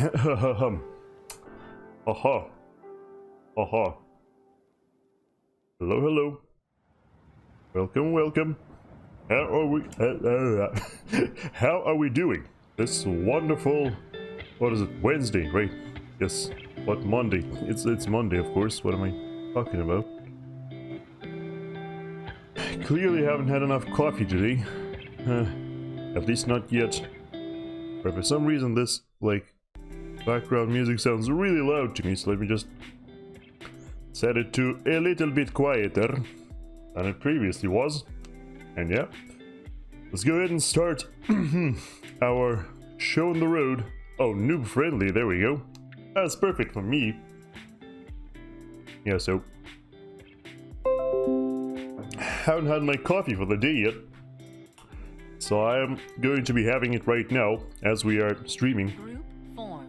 Aha. Aha. Hello, hello. Welcome, welcome. How are we? How are we doing? This wonderful. What is it? Wednesday, right? Yes. What Monday? It's Monday, of course. What am I talking about? Clearly haven't had enough coffee today. At least not yet. But for some reason this, like, background music sounds really loud to me, so let me just set it to a little bit quieter than it previously was. And yeah, let's go ahead and start our show on the road. Oh, noob friendly, there we go. That's perfect for me. Yeah, so haven't had my coffee for the day yet, so I am going to be having it right now as we are streaming. Group formed.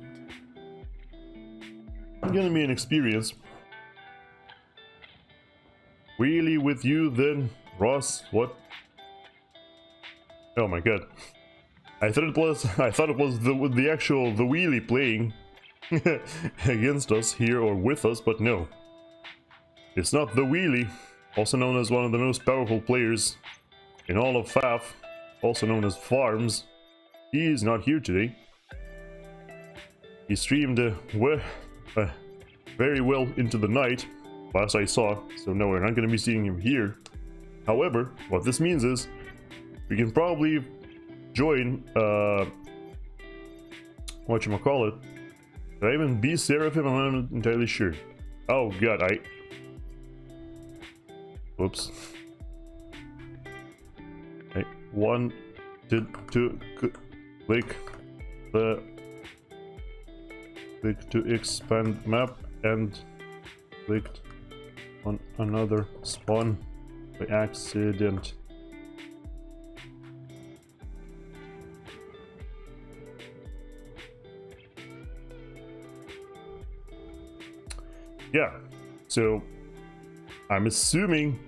It's gonna be an experience. Really with you then, Ross? What? Oh my god. I thought it was the actual wheelie playing against us here or with us, but no. It's not the wheelie, also known as one of the most powerful players in all of FAF, also known as Farms. He is not here today. He streamed very well into the night, last I saw, so no, we're not going to be seeing him here. However, what this means is we can probably join, whatchamacallit. Did I even be Seraphim? I'm not entirely sure. Oh god, whoops. Okay, one, two, click to expand map and clicked on another spawn by accident. Yeah, so I'm assuming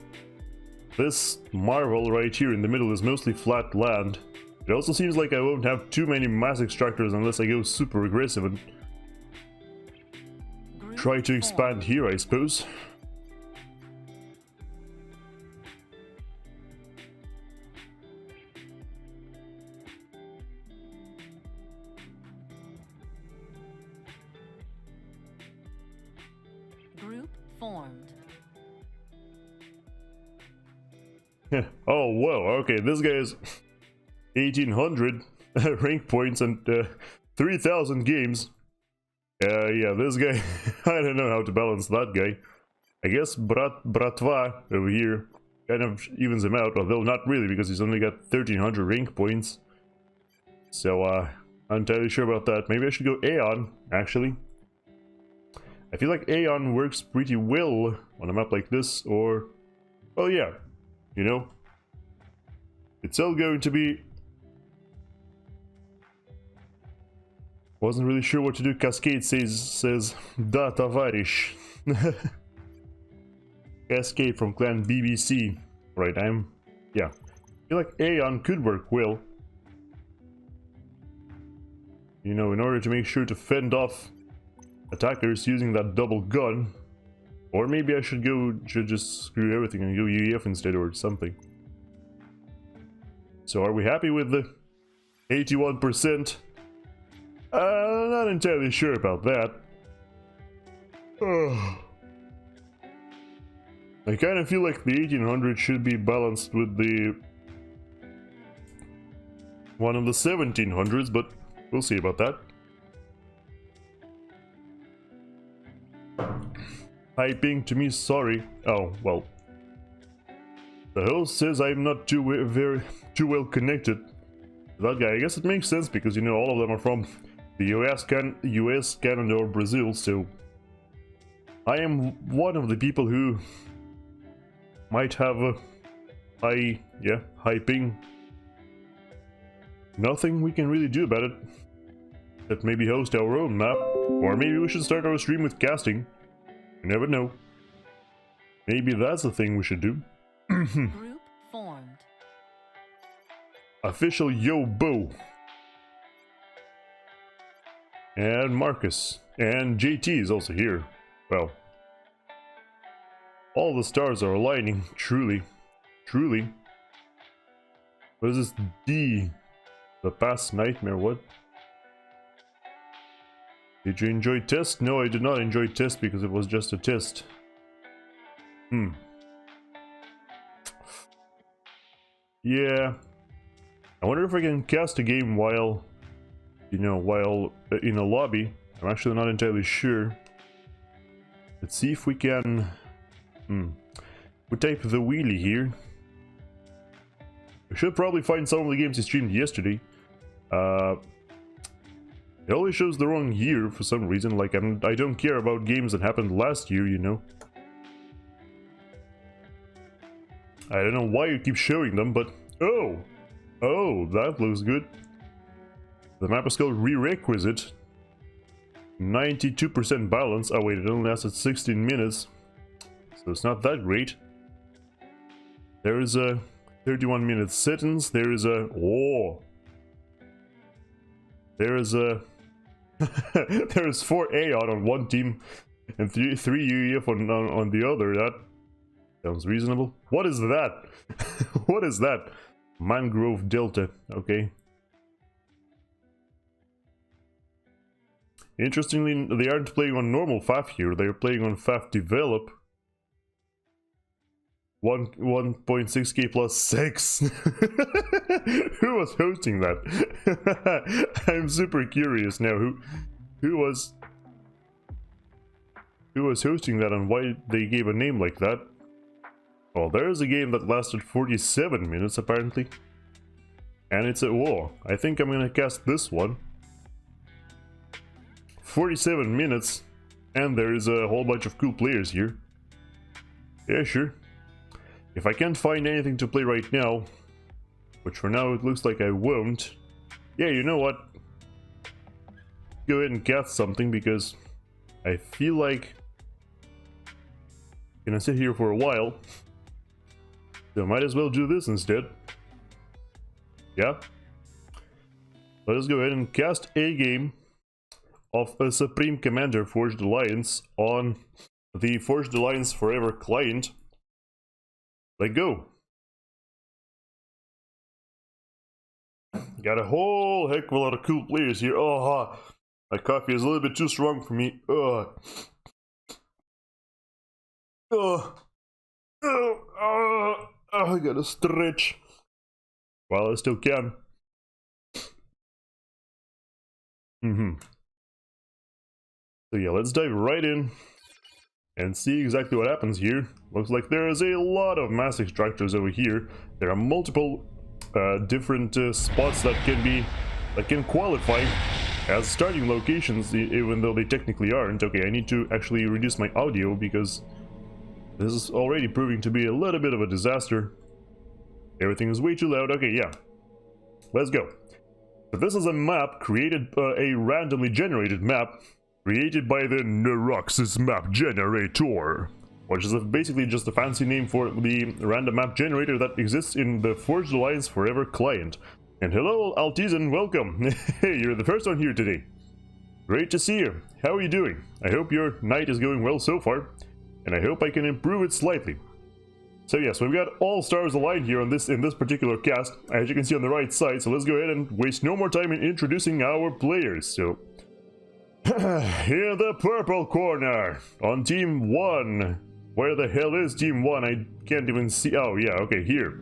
this marvel right here in the middle is mostly flat land. It also seems like I won't have too many mass extractors unless I go super aggressive and try to expand here, I suppose. Group formed. Oh, whoa, okay, this guy is 1800 rank points and 3000 games. Yeah, this guy, I don't know how to balance that guy. I guess Bratva over here kind of evens him out, although not really because he's only got 1300 rank points. So, I'm not entirely sure about that. Maybe I should go Aeon, actually. I feel like Aeon works pretty well on a map like this, or... well, yeah, you know. It's all going to be... wasn't really sure what to do. Cascade says Da Tavarish. Cascade from clan BBC. Right, yeah. I feel like Aeon could work well. You know, in order to make sure to fend off attackers using that double gun. Or maybe I should just screw everything and go UEF instead or something. So are we happy with the 81%? Not entirely sure about that. I kind of feel like the 1800 should be balanced with the one of the 1700s, but we'll see about that. Typing to me, sorry. Oh, well. The host says I'm not too well connected to that guy. I guess it makes sense because, you know, all of them are from the US, Canada, or Brazil, so I am one of the people who might have a high ping. Nothing we can really do about it. Except maybe host our own map, or maybe we should start our stream with casting. You never know. Maybe that's the thing we should do. Group formed. Official Yo Bo. And Marcus. And JT is also here. Well, all the stars are aligning, truly. Truly. What is this D? The past nightmare, what? Did you enjoy test? No, I did not enjoy test because it was just a test. Yeah. I wonder if I can cast a game while, you know, while in a lobby. I'm actually not entirely sure. Let's see if we can... We type the wheelie here. I should probably find some of the games he streamed yesterday. It always shows the wrong year for some reason. Like, I don't care about games that happened last year, you know. I don't know why you keep showing them, but... Oh! Oh, that looks good. The map is called Rerequisite. 92% balance. Oh wait, it only lasted 16 minutes. So it's not that great. There is a 31-minute Setons. There is a... Oh! There is a... there is 4 AOT on one team and 3 UEF on the other. That sounds reasonable. What is that? What is that? Mangrove Delta. Okay. Interestingly, they aren't playing on normal FAF here. They're playing on FAF Develop. 1.6k plus 6. Who was hosting that? I'm super curious now. Who was hosting that and why they gave a name like that? Well, there's a game that lasted 47 minutes apparently. And it's a war. I think I'm gonna cast this one. 47 minutes. And there is a whole bunch of cool players here. Yeah, sure. If I can't find anything to play right now, which for now it looks like I won't, yeah, you know what? Go ahead and cast something because I feel like I'm gonna sit here for a while. So I might as well do this instead. Yeah. Let us go ahead and cast a game of a Supreme Commander Forged Alliance on the Forged Alliance Forever client. Let go. Got a whole heck of a lot of cool players here. Oh, my coffee is a little bit too strong for me. I gotta stretch while I still can. So yeah, let's dive right in and see exactly what happens here. Looks like there is a lot of mass extractors over here. There are multiple different spots that can qualify as starting locations, even though they technically aren't. Okay, I need to actually reduce my audio because this is already proving to be a little bit of a disaster. Everything is way too loud. Okay, yeah. Let's go. So this is a map created, a randomly generated map created by the Neuroxis map generator, which is basically just a fancy name for the random map generator that exists in the Forged Alliance Forever client. And hello, Altizen, welcome. Hey, you're the first one here today. Great to see you. How are you doing? I hope your night is going well so far, and I hope I can improve it slightly. So yes, we've got all stars aligned here on in this particular cast, as you can see on the right side. So let's go ahead and waste no more time in introducing our players. So in the purple corner on team 1. Where the hell is team 1? I can't even see. Oh yeah, okay, here.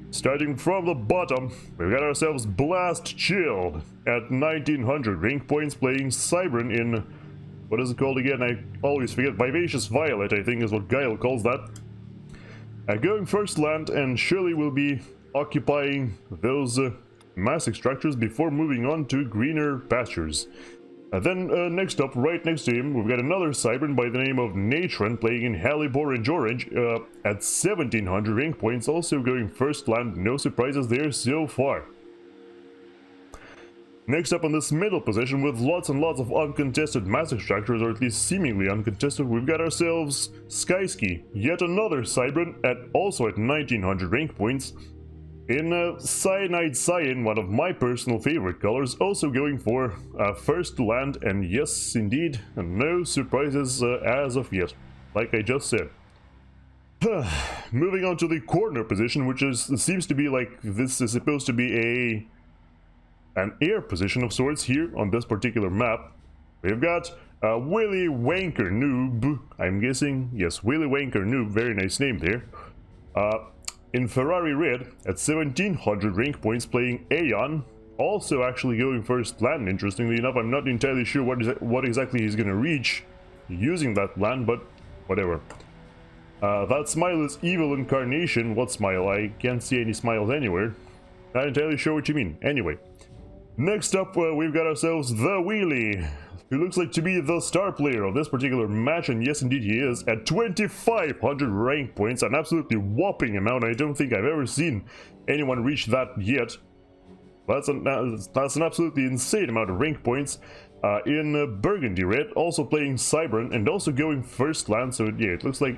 Starting from the bottom, we've got ourselves Blast Chilled at 1900 rank points, playing Cybran in, what is it called again? I always forget. Vivacious Violet, I think is what Guile calls that. Going first land, and Shirley will be occupying those mass extractors before moving on to greener pastures. Then next up, right next to him, we've got another Cybran by the name of Natron playing in Halib Orange at 1700 rank points, also going first land. No surprises there so far. Next up on this middle position, with lots and lots of uncontested mass extractors, or at least seemingly uncontested, we've got ourselves Skyski, yet another Cybran also at 1900 rank points. In Cyanide Cyan, one of my personal favorite colors, also going for first land, and yes, indeed, no surprises as of yet, like I just said. Moving on to the corner position, which seems to be like this is supposed to be an air position of sorts here on this particular map. We've got Willy Wanker Noob, I'm guessing. Yes, Willy Wanker Noob, very nice name there. In Ferrari Red, at 1700 rank points, playing Aeon. Also actually going first land, interestingly enough. I'm not entirely sure what exactly he's gonna reach using that land, but whatever. That smile is Evil Incarnation. What smile? I can't see any smiles anywhere. Not entirely sure what you mean. Anyway. Next up, we've got ourselves the Wheelie, who looks like to be the star player of this particular match, and yes indeed he is, at 2500 rank points, an absolutely whopping amount. I don't think I've ever seen anyone reach that yet. That's an absolutely insane amount of rank points. In Burgundy Red, also playing Cybran, and also going first land, so yeah, it looks like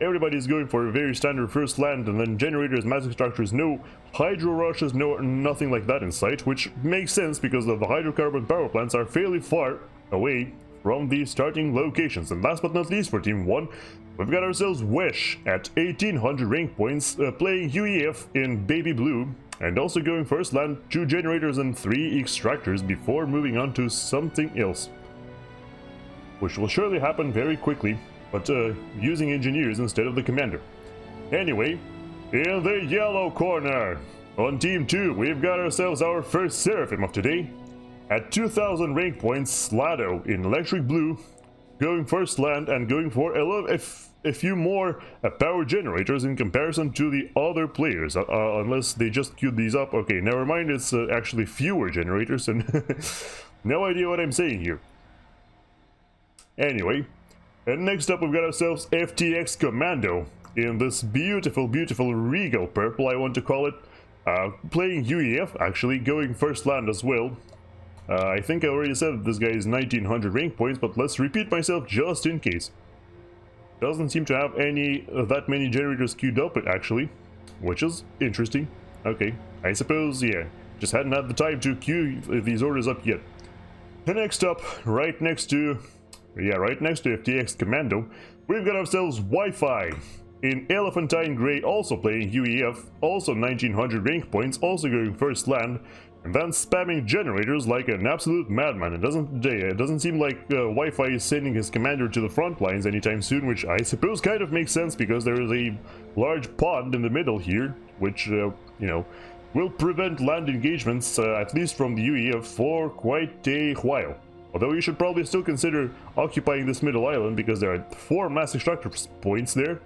everybody's going for a very standard first land, and then generators, massive structures, no hydro rushes, nothing like that in sight, which makes sense because the hydrocarbon power plants are fairly far away from the starting locations. And last but not least for Team 1, we've got ourselves Wesh at 1800 rank points, playing UEF in Baby Blue, and also going first land, 2 generators and 3 extractors before moving on to something else, which will surely happen very quickly, but using engineers instead of the commander. Anyway, in the yellow corner, on Team 2, we've got ourselves our first Seraphim of today. At 2000 rank points, Sladow in electric blue, going first land and going for a few more power generators in comparison to the other players, unless they just queued these up. Okay, never mind, it's actually fewer generators, and no idea what I'm saying here. Anyway, and next up we've got ourselves FTX Commando in this beautiful, beautiful regal purple, I want to call it, playing UEF, actually going first land as well. I think I already said that this guy is 1900 rank points, but let's repeat myself just in case. Doesn't seem to have that many generators queued up actually, which is interesting. Okay, I suppose, yeah, just hadn't had the time to queue these orders up yet. And next up, right next to FTX Commando, we've got ourselves Wi-Fi in Elephantine Grey, also playing UEF, also 1900 rank points, also going first land, and then spamming generators like an absolute madman. It doesn't seem like Wi-Fi is sending his commander to the front lines anytime soon, which I suppose kind of makes sense because there is a large pond in the middle here, which, you know, will prevent land engagements, at least from the UEF, for quite a while. Although you should probably still consider occupying this middle island because there are 4 massive structure points there.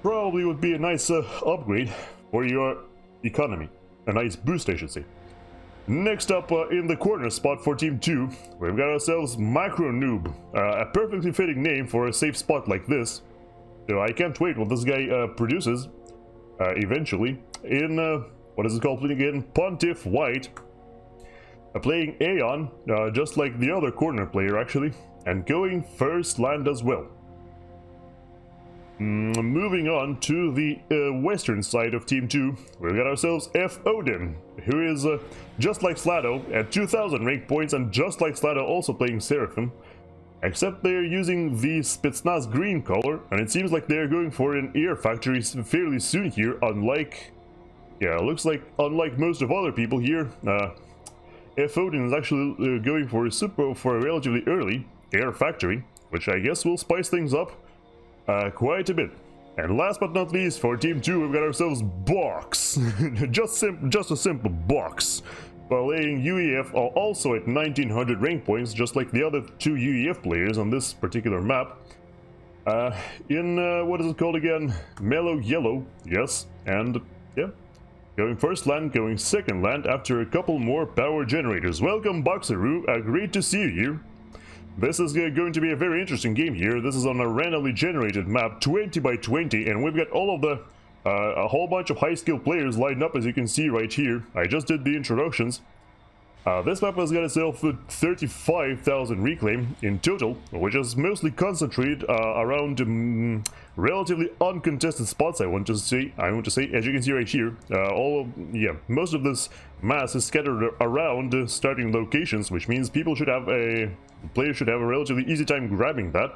Probably would be a nice upgrade for your economy. A nice boost, I should say. Next up in the corner spot for Team 2, we've got ourselves Macro Noob. A perfectly fitting name for a safe spot like this. So I can't wait what this guy produces eventually. In, what is it called again? Pontiff White. Playing Aeon, just like the other corner player actually, and going first land as well. Moving on to the western side of Team 2, we've got ourselves F. Odin, who is just like Sladow at 2000 rank points, and just like Sladow also playing Seraphim, except they're using the Spetsnaz green color, and it seems like they're going for an air factory fairly soon here, unlike, yeah, looks like unlike most of other people here. F. Odin is actually going for a relatively early air factory, which I guess will spice things up quite a bit. And last but not least, for Team 2, we've got ourselves Box. just a simple Box. Playing UEF, also at 1900 rank points, just like the other 2 UEF players on this particular map. In, what is it called again? Mellow Yellow, yes, and yeah. Going first land, going second land after a couple more power generators. Welcome, Boxeroo, great to see you here. This is going to be a very interesting game here. This is on a randomly generated map, 20 by 20, and we've got all of the, a whole bunch of high skill players lined up, as you can see right here. I just did the introductions. This map has got itself 35,000 reclaim in total, which is mostly concentrated around relatively uncontested spots. I want to say, as you can see right here, most of this mass is scattered around starting locations, which means players should have a relatively easy time grabbing that.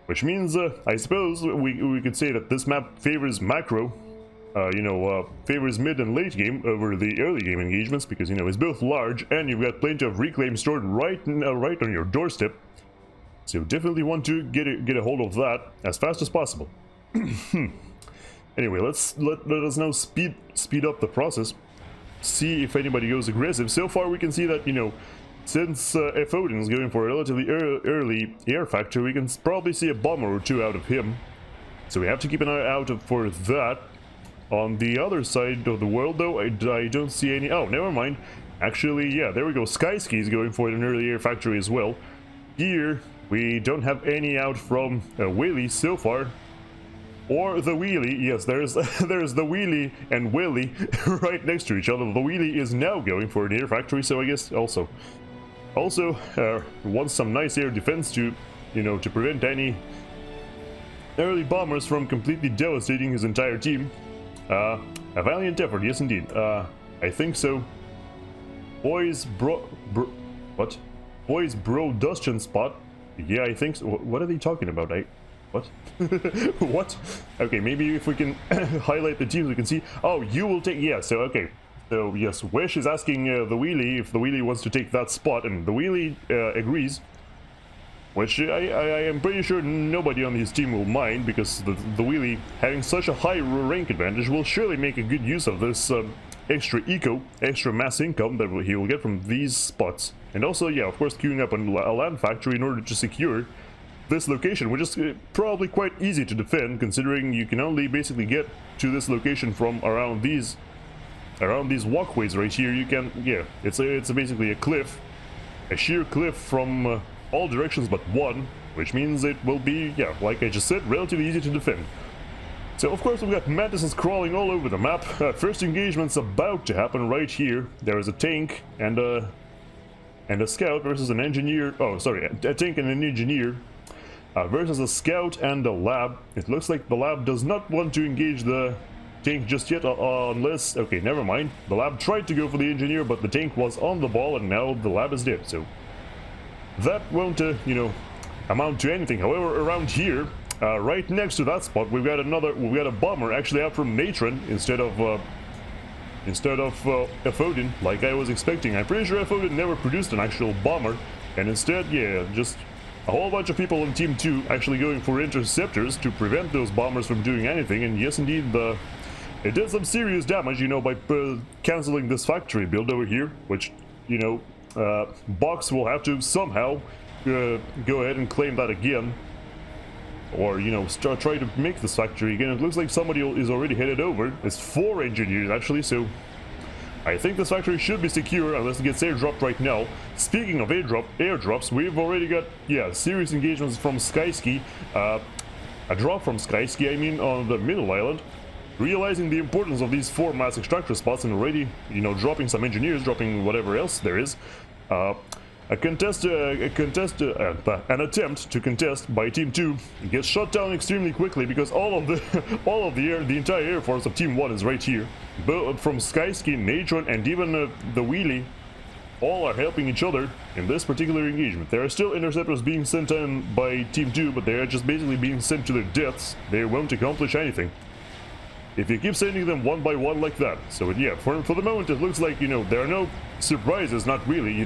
Which means, I suppose we could say that this map favors macro. Favors mid and late game over the early game engagements, because it's both large and you've got plenty of reclaim stored right on your doorstep. So definitely want to get a hold of that as fast as possible. Anyway, let us now speed up the process. See if anybody goes aggressive. So far we can see that since Feud is going for a relatively early air factor, we can probably see a bomber or two out of him. So we have to keep an eye out for that. On the other side of the world, though, I don't see any... Oh, never mind. Actually, yeah, there we go. Skyski is going for an early air factory as well. Here, we don't have any out from Willy so far. Or the Wheelie. Yes, there's the Wheelie and Willy right next to each other. The Wheelie is now going for an air factory, so I guess also wants some nice air defense to prevent any early bombers from completely devastating his entire team. A valiant effort, yes indeed. I think so. Boys bro Dustin spot. Yeah, I think so. What are they talking about? What? What? Okay, maybe if we can highlight the teams, we can see. Oh, you will take. Yeah, so okay. So yes, Wesh is asking the Wheelie if the Wheelie wants to take that spot, and the Wheelie agrees. Which I am pretty sure nobody on his team will mind, because the Wheelie, having such a high rank advantage, will surely make a good use of this extra mass income that he will get from these spots. And also, yeah, of course, queuing up a land factory in order to secure this location, which is probably quite easy to defend, considering you can only basically get to this location from around these walkways right here. You can, yeah, it's basically a cliff, a sheer cliff from all directions but one, which means it will be, yeah, like I just said, relatively easy to defend. So of course we've got mantises crawling all over the map. First engagement's about to happen right here. There is a tank and a scout versus an engineer. Oh, sorry, a tank and an engineer versus a scout and a lab. It looks like the lab does not want to engage the tank just yet, unless... Okay, never mind. The lab tried to go for the engineer, but the tank was on the ball, and now the lab is dead, so that won't, amount to anything. However, around here, right next to that spot, we've got a bomber actually out from Natron instead of Feud, like I was expecting. I'm pretty sure Feud never produced an actual bomber, and instead, yeah, just a whole bunch of people on Team 2 actually going for interceptors to prevent those bombers from doing anything. And yes, indeed, it did some serious damage, by canceling this factory build over here, which, Box will have to somehow go ahead and claim that again, or try to make this factory again. It looks like somebody is already headed over. It's 4 engineers actually, so I think this factory should be secure unless it gets airdropped right now. Speaking of airdrops, we've already got, yeah, serious engagements from Skyski, a drop from Skyski, I mean, on the middle island. Realizing the importance of these 4 mass extractor spots and already, dropping some engineers, dropping whatever else there is. An attempt to contest by Team 2 gets shut down extremely quickly, because the entire air force of Team 1 is right here. Both from Skyski, Natron, and even the Wheelie, all are helping each other in this particular engagement. There are still interceptors being sent in by Team 2, but they are just basically being sent to their deaths. They won't accomplish anything if you keep sending them one by one like that. So yeah, for the moment it looks like, there are no surprises, not really.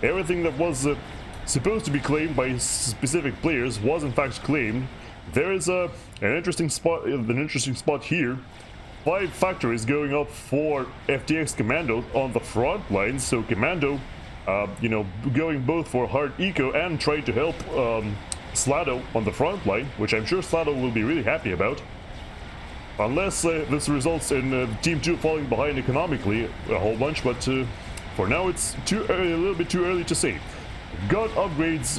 Everything that was supposed to be claimed by specific players was in fact claimed. There is an interesting spot here. 5 factories going up for FTX Commando on the front lines. So Commando, going both for hard eco and trying to help Sladow on the front line, which I'm sure Sladow will be really happy about. Unless this results in Team 2 falling behind economically a whole bunch, but for now it's a little bit too early to say. Gun upgrades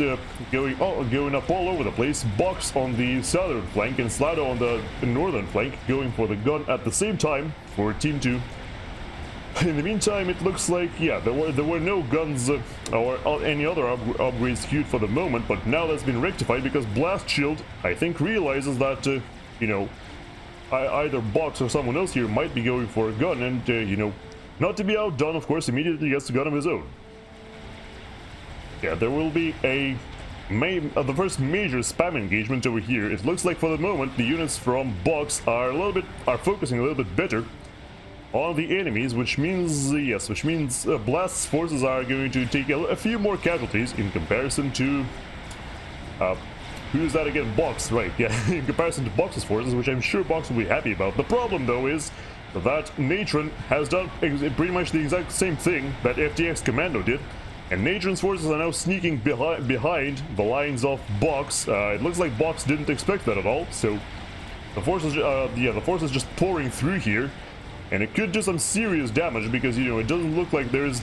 going up all over the place. Box on the southern flank and Sladow on the northern flank, going for the gun at the same time for Team 2. In the meantime, it looks like, yeah, there were no guns or any other upgrades queued for the moment, but now that's been rectified because Blast Shield, I think, realizes that, you know, either Box or someone else here might be going for a gun, and, you know, not to be outdone, of course, immediately gets the gun of his own. Yeah, there will be the first major spam engagement over here. It looks like for the moment the units from Box are focusing a little bit better on the enemies, which means Blast's forces are going to take a few more casualties in comparison to who's that again? Box, right? Yeah, in comparison to Box's forces, which I'm sure Box will be happy about. The problem though is that Natron has done pretty much the exact same thing that FTX Commando did, and Natron's forces are now sneaking behind the lines of Box. It looks like Box didn't expect that at all, so the force is just pouring through here. And it could do some serious damage because, you know, it doesn't look like there's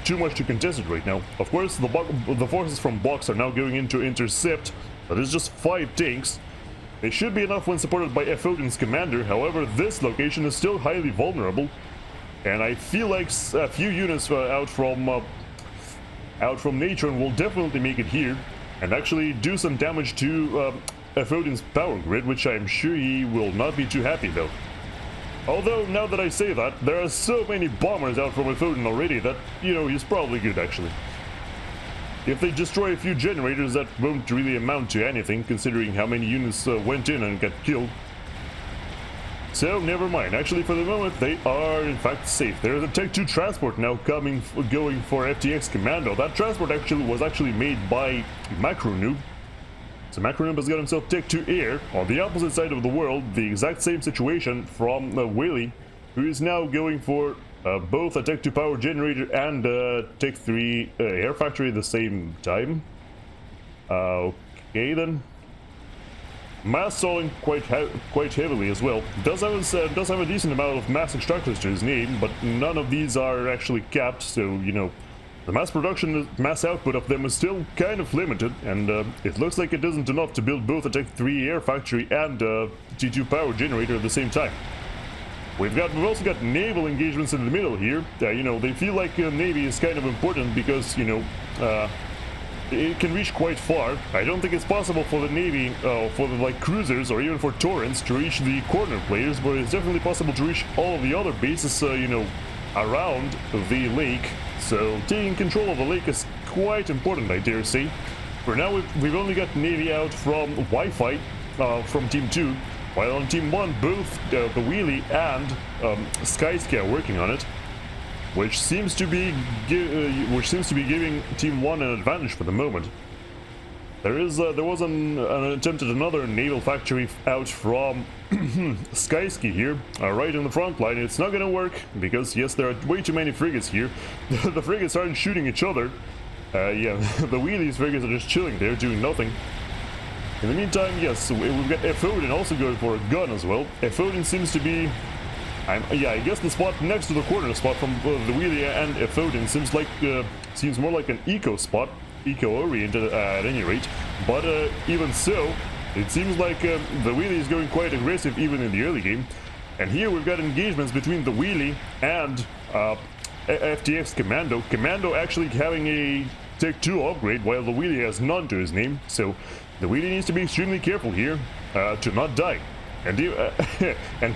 too much to contest it right now. Of course, the forces from Box are now going in to intercept, but there's just 5 tanks. They should be enough when supported by Foden's commander. However, this location is still highly vulnerable, and I feel like a few units out from Natron will definitely make it here and actually do some damage to Foden's power grid, which I'm sure he will not be too happy though. Although, now that I say that, there are so many bombers out from Foden already that, you know, he's probably good actually. If they destroy a few generators, that won't really amount to anything, considering how many units went in and got killed. So, never mind. Actually, for the moment, they are in fact safe. There is a Tech 2 transport now going for FTX Commando. That transport was actually made by Macronoob. So Macronoob has got himself Tech 2 Air. On the opposite side of the world, the exact same situation from Whaley, who is now going for both a Tech 2 power generator and Tech 3 air factory at the same time. Okay then. Mass stalling quite heavily as well. Does have a decent amount of mass extractors to his name, but none of these are actually capped, so, you know, the mass output of them is still kind of limited, and it looks like it isn't enough to build both a Tech 3 air factory and T2 power generator at the same time. We've also got naval engagements in the middle here. You know, they feel like Navy is kind of important because, you know, it can reach quite far. I don't think it's possible for the Navy, for the like cruisers or even for torrents to reach the corner players, but it's definitely possible to reach all of the other bases, you know, around the lake. So taking control of the lake is quite important, I dare say. For now, we've only got Navy out from Wi-Fi from Team 2, while on Team 1, both the Wheelie and Skysky are working on it, which seems to be giving Team 1 an advantage for the moment. There was an attempt at another naval factory out from Skysky here, right in the front line. It's not gonna work because, yes, there are way too many frigates here. The frigates aren't shooting each other. Yeah, the Wheelie's frigates are just chilling there, doing nothing. In the meantime, yes, we've got Foden also going for a gun as well. Foden seems to be, yeah, I guess the spot next to the corner spot from the Wheelie and Foden seems more like an eco spot. Eco-oriented at any rate, but even so, it seems like the Wheelie is going quite aggressive even in the early game. And here we've got engagements between the Wheelie and FTX Commando. Commando actually having a Tech 2 upgrade, while the Wheelie has none to his name, so the Wheelie needs to be extremely careful here to not die. And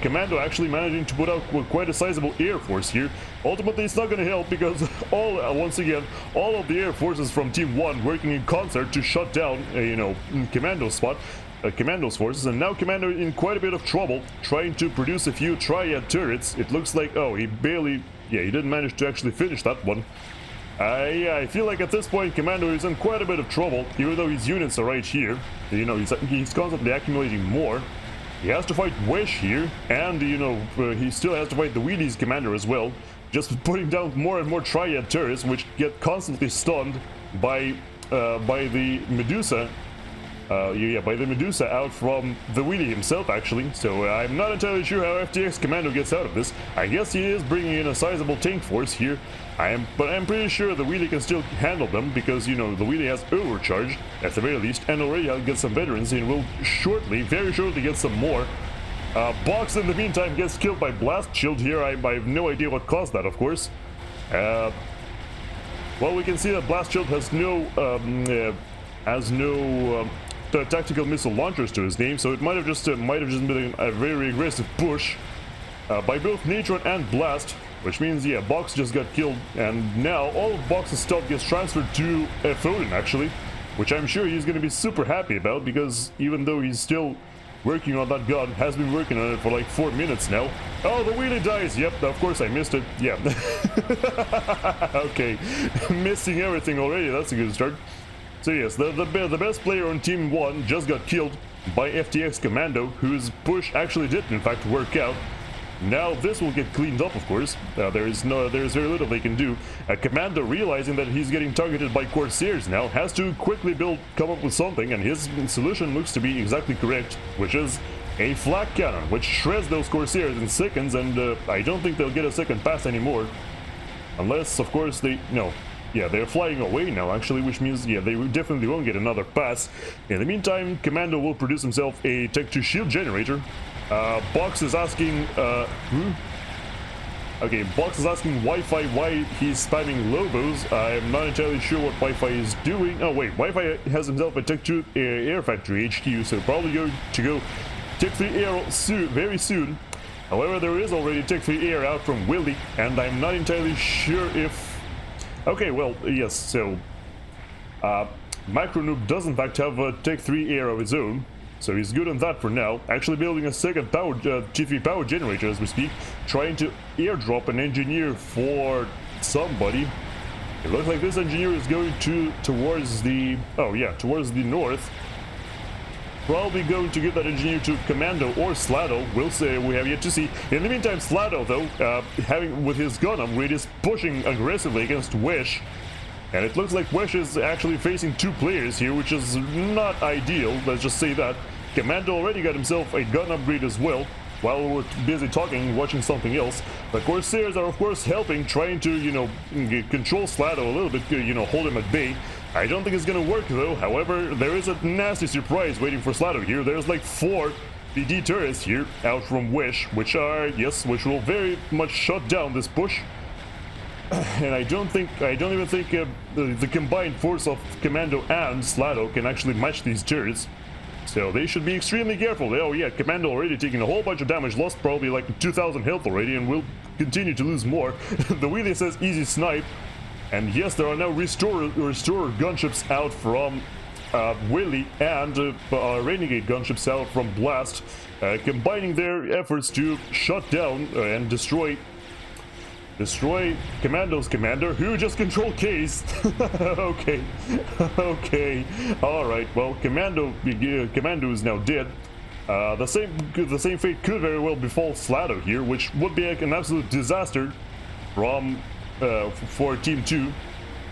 Commando actually managing to put out quite a sizable air force here. Ultimately, it's not going to help because once again, all of the air forces from Team 1 working in concert to shut down, you know, Commando's forces, and now Commando in quite a bit of trouble trying to produce a few triad turrets. It looks like, oh, he didn't manage to actually finish that one. Yeah, I feel like at this point Commando is in quite a bit of trouble, even though his units are right here. You know, he's constantly accumulating more. He has to fight Wesh here, and, you know, he still has to fight the Wheelie's commander as well, just putting down more and more triad turrets, which get constantly stunned by the Medusa. By the Medusa out from the Wheelie himself, actually. So I'm not entirely sure how FTX Commando gets out of this. I guess he is bringing in a sizable tank force here. But I'm pretty sure the Wheelie can still handle them because, you know, the Wheelie has overcharge at the very least, and already I'll get some veterans and will very shortly get some more. Box in the meantime gets killed by Blast Shield here. I have no idea what caused that, of course. Well, we can see that Blast Shield has no tactical missile launchers to his name, so it might have just been a very aggressive push by both Natron and Blast, which means, yeah, Box just got killed, and now all of Box's stuff gets transferred to Foden, actually, which I'm sure he's going to be super happy about, because even though he's still working on that gun, has been working on it for like 4 minutes now. Oh, the wheelie dies! Yep, of course I missed it. Yeah. Okay, missing everything already, that's a good start. So yes, the best player on Team 1 just got killed by FTX Commando, whose push actually did in fact work out. Now this will get cleaned up, of course. There's very little they can do. Commando, realizing that he's getting targeted by Corsairs now, has to quickly come up with something, and his solution looks to be exactly correct, which is a flak cannon, which shreds those Corsairs in seconds, and I don't think they'll get a second pass anymore. Unless, of course, yeah, they're flying away now, actually, which means, yeah, they definitely won't get another pass. In the meantime, Commando will produce himself a Tech 2 shield generator. Box is asking, Okay, Box is asking Wi-Fi why he's spamming Lobos. I'm not entirely sure what Wi-Fi is doing. Oh wait, Wi-Fi has himself a Tech 2 Air Factory HQ, so probably going to go Tech 3 Air very soon. However, there is already Tech 3 Air out from Willy, and I'm not entirely sure if... Okay, well, yes, so... Micronoob does in fact have a Tech 3 Air of his own, so he's good on that for now. Actually building a second power T3 power generator as we speak, trying to airdrop an engineer for somebody. It looks like this engineer is going towards the... Oh yeah, towards the north. Probably going to give that engineer to Commando or Sladow. We'll say, we have yet to see. In the meantime, Sladow, though, having with his gun upgrade, is pushing aggressively against Wesh. And it looks like Wesh is actually facing two players here, which is not ideal, let's just say that. Commando already got himself a gun upgrade as well, while we're busy talking, watching something else. The Corsairs are of course helping, trying to, you know, control Sladow a little bit, you know, hold him at bay. I don't think it's gonna work though. However, there is a nasty surprise waiting for Sladow here. There's like 4 BD turrets here out from Wesh, which will very much shut down this push. And I don't even think the combined force of Commando and Sladow can actually match these turrets. So they should be extremely careful. Oh yeah, Commando already taking a whole bunch of damage, lost probably like 2,000 health already, and will continue to lose more. The wheelie says easy snipe. And yes, there are now restorer gunships out from Willy and Renegade gunships out from Blast, combining their efforts to shut down and destroy Commando's commander, who just controlled Case. Okay, all right. Well, Commando is now dead. The same fate could very well befall Sladow here, which would be like an absolute disaster for Team 2.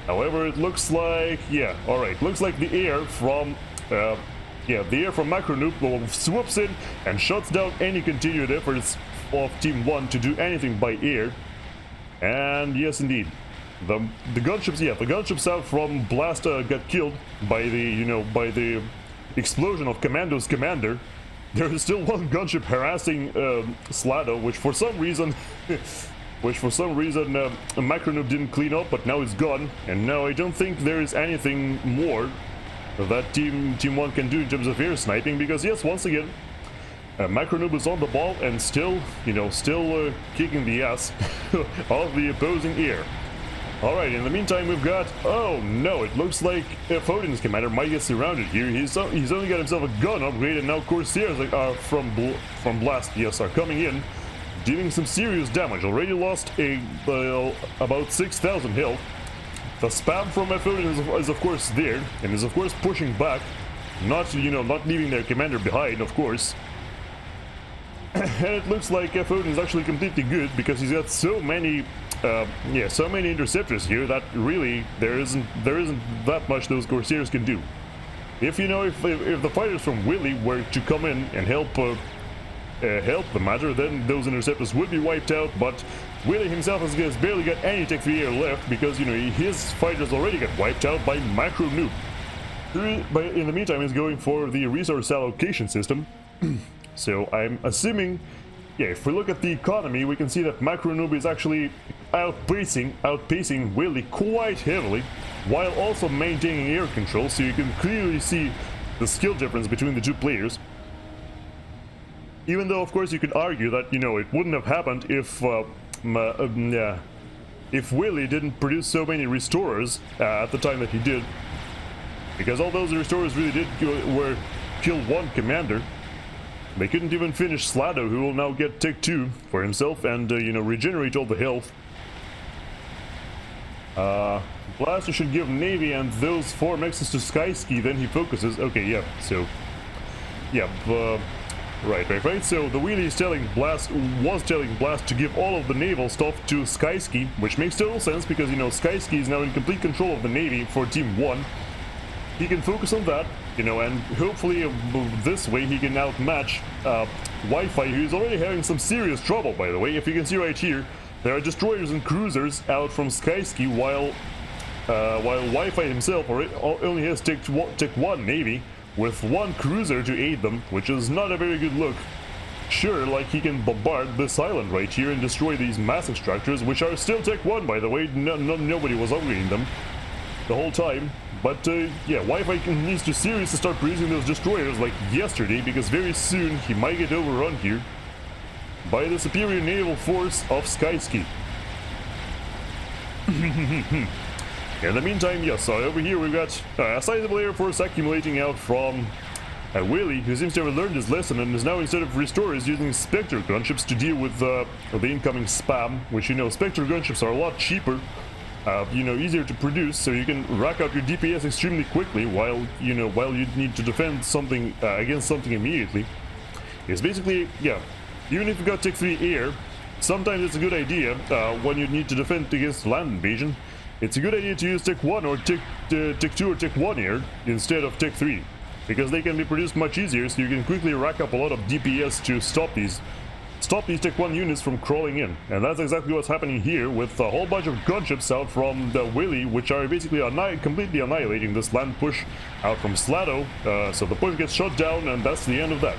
However, it looks like, yeah, alright, looks like the air from Micronoob swoops in and shuts down any continued efforts of Team 1 to do anything by air. And yes, indeed, the gunships out from Blast got killed by the explosion of Commando's commander. There is still one gunship harassing Sladow, which for some reason Micronoob didn't clean up, but now it's gone. And now I don't think there is anything more that Team 1 can do in terms of air sniping, because yes, once again, Micronoob is on the ball and still kicking the ass of the opposing air. Alright, in the meantime we've got, oh no, it looks like Foden's commander might get surrounded here. He's only got himself a gun upgrade, and now Corsairs from Blast, yes, are coming in, dealing some serious damage. Already lost about 6,000 health. The spam from Foden is of course there, and is of course pushing back, not leaving their commander behind, of course. And it looks like Foden is actually completely good, because he's got so many interceptors here that really there isn't that much those Corsairs can do. If the fighters from Willy were to come in and help the matter, then those interceptors would be wiped out. But Willy himself has barely got any Tech 3 air left, because his fighters already got wiped out by Micronoob. But in the meantime, he's going for the resource allocation system. So I'm assuming, yeah, if we look at the economy, we can see that Macro Noob is actually outpacing Willy quite heavily, while also maintaining air control, so you can clearly see the skill difference between the two players. Even though, of course, you could argue that, you know, it wouldn't have happened if Willy didn't produce so many restorers at the time that he did. Because all those restorers really did were kill one commander. They couldn't even finish Sladow, who will now get Tech 2 for himself and, you know, regenerate all the health. Blaster should give Navy and those 4 mexes to Skyski, then he focuses. Okay, yeah, so... yeah, right. So the wheelie is was telling Blast to give all of the naval stuff to Skyski, which makes total sense because, you know, Skyski is now in complete control of the Navy for Team 1. He can focus on that, you know, and hopefully this way he can outmatch Wi-Fi, who's already having some serious trouble, by the way. If you can see right here, there are destroyers and cruisers out from Skyski, while Wi-Fi himself only has Tech 1 Navy, with 1 cruiser to aid them, which is not a very good look. Sure, like he can bombard this island right here and destroy these mass extractors, which are still Tech 1, by the way. Nobody was upgrading them the whole time. But yeah, Wi-Fi needs to seriously start producing those destroyers like yesterday, because very soon he might get overrun here by the superior naval force of Skyski. In the meantime, yes, over here we've got a sizable air force accumulating out from Willy, who seems to have learned his lesson and is now, instead of restorers, using Spectre gunships to deal with the incoming spam, which, you know, Spectre gunships are a lot cheaper, you know, easier to produce, so you can rack up your DPS extremely quickly while you need to defend something against something immediately. It's basically, yeah, even if you got Tech 3 air, sometimes it's a good idea when you need to defend against land invasion. It's a good idea to use Tech 1 or Tech 2 or Tech 1 air instead of Tech 3, because they can be produced much easier, so you can quickly rack up a lot of DPS to stop these Tech 1 units from crawling in. And that's exactly what's happening here, with a whole bunch of gunships out from the Willy, which are basically completely annihilating this land push out from Sladow. So the push gets shut down, and that's the end of that.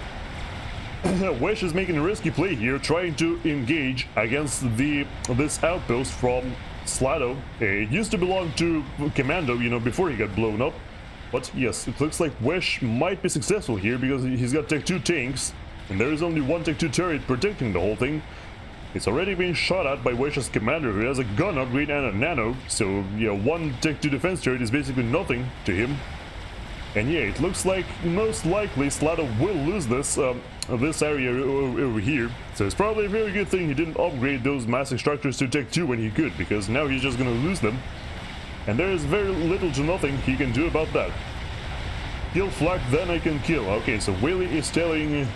Wesh is making a risky play here, trying to engage against this outpost from Sladow. It used to belong to Commando, you know, before he got blown up. But yes, it looks like Wesh might be successful here, because he's got Tech 2 tanks, and there is only 1 Tech 2 turret protecting the whole thing. It's already being shot at by Wesh's commander, who has a gun upgrade and a nano, so yeah, 1 Tech 2 defense turret is basically nothing to him. And yeah, it looks like most likely Sladow will lose this area over here. So it's probably a very good thing he didn't upgrade those mass extractors to Tech 2 when he could, because now he's just gonna lose them. And there is very little to nothing he can do about that. Kill Flak, then I can kill. Okay, so Willy is telling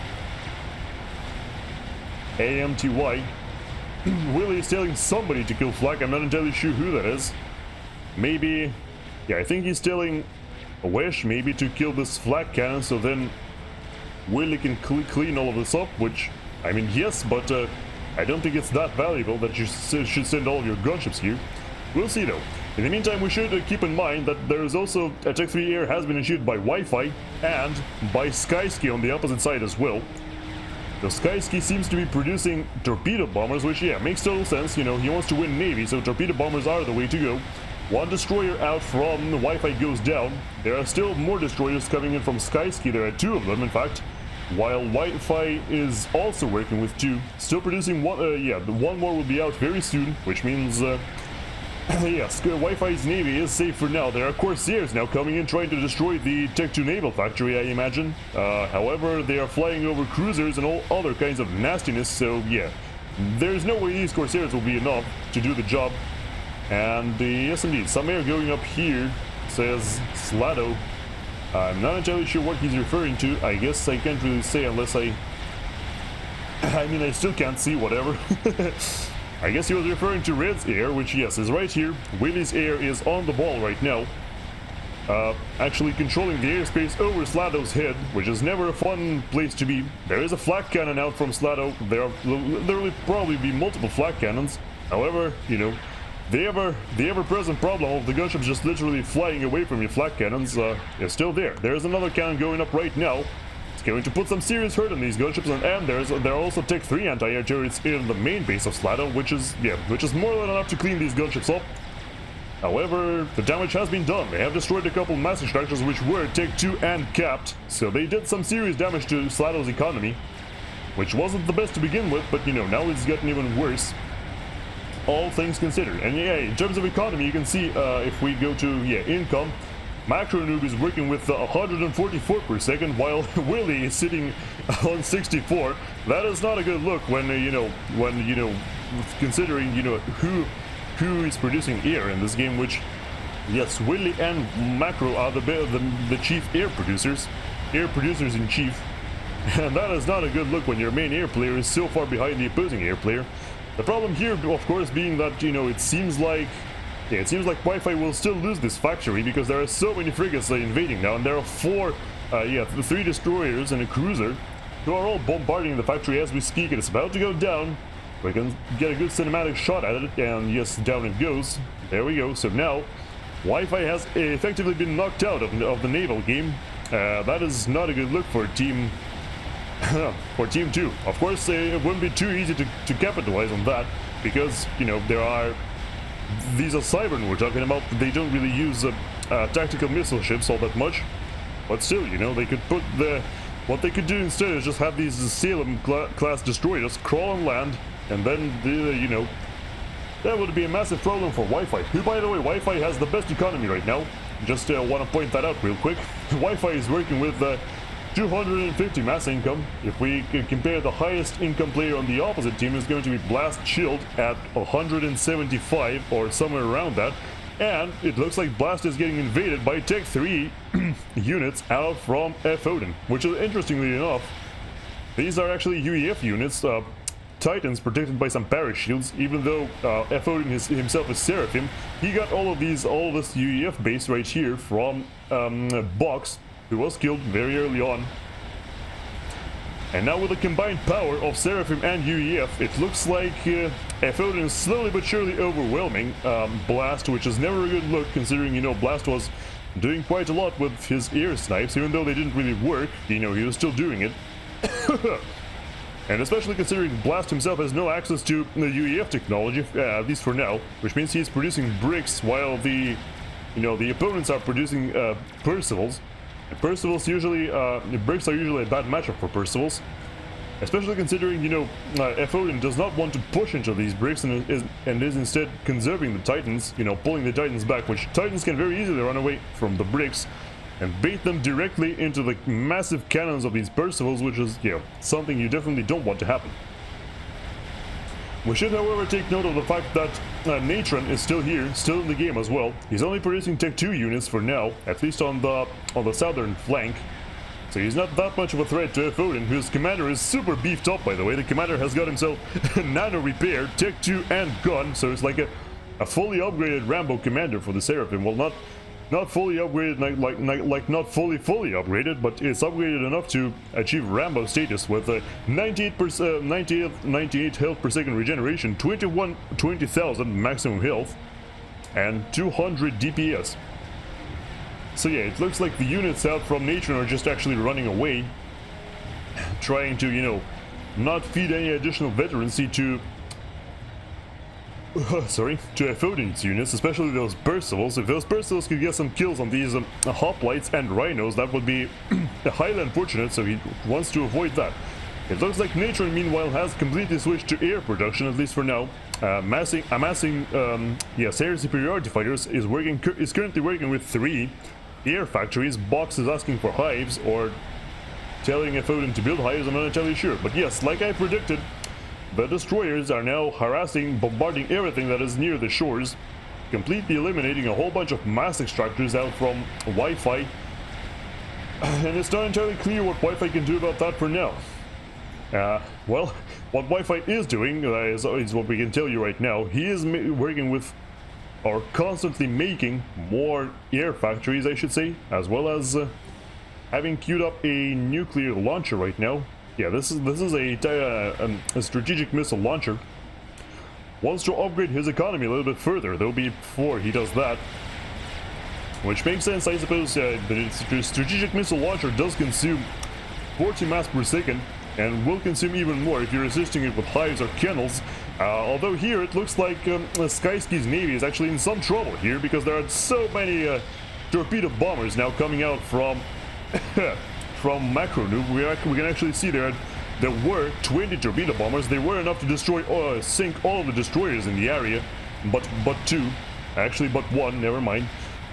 AMTY. Willy is telling somebody to kill Flak. I'm not entirely sure who that is. Maybe, yeah, I think he's telling Wesh maybe to kill this flak cannon, so then Willy can clean all of this up, which, I mean, yes, but I don't think it's that valuable that you should send all your gunships here. We'll see though. In the meantime, we should keep in mind that there is also a Tech 3 air has been issued by Wi-Fi and by Skyski on the opposite side as well. So Skyski seems to be producing torpedo bombers, which, yeah, makes total sense. You know, he wants to win Navy, so torpedo bombers are the way to go. 1 destroyer out from Wi-Fi goes down. There are still more destroyers coming in from Skyski. There are 2 of them, in fact. While Wi-Fi is also working with 2, still producing 1. Yeah, the 1 more will be out very soon, which means yes, Wi-Fi's Navy is safe for now. There are Corsairs now coming in trying to destroy the Tech 2 naval factory, I imagine. However, they are flying over cruisers and all other kinds of nastiness, so yeah, there's no way these Corsairs will be enough to do the job. And yes, indeed, some air going up here, says Sladow. I'm not entirely sure what he's referring to. I guess I can't really say unless I mean, I still can't see, whatever. I guess he was referring to Red's air, which, yes, is right here. Willy's air is on the ball right now. Actually controlling the airspace over Sladow's head, which is never a fun place to be. There is a flak cannon out from Sladow. There will probably be multiple flak cannons. However, you know, the ever-present problem of the gunships just literally flying away from your flak cannons is still there. There is another cannon going up right now. It's going to put some serious hurt on these gunships, and there are also Tech 3 anti-air turrets in the main base of Sladow, which is more than enough to clean these gunships up. However, the damage has been done. They have destroyed a couple massive structures which were Tech 2 and capped, so they did some serious damage to Sladow's economy, which wasn't the best to begin with, but now it's gotten even worse, all things considered. And yeah, in terms of economy, you can see if we go to income, Macro Noob is working with 144 per second, while Willy is sitting on 64. That is not a good look when considering who is producing air in this game. Which, yes, Willy and Macro are the chief air producers in chief, and that is not a good look when your main air player is so far behind the opposing air player. The problem here, of course, being that it seems like Wi-Fi will still lose this factory because there are so many frigates invading now, and there are 3 destroyers and a cruiser who are all bombarding the factory as we speak. It's about to go down. We can get a good cinematic shot at it, and yes, down it goes. There we go. So now, Wi-Fi has effectively been knocked out of the naval game. That is not a good look for Team 2. Of course, it wouldn't be too easy to capitalize on that because these are Cybern we're talking about. They don't really use tactical missile ships all that much, but still, they could put what they could do instead is just have these Salem class destroyers crawl on land, and then that would be a massive problem for Wi-Fi, who, by the way, Wi-Fi has the best economy right now. Just want to point that out real quick. Wi-Fi is working with 250 mass income. If we compare, the highest income player on the opposite team is going to be Blast Shield at 175 or somewhere around that. And it looks like Blast is getting invaded by Tech 3 units out from F Odin, which is, interestingly enough, these are actually UEF units, Titans protected by some parachute shields. Even though F Odin himself is Seraphim, he got all of this UEF base right here from Box, who was killed very early on. And now with the combined power of Seraphim and UEF, it looks like F Odin is slowly but surely overwhelming Blast, which is never a good look considering, Blast was doing quite a lot with his air snipes. Even though they didn't really work, he was still doing it. And especially considering Blast himself has no access to the UEF technology, at least for now, which means he's producing bricks while the opponents are producing Percivals. Percivals usually, bricks are usually a bad matchup for Percivals, especially considering, F Odin does not want to push into these bricks and is instead conserving the Titans, pulling the Titans back, which Titans can very easily run away from the bricks and bait them directly into the massive cannons of these Percivals, which is, something you definitely don't want to happen. We should, however, take note of the fact that Natron is still here, still in the game as well. He's only producing Tech 2 units for now, at least on the southern flank. So he's not that much of a threat to F Odin, whose commander is super beefed up, by the way. The commander has got himself nano repair, Tech 2 and gun, so it's like a fully upgraded Rambo commander for the Seraphim. Well, not fully upgraded, like not fully upgraded, but it's upgraded enough to achieve Rambo status with a 98 health per second regeneration, 20,000 maximum health, and 200 DPS. So yeah, it looks like the units out from Natron are just actually running away, trying to, not feed any additional veterancy to F Odin's units, especially those Percivals. If those Percivals could get some kills on these hoplites and rhinos, that would be highly unfortunate, so he wants to avoid that. It looks like Natron, meanwhile, has completely switched to air production, at least for now. Amassing air superiority fighters is currently working with 3 air factories. Box is asking for hives, or telling F Odin to build hives, I'm not entirely sure. But yes, like I predicted, the destroyers are now harassing, bombarding everything that is near the shores, completely eliminating a whole bunch of mass extractors out from Wi-Fi. And it's not entirely clear what Wi-Fi can do about that for now. Well, what Wi-Fi is doing is what we can tell you right now. He is working with, or constantly making, more air factories, I should say, as well as having queued up a nuclear launcher right now. Yeah, this is a strategic missile launcher. Wants to upgrade his economy a little bit further, though, before he does that. Which makes sense, I suppose. The strategic missile launcher does consume 40 mass per second, and will consume even more if you're resisting it with hives or kennels. Although here it looks like Skyski's navy is actually in some trouble here, because there are so many torpedo bombers now coming out from from Macro Noob. We can actually see there were 20 torpedo bombers. They were enough to destroy sink all of the destroyers in the area, but two, actually but one, never mind.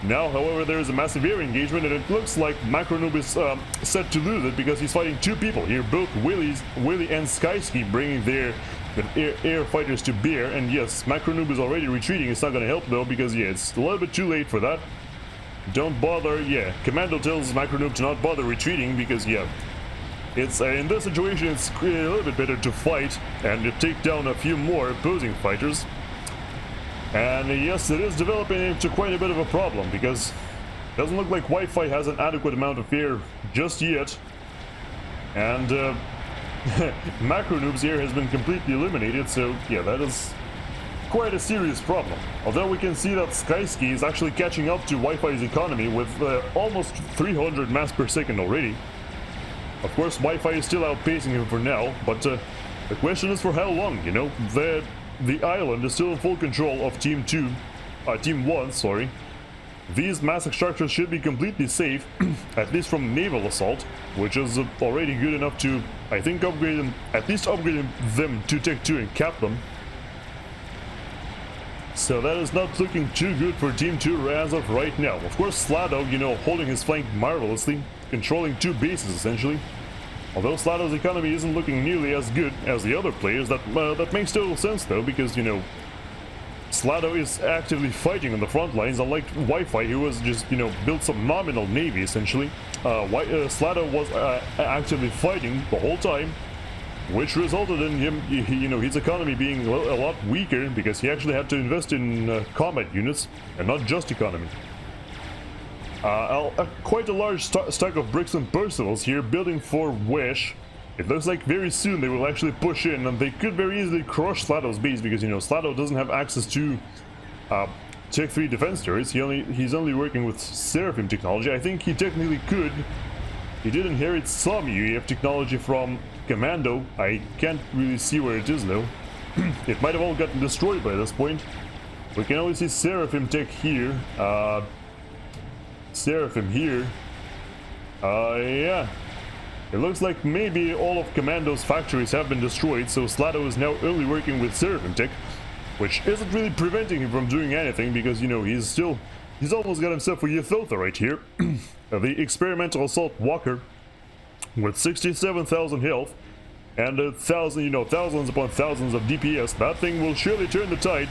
Now, however, there is a massive air engagement, and it looks like Macro Noob is set to lose it, because he's fighting two people here, both Willy and Skyski, bringing their air fighters to bear. And yes, Macro Noob is already retreating. It's not going to help though, because yeah, it's a little bit too late for that. Don't bother. Yeah, Commando tells Macro Noob to not bother retreating, because yeah, it's in this situation it's a little bit better to fight and to take down a few more opposing fighters. And yes, it is developing into quite a bit of a problem, because it doesn't look like Wi-Fi has an adequate amount of air just yet. And Macro Noob's air has been completely eliminated, so yeah, that is quite a serious problem. Although we can see that Skyski is actually catching up to Wi-Fi's economy with almost 300 mass per second already. Of course, Wi-Fi is still outpacing him for now, but the question is for how long, you know? The island is still in full control of Team 1, sorry. These massive structures should be completely safe, at least from naval assault, which is already good enough to, I think, at least upgrade them to Tech 2 and cap them. So that is not looking too good for Team 2 as of right now. Of course, Sladow, you know, holding his flank marvelously, controlling two bases essentially. Although Sladow's economy isn't looking nearly as good as the other players, that makes total sense though, because, you know, Sladow is actively fighting on the front lines, unlike Wi-Fi, who was just, you know, built some nominal navy essentially. Sladow was actively fighting the whole time, which resulted in him, you know, his economy being a lot weaker, because he actually had to invest in combat units and not just economy. Quite a large stack of bricks and Percivals here, building for Wesh. It looks like very soon they will actually push in, and they could very easily crush Sladow's base, because, you know, Sladow doesn't have access to Tech 3 defense turrets. He's only working with Seraphim technology. I think he technically could. He did inherit some UEF technology from Commando. I can't really see where it is though. It might have all gotten destroyed by this point. We can only see Seraphim tech here. Seraphim here. Yeah. It looks like maybe all of Commando's factories have been destroyed, so Sladow is now only working with Seraphim tech, which isn't really preventing him from doing anything, because, you know, he's almost got himself a Ythotha right here. The experimental assault walker with 67,000 health and thousands upon thousands of DPS. That thing will surely turn the tide,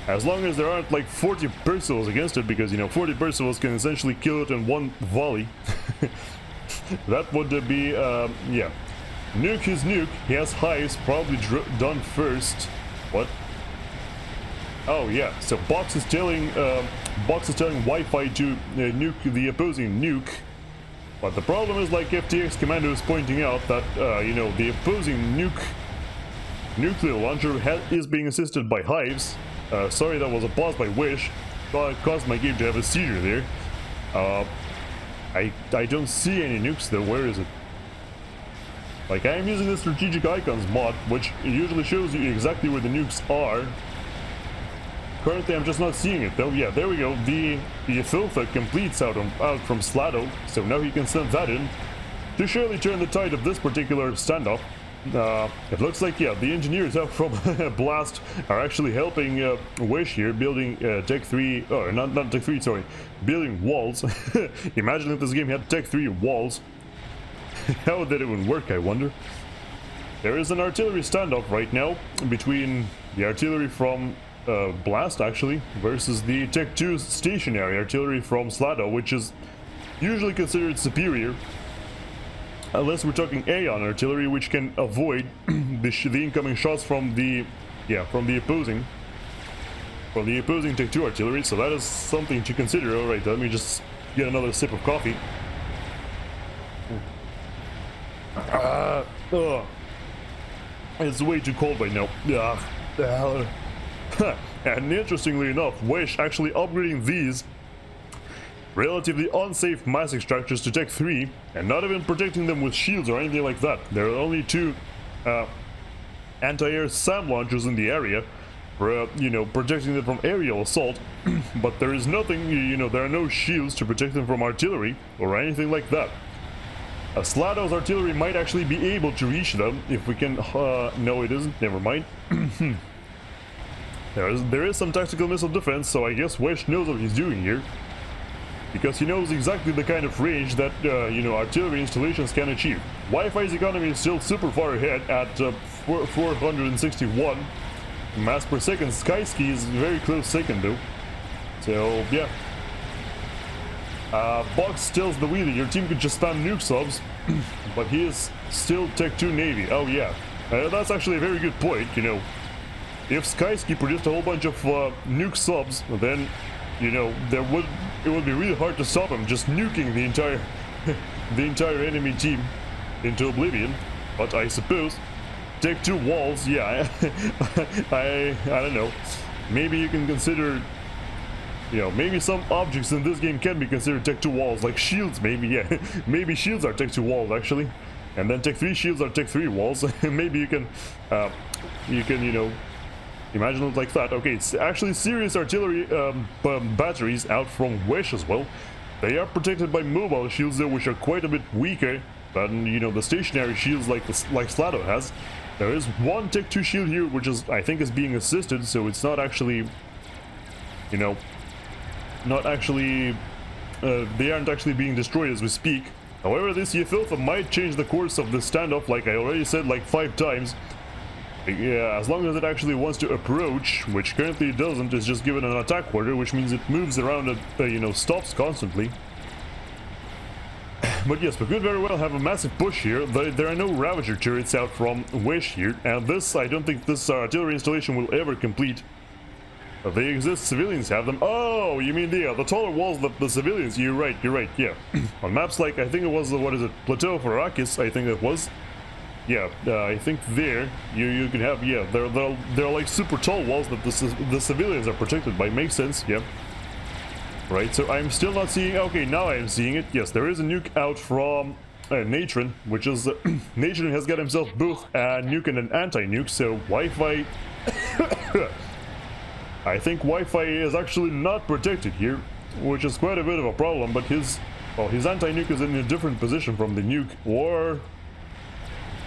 as long as there aren't like 40 Percivals against it, because, you know, 40 Percivals can essentially kill it in one volley. That would be, yeah. Nuke his nuke. He has hives probably done first. What? Oh yeah. So Box is telling Wi-Fi to nuke the opposing nuke. But the problem is, like FTX Commando is pointing out, that you know, the opposing nuclear launcher is being assisted by hives. Sorry, that was a pause by Wesh. Caused my game to have a seizure there. I don't see any nukes though. Where is it? Like, I am using the strategic icons mod, which usually shows you exactly where the nukes are. Currently, I'm just not seeing it though. Yeah, there we go. The Ythotha completes out from Sladow, so now he can send that in to surely turn the tide of this particular standoff. It looks like, yeah, the engineers out from Blast are actually helping Wesh here, building Tech 3, or not Tech 3, sorry, building walls. Imagine if this game had Tech 3 walls. How would that even work, I wonder? There is an artillery standoff right now between the artillery from Blast, actually, versus the Tech 2 stationary artillery from Sladow, which is usually considered superior. Unless we're talking Aeon artillery, which can avoid the incoming shots from the opposing Tech 2 artillery. So that is something to consider. All right, let me just get another sip of coffee. It's way too cold right now. And interestingly enough, Wesh actually upgrading these relatively unsafe massive structures to Tech 3, and not even protecting them with shields or anything like that. There are only 2 anti-air SAM launchers in the area for, protecting them from aerial assault, but there is nothing, there are no shields to protect them from artillery or anything like that. Sladow's artillery might actually be able to reach them if we can, no it isn't, never mind. There is some tactical missile defense, so I guess Wesh knows what he's doing here. Because he knows exactly the kind of range that, artillery installations can achieve. Wi-Fi's economy is still super far ahead at 461 mass per second. Skyski is very close second though. So, yeah. Box tells the wheelie, your team could just spam nuke subs, but he is still Tech 2 Navy. Oh yeah, that's actually a very good point, If Skyski produced a whole bunch of nuke subs, then, it would be really hard to stop him just nuking the entire the entire enemy team into oblivion. But I suppose Tech 2 walls, yeah, I don't know. Maybe you can consider, maybe some objects in this game can be considered Tech 2 walls, like shields, maybe, yeah. Maybe shields are Tech 2 walls, actually. And then Tech 3 shields are Tech 3 walls. Maybe you can, imagine it like that. Okay, it's actually serious artillery batteries out from Wesh as well. They are protected by mobile shields though, which are quite a bit weaker than, the stationary shields like Sladow has. There is one Tech 2 shield here, which is, I think, is being assisted, so it's not actually, they aren't actually being destroyed as we speak. However, this Yefilfa might change the course of the standoff, like I already said like 5 times. Yeah, as long as it actually wants to approach, which currently it doesn't, it's just given an attack order, which means it moves around and, stops constantly. But yes, we could very well have a massive push here. There are no Ravager turrets out from Wesh here, and this, I don't think this artillery installation will ever complete. They exist, civilians have them. Oh, you mean the taller walls that the civilians, you're right, yeah. On maps like, I think it was, what is it, Plateau of Arrakis, I think it was. Yeah, I think there, you can have, yeah, they're like super tall walls that the civilians are protected by, makes sense, yeah. Right, so I'm still not seeing, okay, now I am seeing it, yes, there is a nuke out from Natron, which is, Natron has got himself both a nuke and an anti-nuke, so Wi-Fi, I think Wi-Fi is actually not protected here, which is quite a bit of a problem, but his anti-nuke is in a different position from the nuke, or...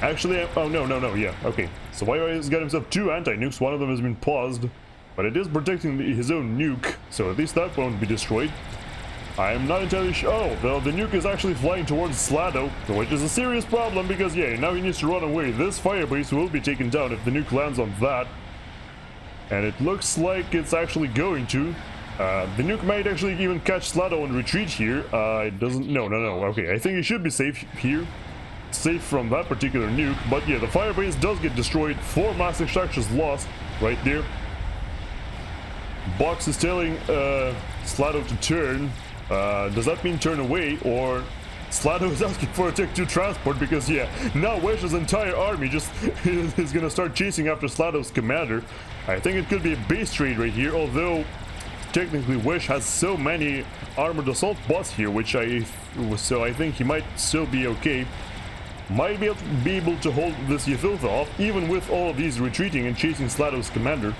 Actually, oh no, yeah, okay. So Wi-Fi has got himself 2 anti-nukes, one of them has been paused, but it is protecting his own nuke, so at least that won't be destroyed. I am not entirely sure. Oh, the nuke is actually flying towards Sladow, which is a serious problem because, yeah, now he needs to run away. This firebase will be taken down if the nuke lands on that. And it looks like it's actually going to. The nuke might actually even catch Sladow and retreat here. It doesn't. No. Okay, I think he should be safe here. Safe from that particular nuke. But yeah, the firebase does get destroyed. 4 massive structures lost right there. Box is telling Sladow to turn. Does that mean turn away, or Sladow is asking for a Tech 2 transport? Because yeah, now Wesh's entire army just is gonna start chasing after Sladow's commander. I think it could be a base trade right here, although technically Wesh has so many armored assault bots here, which I think he might still be okay. Might be able to hold this Yefilfa off, even with all of these retreating and chasing Sladow's commander.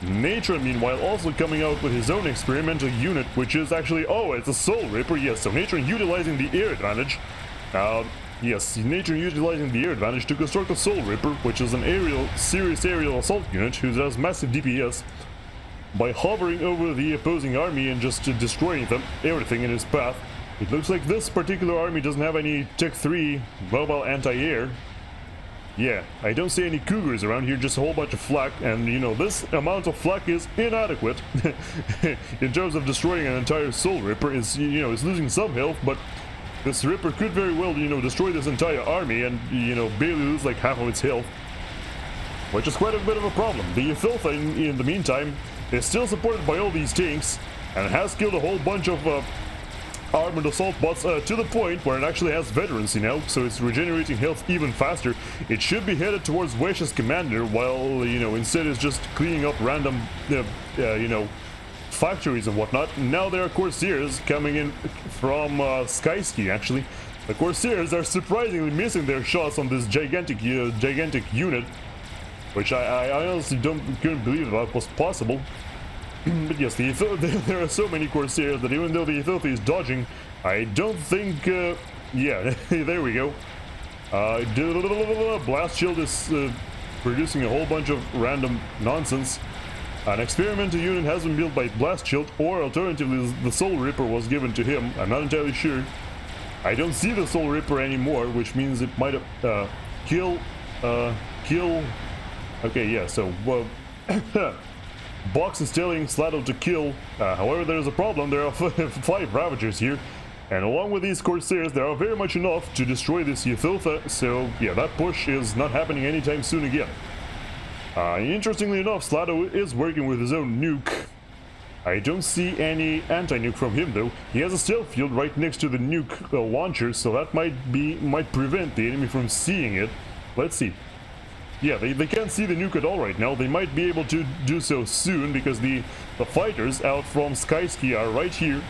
Natron, meanwhile, also coming out with his own experimental unit, which is actually, oh, it's a Soul Ripper, yes, so Natron utilizing the air advantage. Yes, Natron utilizing the air advantage to construct a Soul Ripper, which is an serious aerial assault unit who does massive DPS by hovering over the opposing army and just destroying everything in his path. It looks like this particular army doesn't have any Tech 3 mobile anti-air. Yeah, I don't see any Cougars around here, just a whole bunch of flak, and this amount of flak is inadequate in terms of destroying an entire Soul Ripper. It's losing some health, but this Ripper could very well, destroy this entire army and, barely lose like half of its health, which is quite a bit of a problem. The Yefilfa, in the meantime, is still supported by all these tanks, and has killed a whole bunch of armored assault bots to the point where it actually has veterancy now, so it's regenerating health even faster. It should be headed towards Wesh's commander, while instead it's just cleaning up random factories and whatnot. Now there are Corsairs coming in from Skyski, actually. The Corsairs are surprisingly missing their shots on this gigantic unit, which I honestly couldn't believe that was possible. But yes, there are so many Corsairs that even though the Filthy is dodging, I don't think... yeah, there we go. Blast Shield is producing a whole bunch of random nonsense. An experimental unit has been built by Blast Shield, or alternatively the Soul Ripper was given to him. I'm not entirely sure. I don't see the Soul Ripper anymore, which means it might have kill. Okay, yeah. So Box is telling Sladow to kill. However, there is a problem. There are 5 Ravagers here. And along with these Corsairs, there are very much enough to destroy this Ythiltha, so yeah, that push is not happening anytime soon again. Interestingly enough, Sladow is working with his own nuke. I don't see any anti-nuke from him though. He has a stealth field right next to the nuke launcher, so that might prevent the enemy from seeing it. Let's see. Yeah, they can't see the nuke at all right now. They might be able to do so soon because the fighters out from Skyski are right here.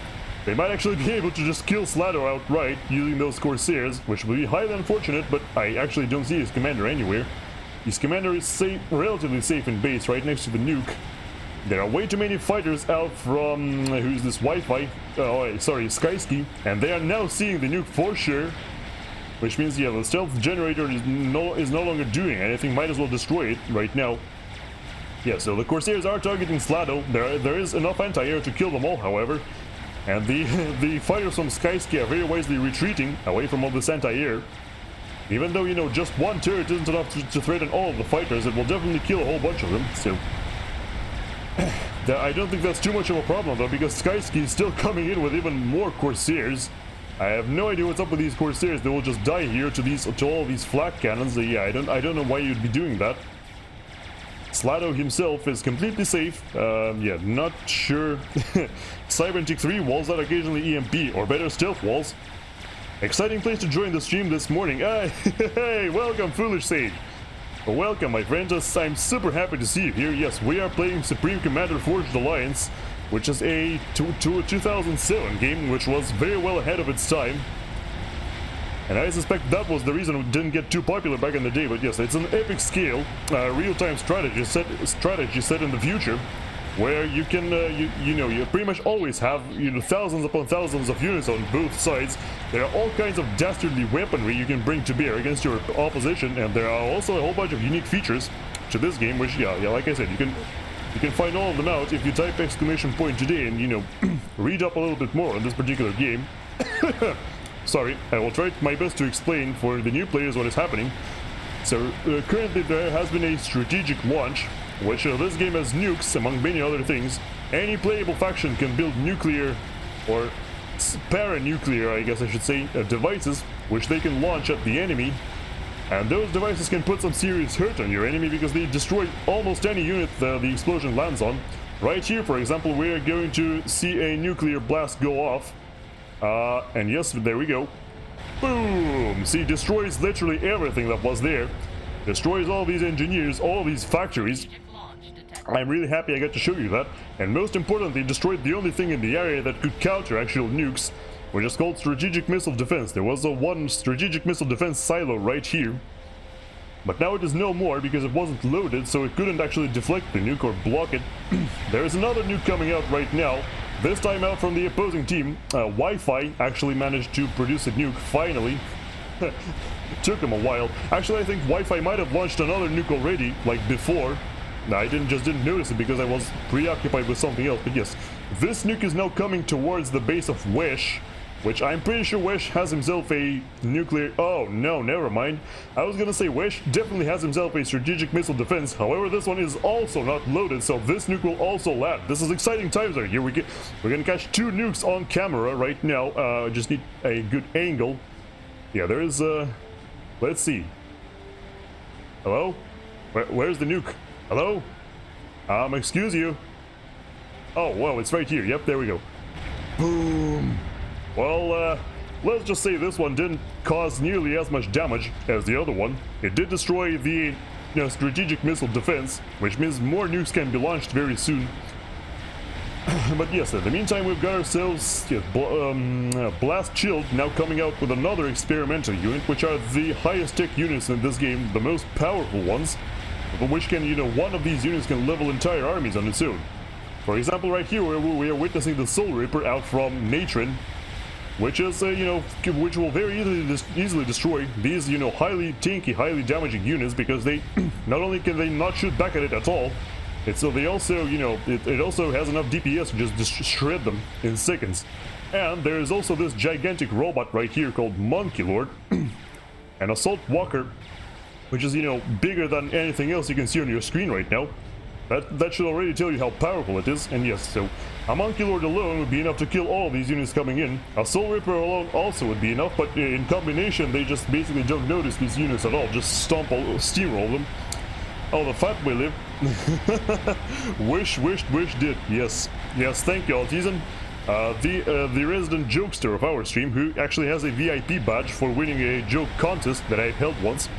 They might actually be able to just kill Sladow outright using those Corsairs, which will be highly unfortunate, but I actually don't see his commander anywhere. His commander is safe, relatively safe in base, right next to the nuke. There are way too many fighters out from, who's this Wi-Fi? Sorry, Skyski, and they are now seeing the nuke for sure. Which means, yeah, the stealth generator is no longer doing anything, might as well destroy it right now. Yeah, so the Corsairs are targeting Sladow. There is enough anti-air to kill them all, however. And the fighters from Skyski are very wisely retreating away from all this anti-air. Even though, you know, just one turret isn't enough to threaten all of the fighters, it will definitely kill a whole bunch of them, so... I don't think that's too much of a problem, though, because Skyski is still coming in with even more Corsairs. I have no idea what's up with these Corsairs. They will just die here to all these flak cannons. Yeah, I don't know why you'd be doing that. Sladow himself is completely safe. Yeah, not sure. Cybernetic 3 walls that occasionally EMP, or better, stealth walls. Exciting place to join the stream this morning. Hey, welcome, Foolish Sage. Welcome, my friend. I'm super happy to see you here. Yes, we are playing Supreme Commander Forged Alliance, which is a 2007 game, which was very well ahead of its time. And I suspect that was the reason it didn't get too popular back in the day, but yes, it's an epic scale, real-time strategy set in the future, where you can, you pretty much always have, thousands upon thousands of units on both sides. There are all kinds of dastardly weaponry you can bring to bear against your opposition, and there are also a whole bunch of unique features to this game, which, yeah, like I said, you can find all of them out if you type _today and, read up a little bit more on this particular game. Sorry, I will try my best to explain for the new players what is happening. So, currently there has been a strategic launch, which this game has nukes, among many other things. Any playable faction can build nuclear, or paranuclear, I guess I should say, devices, which they can launch at the enemy. And those devices can put some serious hurt on your enemy because they destroy almost any unit the explosion lands on. Right here, for example, we are going to see a nuclear blast go off. And yes, there we go. Boom! See, destroys literally everything that was there. Destroys all these engineers, all these factories. I'm really happy I got to show you that. And most importantly, destroyed the only thing in the area that could counter actual nukes, which is called strategic missile defense. There was a one strategic missile defense silo right here. But now it is no more because it wasn't loaded, so it couldn't actually deflect the nuke or block it. There is another nuke coming out right now. This time out from the opposing team. Wi-Fi actually managed to produce a nuke, finally. Took him a while. Actually, I think Wi-Fi might have launched another nuke already, like before. I didn't notice it because I was preoccupied with something else. But yes, this nuke is now coming towards the base of Wesh, which I'm pretty sure Wesh has himself a nuclear... Oh, no, never mind. I was gonna say Wesh definitely has himself a strategic missile defense. However, this one is also not loaded, so this nuke will also land. This is exciting times right here. We're gonna catch 2 nukes on camera right now. Just need a good angle. Yeah, there is... Let's see. Hello? Where's the nuke? Hello? Excuse you. Oh, well, it's right here. Yep, there we go. Boom! Well, let's just say this one didn't cause nearly as much damage as the other one. It did destroy the strategic missile defense, which means more nukes can be launched very soon. But yes, in the meantime, we've got ourselves Blast Shield now coming out with another experimental unit, which are the highest tech units in this game, the most powerful ones, which can, one of these units can level entire armies on its own. For example, right here, we are witnessing the Soul Reaper out from Natron, which is, which will very easily destroy these, highly tanky, highly damaging units, because they, not only can they not shoot back at it at all, so they also, it also has enough DPS to just shred them in seconds. And there is also this gigantic robot right here called Monkey Lord, an Assault Walker, which is, bigger than anything else you can see on your screen right now. That should already tell you how powerful it is. And yes, so a Monkey Lord alone would be enough to kill all these units coming in. A Soul Reaper alone also would be enough, but in combination they just basically don't notice these units at all, just steamroll them. Oh, the fat we live. Wish did. Yes, thank you, Altizen. The resident jokester of our stream, who actually has a VIP badge for winning a joke contest that I held once.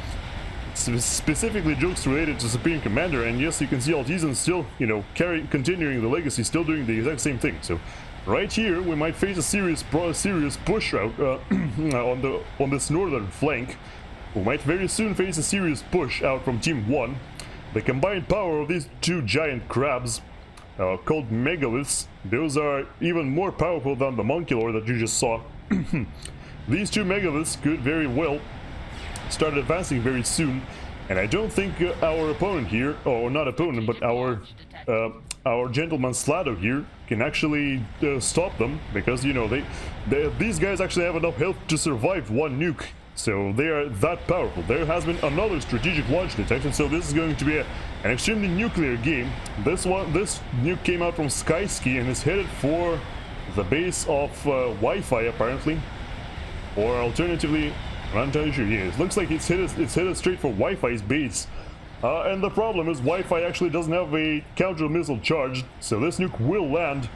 Specifically jokes related to Supreme Commander, and yes, you can see Altizen still, continuing the legacy, still doing the exact same thing. So, right here, we might face a serious push out on this northern flank. We might very soon face a serious push out from Team 1. The combined power of these two giant crabs, called megaliths, those are even more powerful than the Monkey Lord that you just saw. These two megaliths could very well start advancing very soon, and I don't think our opponent here, or not opponent, but our gentleman Sladow here can actually stop them, because these guys actually have enough health to survive one nuke. So they are that powerful. There has been another strategic launch detection, so this is going to be an extremely nuclear game. This nuke came out from Skyski and is headed for the base of Wi-Fi apparently, or alternatively, I'm not entirely sure. Yeah, it looks like it's headed straight for Wi-Fi's base. And the problem is Wi-Fi actually doesn't have a counter missile charged, so this nuke will land.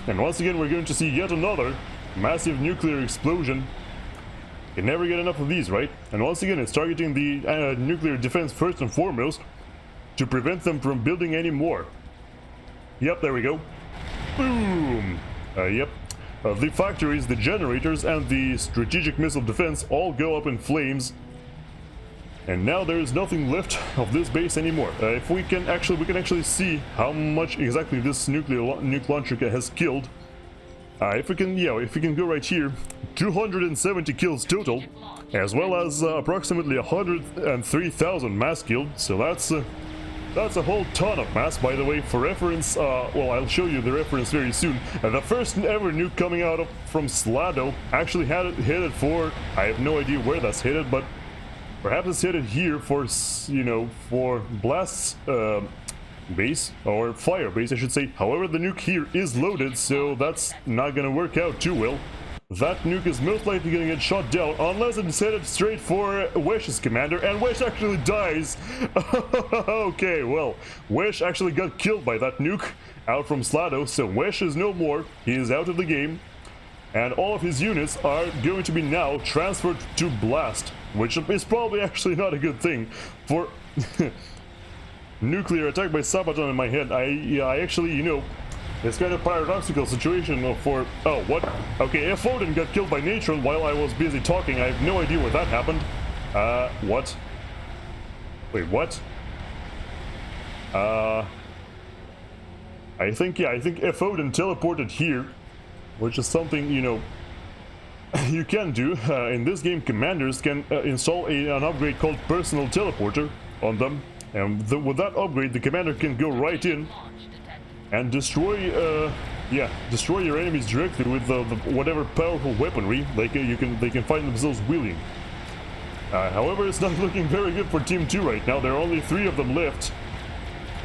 And once again, we're going to see yet another massive nuclear explosion. You can never get enough of these, right? And once again, it's targeting the nuclear defense first and foremost to prevent them from building any more. Yep, there we go. Boom! Yep. The factories, the generators, and the strategic missile defense all go up in flames. And now there is nothing left of this base anymore. If we can actually see how much exactly this nuke launcher has killed. If we can go right here, 270 kills total, as well as approximately 103,000 mass killed. So that's a whole ton of mass, by the way. For reference, well, I'll show you the reference very soon. The first ever nuke coming out from Sladow actually had it headed for, I have no idea where that's headed, but perhaps it's headed here for, for Blast's base, or fire base I should say. However, the nuke here is loaded, so that's not gonna work out too well. That nuke is most likely gonna get shot down unless it's headed straight for Wesh's commander, and Wesh actually dies. Okay, well, Wesh actually got killed by that nuke out from Sladow, so Wesh is no more. He is out of the game, and all of his units are going to be now transferred to Blast, which is probably actually not a good thing for nuclear attack by Sabaton in my head. I actually, it's kind of paradoxical situation for... Oh, what? Okay, Foden got killed by Natron while I was busy talking. I have no idea where that happened. What? Wait, what? I think Foden teleported here, which is something, you can do. In this game, commanders can install an upgrade called Personal Teleporter on them. And with that upgrade, the commander can go right in and destroy your enemies directly with whatever powerful weaponry they can find themselves wielding. However, it's not looking very good for Team 2 right now. There are only 3 of them left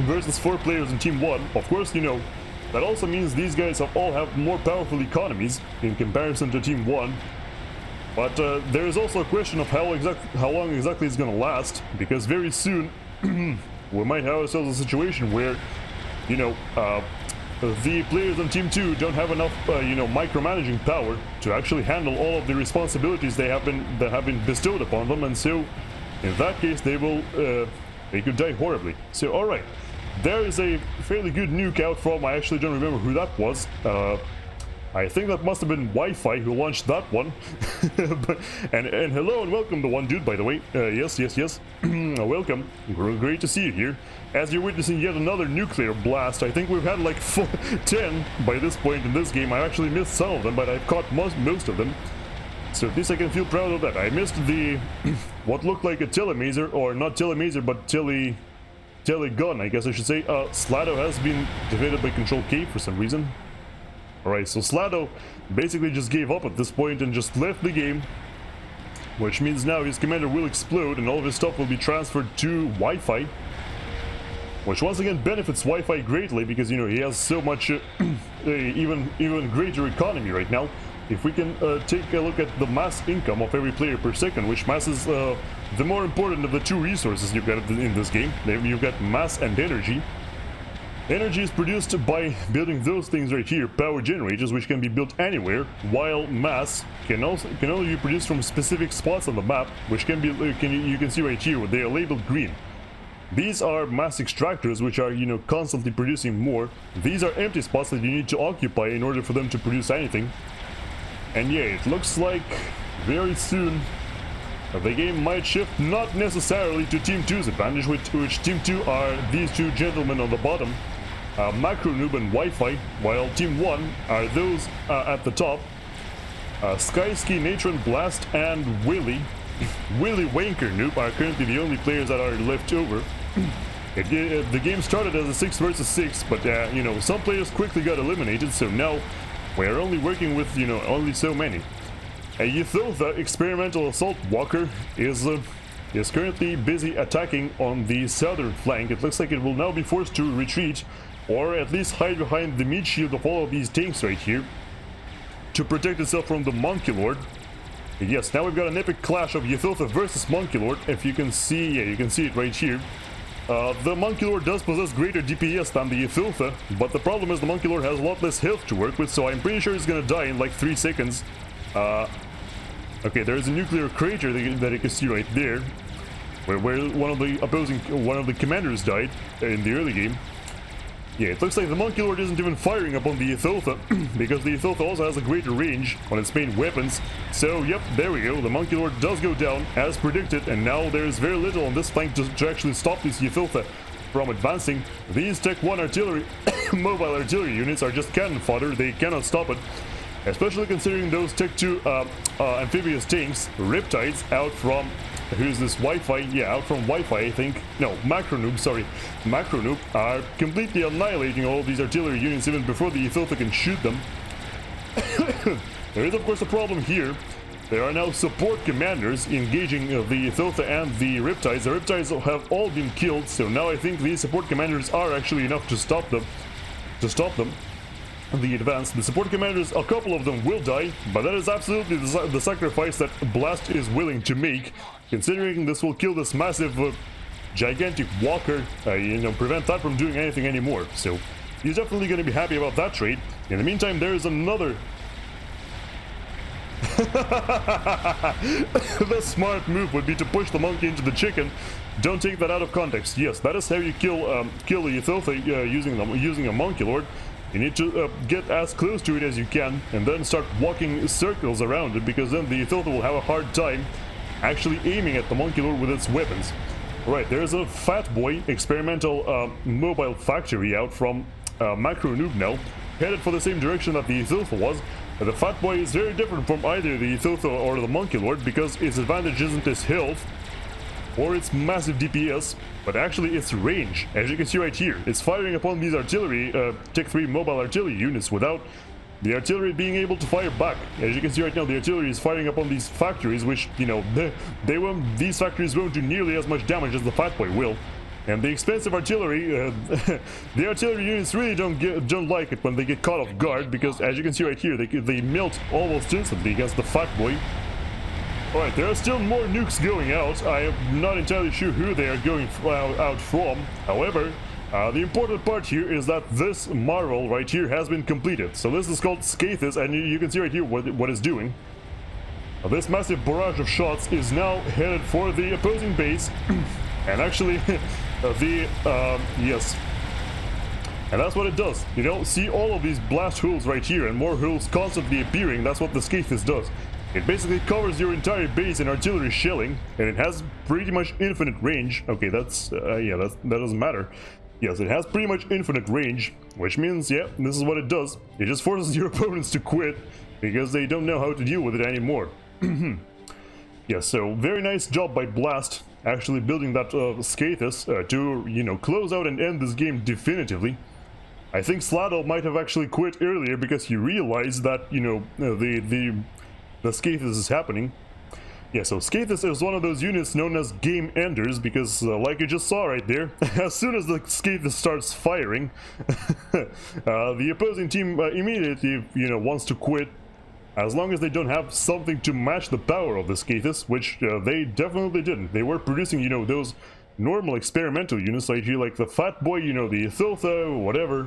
versus 4 players in Team 1. Of course, that also means these guys all have more powerful economies in comparison to Team 1. But there is also a question of how long exactly it's gonna last, because very soon we might have ourselves a situation where, the players on Team 2 don't have enough, micromanaging power to actually handle all of the responsibilities that have been bestowed upon them, and so in that case they could die horribly. So, all right, there is a fairly good nuke out from, I actually don't remember who that was. I think that must have been Wi-Fi who launched that one. and hello and welcome to one dude, by the way. Yes. Welcome. Great to see you here. As you're witnessing yet another nuclear blast, I think we've had like 10 by this point in this game. I actually missed some of them, but I've caught most of them. So at least I can feel proud of that. I missed the what looked like a telemaser, or not telemaser, but telegun, I guess I should say. Sladow has been defeated by Control K for some reason. Alright, so Sladow basically just gave up at this point and just left the game, which means now his commander will explode and all of his stuff will be transferred to Wi-Fi, which once again benefits Wi-Fi greatly because, you know, he has so much even greater economy right now. If we can take a look at the mass income of every player per second, which mass is the more important of the two resources you've got in this game. You've got mass and energy. Energy is produced by building those things right here, power generators, which can be built anywhere, while mass can only be produced from specific spots on the map, which can be you can see right here. They are labeled green. These are mass extractors, which are, you know, constantly producing more. These are empty spots that you need to occupy in order for them to produce anything. And yeah, it looks like very soon the game might shift not necessarily to Team 2's advantage, which Team 2 are these two gentlemen on the bottom, Macro Noob and Wi-Fi, while Team 1 are those at the top, Skyski, Natron, Blast, and Willy Wanker Noob are currently the only players that are left over. The game started as a 6 versus 6, but you know, some players quickly got eliminated, so now we're only working with, you know, only so many. Ythotha, Experimental Assault Walker, is currently busy attacking on the southern flank. It looks like it will now be forced to retreat, or at least hide behind the meat shield of all of these tanks right here, to protect itself from the Monkey Lord. Yes, now we've got an epic clash of Ythotha versus Monkey Lord. If you can see, yeah, you can see it right here. The Monkey Lord does possess greater DPS than the Ythotha, but the problem is the Monkey Lord has a lot less health to work with, so I'm pretty sure he's gonna die in like 3 seconds. Okay, there's a nuclear crater that you can see right there, where one of the commanders died in the early game. Yeah, it looks like the Monkey Lord isn't even firing upon the Ythotha, because the Ythotha also has a greater range on its main weapons. So, yep, there we go. The Monkey Lord does go down, as predicted, and now there's very little on this flank to actually stop this Ythotha from advancing. These Tech 1 artillery, mobile artillery units are just cannon fodder. They cannot stop it, especially considering those Tech 2 amphibious tanks, Riptides, out from... Who's this Wi-Fi? Yeah, out from Wi-Fi, I think. No, Macro Noob, sorry. Macro Noob are completely annihilating all of these artillery units even before the Ythotha can shoot them. There is, of course, a problem here. There are now support commanders engaging the Ythotha and the Riptides. The Riptides have all been killed, so now I think these support commanders are actually enough to stop them. The advance. The support commanders, a couple of them will die, but that is absolutely the sacrifice that Blast is willing to make, considering this will kill this massive, gigantic walker, you know, prevent that from doing anything anymore. So he's definitely going to be happy about that trade. In the meantime, there is another. The smart move would be to push the monkey into the chicken. Don't take that out of context. Yes, that is how you kill the Ythotha using a Monkey Lord. You need to get as close to it as you can, and then start walking circles around it, because then the Ythotha will have a hard time actually aiming at the Monkey Lord with its weapons. Right, there's a Fat Boy experimental mobile factory out from Macro Noob now, headed for the same direction that the Ythotha was. The Fat Boy is very different from either the Ythotha or the Monkey Lord, because its advantage isn't its health or its massive DPS, but actually its range. As you can see right here, it's firing upon these artillery, Tech 3 mobile artillery units without the artillery being able to fire back. As you can see right now, the artillery is firing upon these factories, which, you know, these factories won't do nearly as much damage as the Fat Boy will. And the expensive artillery, the artillery units really don't like it when they get caught off guard, because as you can see right here, they melt almost instantly against the Fat Boy. Alright, there are still more nukes going out. I am not entirely sure who they are going out from. However, the important part here is that this marvel right here has been completed. So this is called Scathis, and you can see right here what it's doing. This massive barrage of shots is now headed for the opposing base. And actually, yes, And that's what it does. You know, see all of these blast holes right here and more holes constantly appearing. That's what the Scathis does. It basically covers your entire base in artillery shelling, and it has pretty much infinite range. Okay, that's, yeah, that doesn't matter. Yes, it has pretty much infinite range, which means, yeah, this is what it does. It just forces your opponents to quit, because they don't know how to deal with it anymore. Yeah, so very nice job by Blast, actually building that Scathis to, you know, close out and end this game definitively. I think Sladow might have actually quit earlier because he realized that, you know, the Scathis is happening. Yeah, so Scathis is one of those units known as game enders because, like you just saw right there, as soon as the Scathis starts firing, the opposing team immediately, you know, wants to quit, as long as they don't have something to match the power of the Scathis, which they definitely didn't. They were producing, you know, those normal experimental units right here, like the Fat Boy, you know, the Ethiltha, whatever.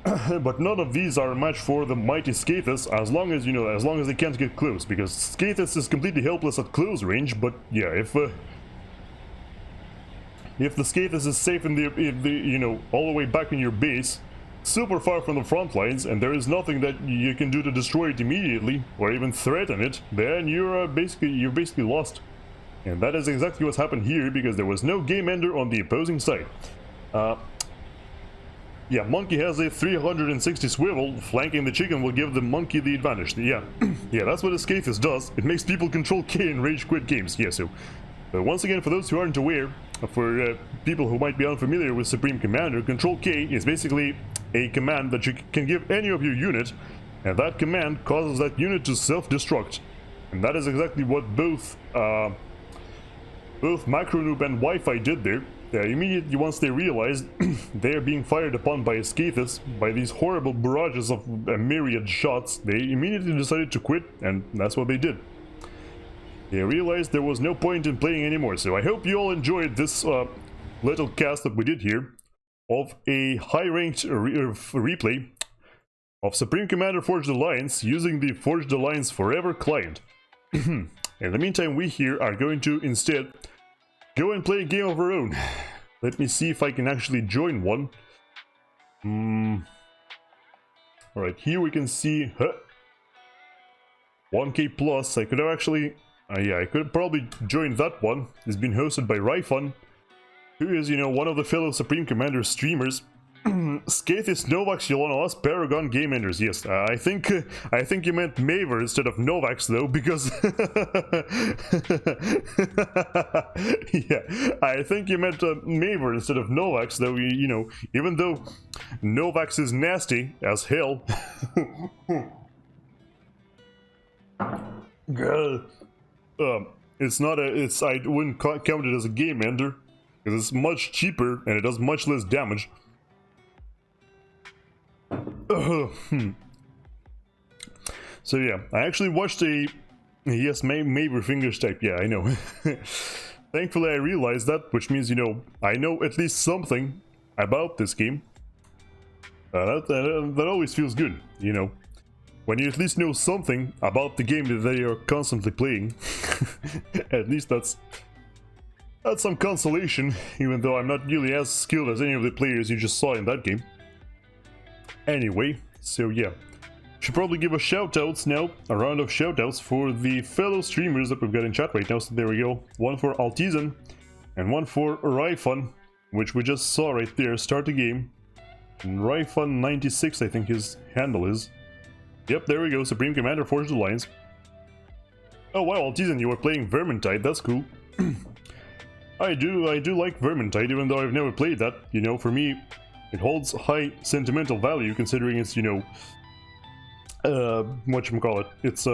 But none of these are a match for the mighty Scathis, as long as, you know, as long as they can't get close, because Scathis is completely helpless at close range. But yeah, if the Scathis is safe in the you know, all the way back in your base, super far from the front lines, and there is nothing that you can do to destroy it immediately or even threaten it, then you're basically lost. And that is exactly what's happened here, because there was no game ender on the opposing side. Yeah, Monkey has a 360 swivel. Flanking the chicken will give the Monkey the advantage. Yeah, yeah, that's what a Scathis does. It makes people control K and rage quit games. Yeah, so once again, for those who aren't aware, for people who might be unfamiliar with Supreme Commander, Control K is basically a command that you can give any of your unit, and that command causes that unit to self-destruct. And that is exactly what both Macronoob and Wi-Fi did there. Immediately once they realized they are being fired upon by a Scathis, by these horrible barrages of a myriad shots, they immediately decided to quit, and that's what they did. They realized there was no point in playing anymore, so I hope you all enjoyed this little cast that we did here of a high-ranked replay of Supreme Commander Forged Alliance using the Forged Alliance Forever client. In the meantime, we here are going to instead go and play a game of our own. Let me see if I can actually join one. Alright, here we can see 1k plus. I could have actually... yeah, I could have probably joined that one. It's been hosted by Ryfun, who is, you know, one of the fellow Supreme Commander streamers. Scathis, Novax, Yolonos, Paragon, Game Enders. Yes, I think you meant Maver instead of Novax though, because yeah, I think you meant Maver instead of Novax though. You know, even though Novax is nasty as hell. It's not a. It's I wouldn't count it as a game ender because it's much cheaper and it does much less damage. So yeah, I actually watched a... Yes, maybe fingers type, yeah, I know. Thankfully I realized that, which means, you know, I know at least something about this game. That always feels good, you know. When you at least know something about the game that they are constantly playing. At least that's some consolation, even though I'm not really as skilled as any of the players you just saw in that game. Anyway, so yeah, should probably give a shout-outs now, a round of shout-outs for the fellow streamers that we've got in chat right now. So there we go, one for Altizen and one for Ryfun, which we just saw right there, start the game. And Ryfun96, I think his handle is. Yep, there we go, Supreme Commander Forged Alliance. Oh wow, Altizen, you were playing Vermintide, that's cool. I do like Vermintide, even though I've never played that. You know, for me, it holds high sentimental value, considering it's, you know, whatchamacallit, it's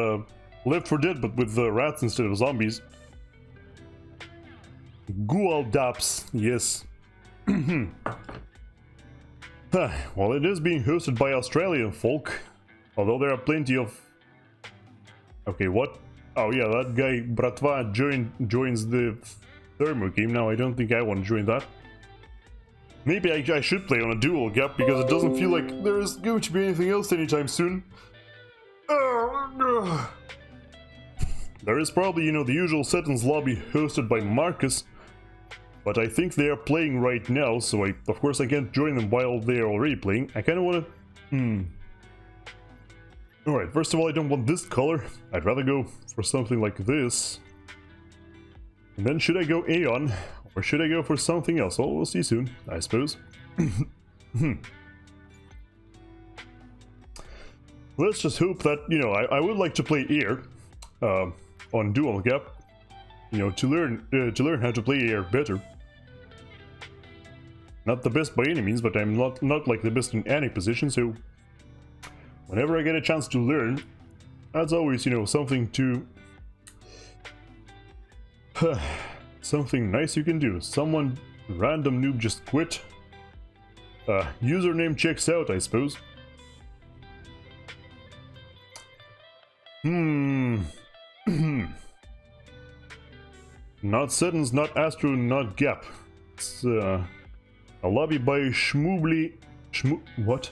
Left 4 Dead, but with rats instead of zombies. DualGap, yes. Well, it is being hosted by Australian folk, although there are plenty of... Okay, what? Oh yeah, that guy Bratva joins the Thermo game. Now I don't think I want to join that. Maybe I should play on a DualGap, because it doesn't feel like there's going to be anything else anytime soon. There is probably, you know, the usual Seton's lobby hosted by Marcus, but I think they are playing right now, so of course I can't join them while they are already playing. I kind of want to... Alright, first of all, I don't want this color. I'd rather go for something like this. And then should I go Aeon, or should I go for something else? Well, we'll see soon, I suppose. Let's just hope that, you know, I would like to play Air on DualGap, you know, to learn how to play Air better. Not the best by any means, but I'm not like the best in any position, so whenever I get a chance to learn, that's always, you know, something to... something nice you can do. Someone random noob just quit. Username checks out, I suppose. Not Seton's, not Astro, not Gap. It's a lobby by Schmoobly... what?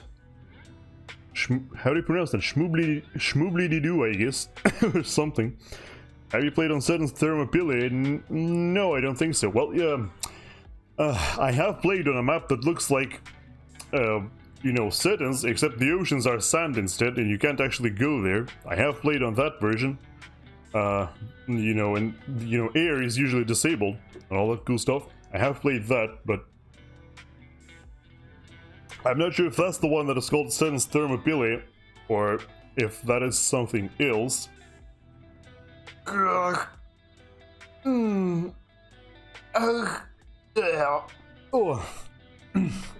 How do you pronounce that? Schmoobly-doo, I guess. Or something. Have you played on Seton's Thermopylae? No, I don't think so. Well, yeah. I have played on a map that looks like... you know, Seton's, except the oceans are sand instead, and you can't actually go there. I have played on that version. You know, and, you know, air is usually disabled, and all that cool stuff. I have played that, but... I'm not sure if that's the one that is called Seton's Thermopylae, or if that is something else. Oh.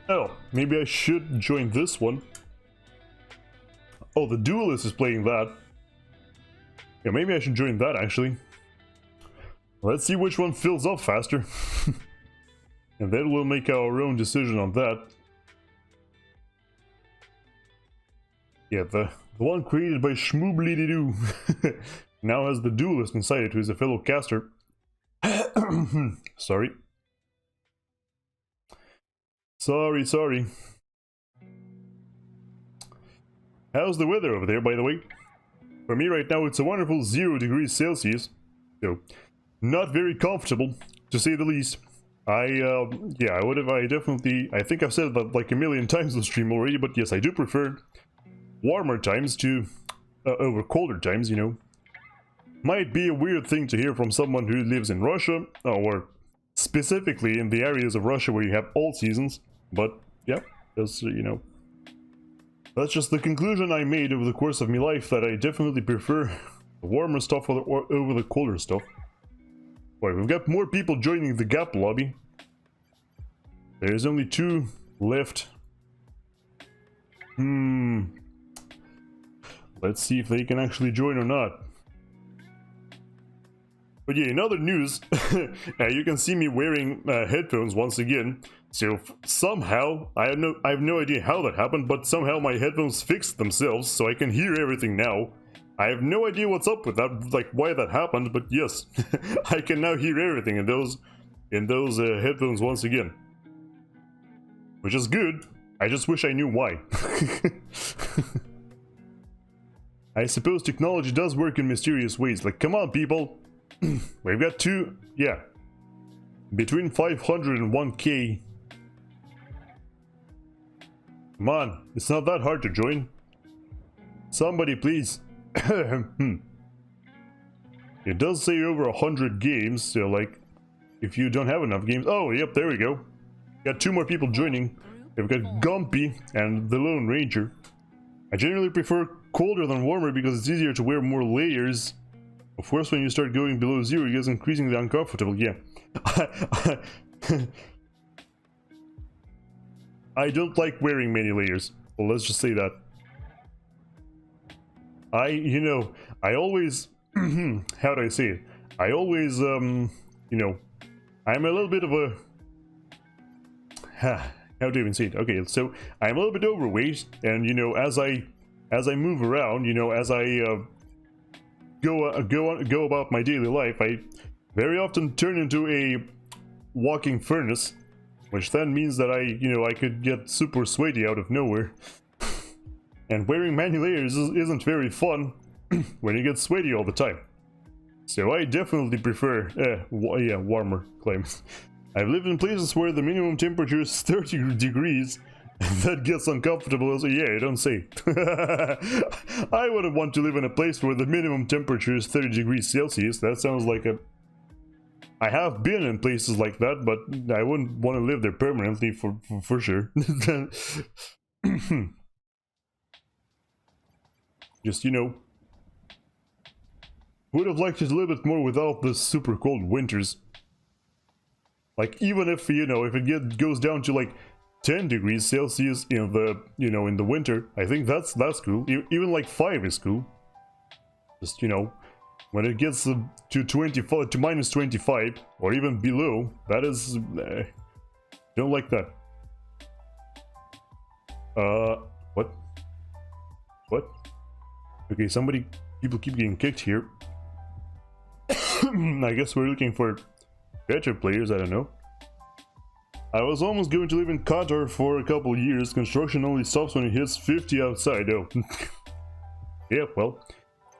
Oh, maybe I should join this one. Oh, the Duelist is playing that. Yeah, maybe I should join that, actually. Let's see which one fills up faster. And then we'll make our own decision on that. Yeah, the one created by Schmoobly-doo now has the Duelist inside it, who is a fellow caster. Sorry. Sorry. How's the weather over there, by the way? For me right now, it's a wonderful 0 degrees Celsius. So, not very comfortable, to say the least. I think I've said that like a million times on stream already, but yes, I do prefer warmer times to over colder times, you know. Might be a weird thing to hear from someone who lives in Russia, or specifically in the areas of Russia where you have all seasons, but yeah, that's, you know, that's just the conclusion I made over the course of my life, that I definitely prefer the warmer stuff over the colder stuff. Right, we've got more people joining the Gap lobby. There's only 2 left. Let's see if they can actually join or not. But yeah, in other news, you can see me wearing headphones once again. So somehow, I have no idea how that happened, but somehow my headphones fixed themselves, so I can hear everything now. I have no idea what's up with that, like why that happened, but yes, I can now hear everything in those headphones once again, which is good. I just wish I knew why. I suppose technology does work in mysterious ways. Like, come on, people. We've got 2, yeah, between 500 and 1k. Come on, it's not that hard to join. Somebody, please. It does say over 100 games, so like, if you don't have enough games... Oh, yep, there we go. Got 2 more people joining. We've got Gumpy and the Lone Ranger. I generally prefer colder than warmer because it's easier to wear more layers. Of course, when you start going below 0, it gets increasingly uncomfortable, yeah. I don't like wearing many layers. Well, let's just say that. You know, I always... how do I say it? I always, you know, I'm a little bit of a... how do you even say it? Okay, so I'm a little bit overweight, and, you know, as I move around, you know, as I go about my daily life, I very often turn into a walking furnace, which then means that I could get super sweaty out of nowhere. And wearing many layers isn't very fun when you get sweaty all the time. So I definitely prefer, warmer climates. I've lived in places where the minimum temperature is 30 degrees. That gets uncomfortable as yeah, you don't say. I wouldn't want to live in a place where the minimum temperature is 30 degrees Celsius. That sounds like a... I have been in places like that, but I wouldn't want to live there permanently for sure. Just, you know, would have liked it a little bit more without the super cold winters. Like, even if, you know, if it goes down to like 10 degrees Celsius in the, you know, in the winter, I think that's cool. Even like 5 is cool. Just, you know, when it gets to 25 to minus 25 or even below, that is don't like that. What? Okay, people keep getting kicked here. I guess we're looking for better players, I don't know. I was almost going to live in Qatar for a couple years. Construction only stops when it hits 50 outside. Oh. Yeah, well,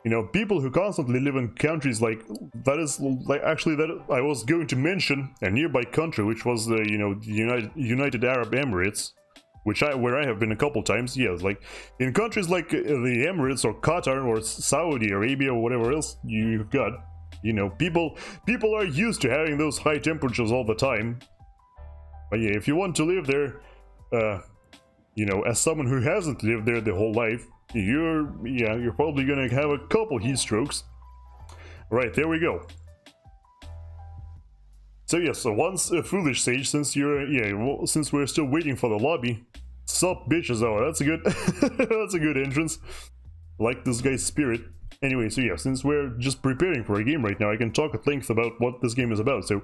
you know, people who constantly live in countries like that is like actually that I was going to mention a nearby country, which was the you know United Arab Emirates, where I have been a couple times. Yes, like in countries like the Emirates or Qatar or Saudi Arabia or whatever else you've got, you know, people are used to having those high temperatures all the time. But yeah, if you want to live there, you know, as someone who hasn't lived there the whole life, you're probably gonna have a couple heat strokes. Right, there we go. So yeah, so once a foolish sage, since since we're still waiting for the lobby. Sup bitches, oh that's a good that's a good entrance. Like this guy's spirit. Anyway, so yeah, since we're just preparing for a game right now, I can talk at length about what this game is about. So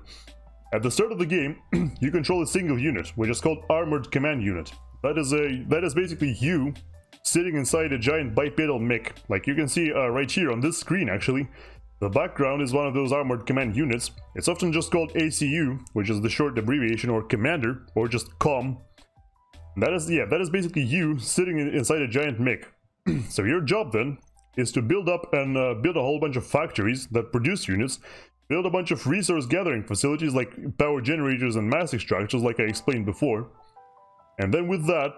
at the start of the game, you control a single unit, which is called Armored Command Unit. That is basically you sitting inside a giant bipedal mech. Like you can see right here on this screen actually. The background is one of those Armored Command Units. It's often just called ACU, which is the short abbreviation, or Commander, or just COM. That is basically you sitting inside a giant mech. So your job then is to build up and build a whole bunch of factories that produce units, build a bunch of resource gathering facilities like power generators and mass extractors like I explained before. And then with that,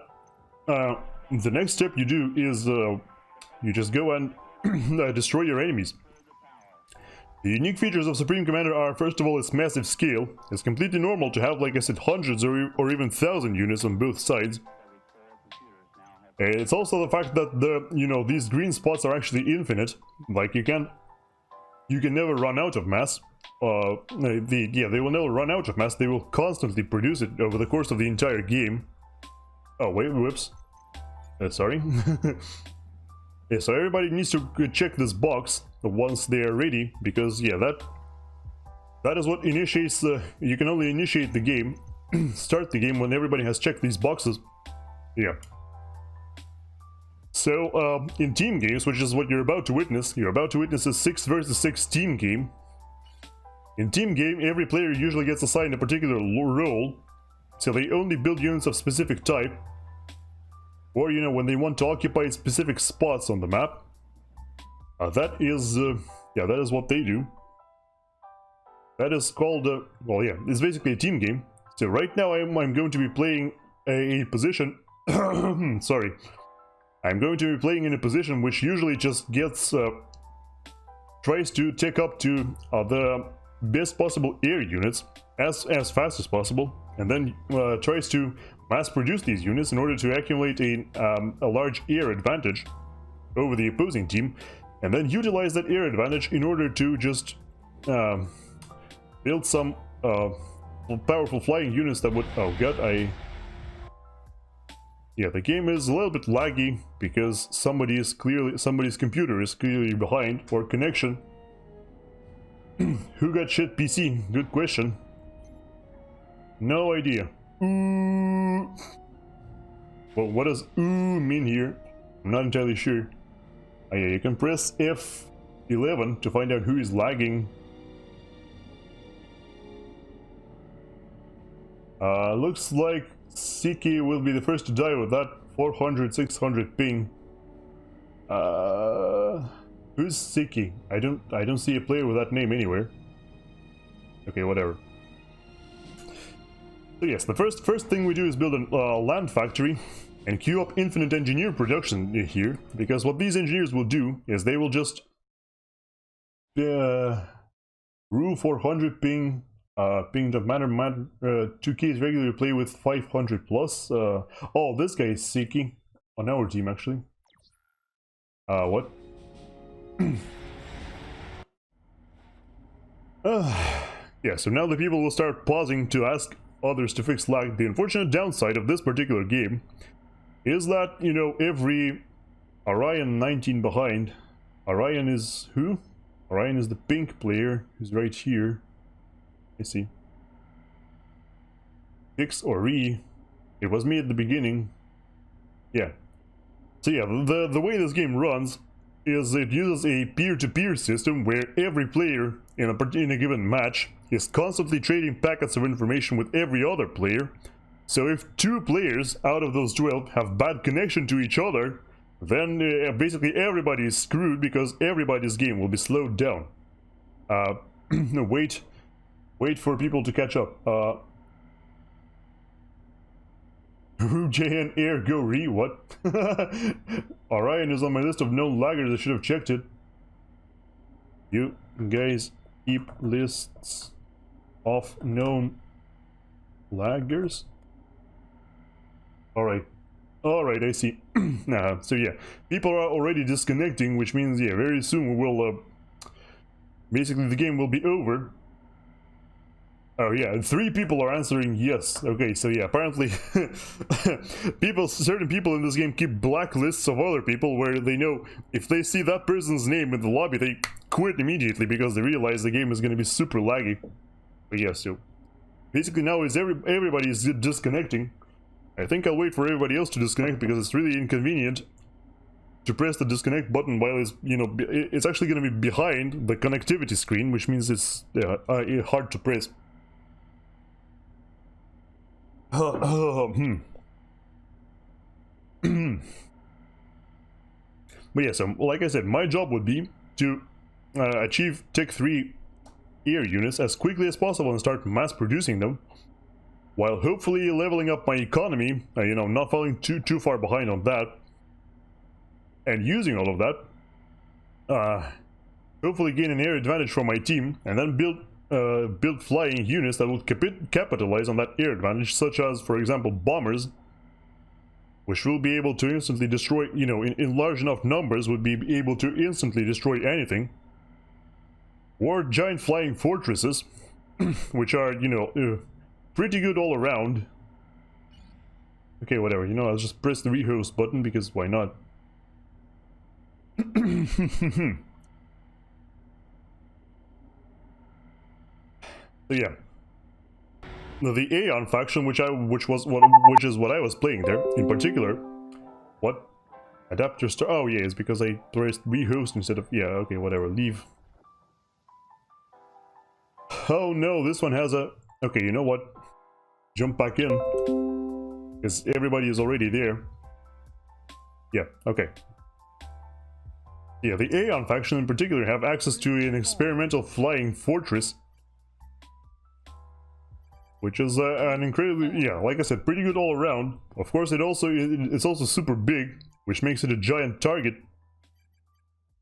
the next step you do is you just go and destroy your enemies. The unique features of Supreme Commander are, first of all, its massive scale. It's completely normal to have, like I said, hundreds or even 1,000 units on both sides. It's also the fact that these green spots are actually infinite. Like you can never run out of mass. They will never run out of mass. They will constantly produce it over the course of the entire game. Oh wait, whoops. Sorry. Yeah, so everybody needs to check this box once they are ready, because yeah, that is what initiates. You can only initiate the game, start the game when everybody has checked these boxes. Yeah. So in team games, which is what you're about to witness a 6 versus 6 team game. In team game, every player usually gets assigned a particular role, so they only build units of specific type. Or, you know, when they want to occupy specific spots on the map. That is what they do. That is called, well, yeah, it's basically a team game. So right now I'm going to be playing a position, sorry. I'm going to be playing in a position which usually just gets, tries to take up to the best possible air units as fast as possible. And then tries to mass produce these units in order to accumulate a large air advantage over the opposing team, and then utilize that air advantage in order to just build some powerful flying units that would... Oh god, yeah, the game is a little bit laggy because somebody's computer is clearly behind, or connection. Who got shit PC? Good question. No idea. Ooh. Well, what does ooh mean here? I'm not entirely sure. Oh yeah, you can press F11 to find out who is lagging. Looks like Siki will be the first to die with that 400-600 ping. Who's Siki? I don't see a player with that name anywhere. Okay, whatever. So yes, the first thing we do is build a land factory and queue up infinite engineer production here, because what these engineers will do is they will just rule 400 ping, ping that matter 2Ks regularly play with 500 plus. Oh, this guy is Siki on our team actually. What? Yeah, so now the people will start pausing to ask others to fix lag. The unfortunate downside of this particular game is that, you know, every Orion 19 behind, Orion is who? Orion is the pink player who's right here. I see. X or E. It was me at the beginning. Yeah. So yeah, the way this game runs is it uses a peer-to-peer system where every player in a given match is constantly trading packets of information with every other player. So if 2 players out of those 12 have bad connection to each other, then basically everybody is screwed because everybody's game will be slowed down. Wait for people to catch up. JN Air Go Re, what? Orion is on my list of known laggers, I should have checked it. You guys keep lists of known laggers? Alright, I see. So yeah, people are already disconnecting, which means, yeah, very soon we will, basically the game will be over. Oh yeah, 3 people are answering yes. Okay, so yeah, apparently certain people in this game keep blacklists of other people where they know if they see that person's name in the lobby, they quit immediately because they realize the game is going to be super laggy. But yeah, so basically now is everybody is disconnecting. I think I'll wait for everybody else to disconnect because it's really inconvenient to press the disconnect button while it's, you know, it's actually going to be behind the connectivity screen, which means it's hard to press. But yeah, so like I said, my job would be to achieve Tech 3 air units as quickly as possible and start mass producing them, while hopefully leveling up my economy, you know, not falling too far behind on that, and using all of that, hopefully gain an air advantage for my team, and then build flying units that will capitalize on that air advantage, such as, for example, bombers, which will be able to instantly destroy, you know, in large enough numbers, would be able to instantly destroy anything. Or giant flying fortresses, which are, you know, pretty good all around. Okay, whatever, you know, I'll just press the rehost button because why not? So yeah, the Aeon faction, which is what I was playing there in particular. What? Adapter star? Oh yeah, it's because I pressed rehost instead of, yeah. Okay, whatever. Leave. Oh no, this one has a. Okay, you know what? Jump back in, because everybody is already there. Yeah. Okay. Yeah, the Aeon faction in particular have access to an experimental flying fortress, which is an incredibly, yeah, like I said, pretty good all around. Of course, it's also super big, which makes it a giant target,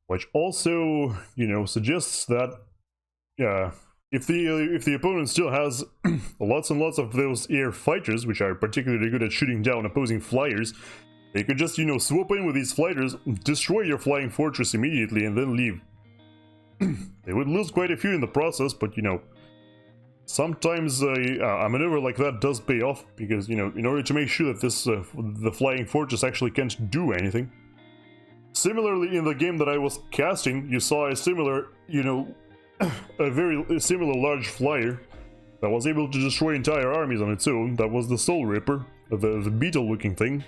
which also, you know, suggests that, yeah, if the opponent still has lots and lots of those air fighters, which are particularly good at shooting down opposing flyers, they could just, you know, swoop in with these fighters, destroy your flying fortress immediately, and then leave. They would lose quite a few in the process, but, you know, sometimes a maneuver like that does pay off, because, you know, in order to make sure that this the flying fortress actually can't do anything. Similarly, in the game that I was casting, you saw a similar, you know, a very similar large flyer that was able to destroy entire armies on its own. That was the Soul Ripper, the beetle-looking thing.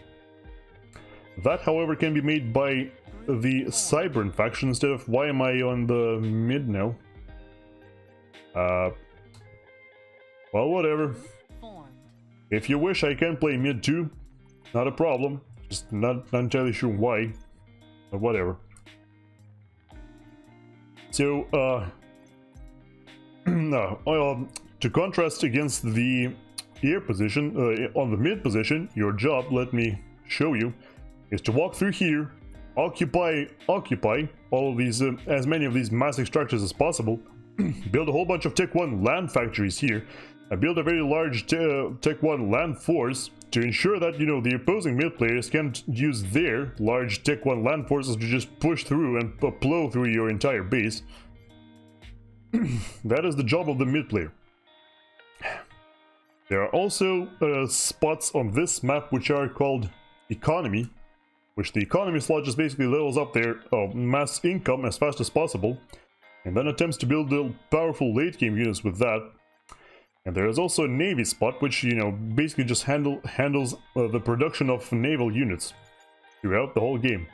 That, however, can be made by the Cybern faction instead of. Why am I on the mid now? Well, whatever. If you wish, I can play mid too. Not a problem. Just not entirely sure why. But whatever. So, no, to contrast against the air position, on the mid position, your job, let me show you, is to walk through here, occupy all of these, as many of these massive structures as possible, build a whole bunch of Tech 1 land factories here, and build a very large Tech 1 land force to ensure that, you know, the opposing mid players can't use their large Tech 1 land forces to just push through and plow through your entire base. That is the job of the mid player. There are also spots on this map which are called economy, which the economy slot just basically levels up their mass income as fast as possible, and then attempts to build the powerful late game units with that. And there is also a navy spot, which, you know, basically just handles the production of naval units throughout the whole game.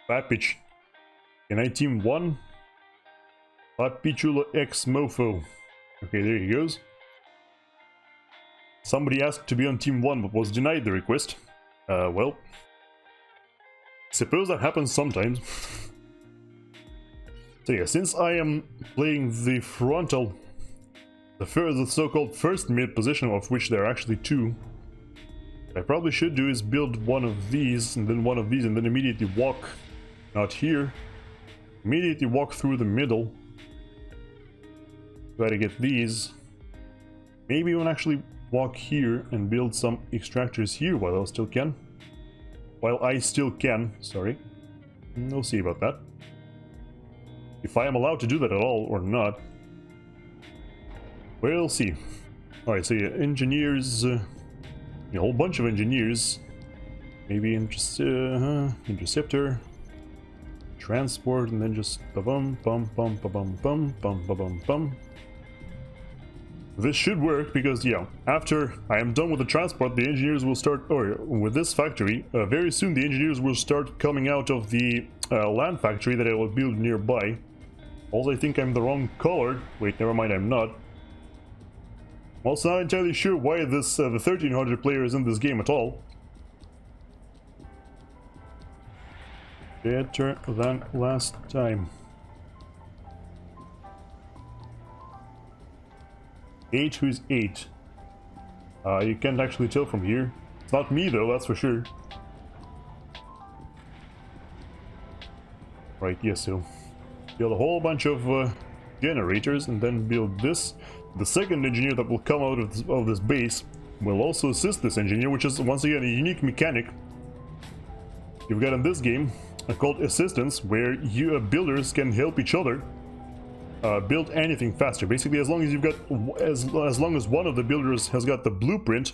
Papich. Can I team 1? Papichulo X Mofo. Okay, there he goes. Somebody asked to be on team 1 but was denied the request. Well, suppose that happens sometimes. So yeah, since I am playing the frontal, the so-called first mid position, of which there are actually 2, what I probably should do is build one of these, and then one of these, and then immediately walk, not here, immediately walk through the middle, try to get these, maybe even actually walk here and build some extractors here while I still can. Sorry. We'll see about that. If I am allowed to do that at all or not. We'll see. Alright, so yeah, engineers, a whole bunch of engineers. Maybe interceptor, transport, and then just ba-bum, bum, bum, ba-bum, bum, bum, ba-bum, bum. This should work because, yeah, after I am done with the transport, the engineers will start, or with this factory, very soon the engineers will start coming out of the land factory that I will build nearby. Also, I think I'm the wrong color. Wait, never mind, I'm not. I'm also not entirely sure why this the 1300 player is in this game at all. Better than last time. 8, who's 8? You can't actually tell from here. It's not me though, that's for sure. Right, yes, so build a whole bunch of generators and then build this. The second engineer that will come out of this base will also assist this engineer, which is once again a unique mechanic you've got in this game called assistance, where you builders can help each other build anything faster. Basically, as long as you've got as long as one of the builders has got the blueprint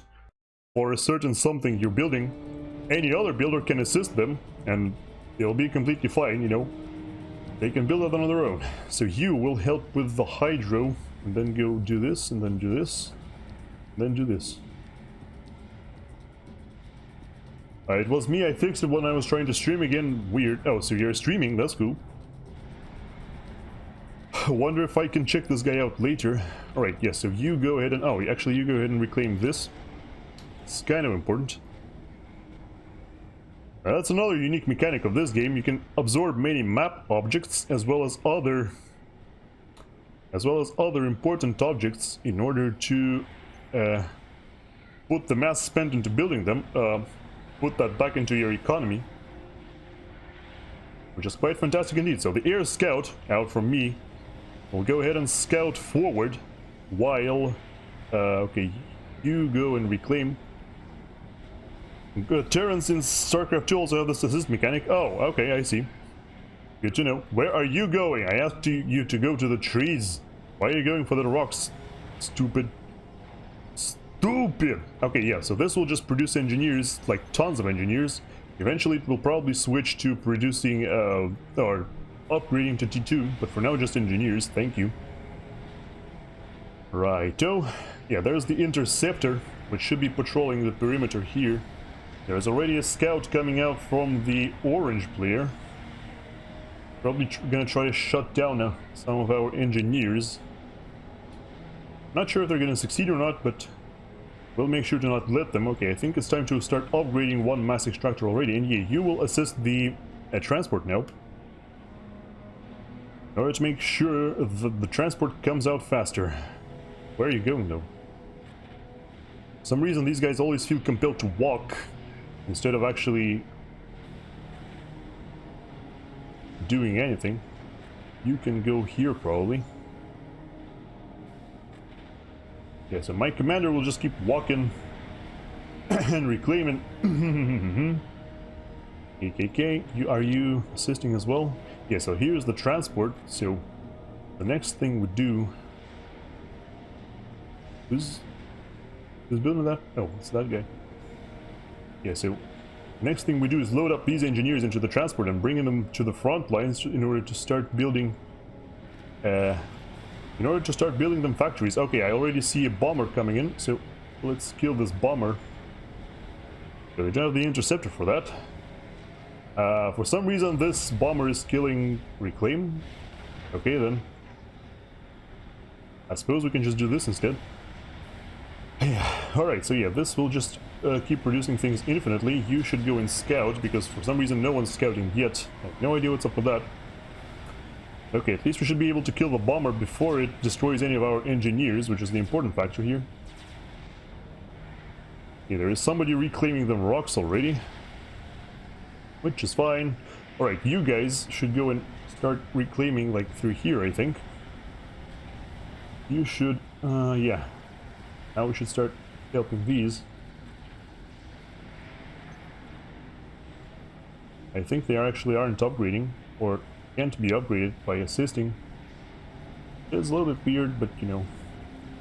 for a certain something you're building, any other builder can assist them and it'll be completely fine, you know. They can build it on their own. So you will help with the hydro, and then go do this, and then do this, and then do this. It was me, I fixed it when I was trying to stream again. Weird. Oh, so you're streaming, that's cool. I wonder if I can check this guy out later. Alright, yes, so you go ahead and... Oh, actually, you go ahead and reclaim this. It's kind of important. That's another unique mechanic of this game. You can absorb many map objects as well as other important objects in order to put the mass spent into building them, put that back into your economy, which is quite fantastic indeed. So the air scout out from me will go ahead and scout forward while okay, you go and reclaim. Terrans in StarCraft 2 also have this assist mechanic. Oh, okay, I see. Good to know. Where are you going? I asked you to go to the trees. Why are you going for the rocks? Stupid. Stupid! Okay, yeah, so this will just produce engineers, like tons of engineers. Eventually it will probably switch to producing, or upgrading to T2, but for now just engineers, thank you. Righto. Yeah, there's the interceptor, which should be patrolling the perimeter here. There's already a scout coming out from the orange player. Probably gonna try to shut down some of our engineers. Not sure if they're gonna succeed or not, but We'll make sure to not let them. Okay, I think it's time to start upgrading one mass extractor already. And yeah, you will assist the transport now. In order to make sure that the transport comes out faster. Where are you going though? For some reason these guys always feel compelled to walk instead of actually doing anything. You can go here probably. Yeah, so my commander will just keep walking and reclaiming. KKK, are you assisting as well? Yeah, so here's the transport. So the next thing we do. Who's building that? Oh, it's that guy. Yeah, so next thing we do is load up these engineers into the transport and bringing them to the front lines in order to start building them factories. Okay, I already see a bomber coming in, so let's kill this bomber. So we don't have the interceptor for that. For some reason this bomber is killing reclaim. Okay then. I suppose we can just do this instead. Alright, so yeah, this will just keep producing things infinitely. You should go and scout, because for some reason no one's scouting yet. I have no idea what's up with that. Okay, at least we should be able to kill the bomber before it destroys any of our engineers, which is the important factor here. Yeah, there is somebody reclaiming the rocks already, which is fine. Alright, you guys should go and start reclaiming, like, through here, I think. You should, yeah. Now we should start helping these. I think they actually aren't upgrading, or can't be upgraded by assisting. It's a little bit weird, but you know,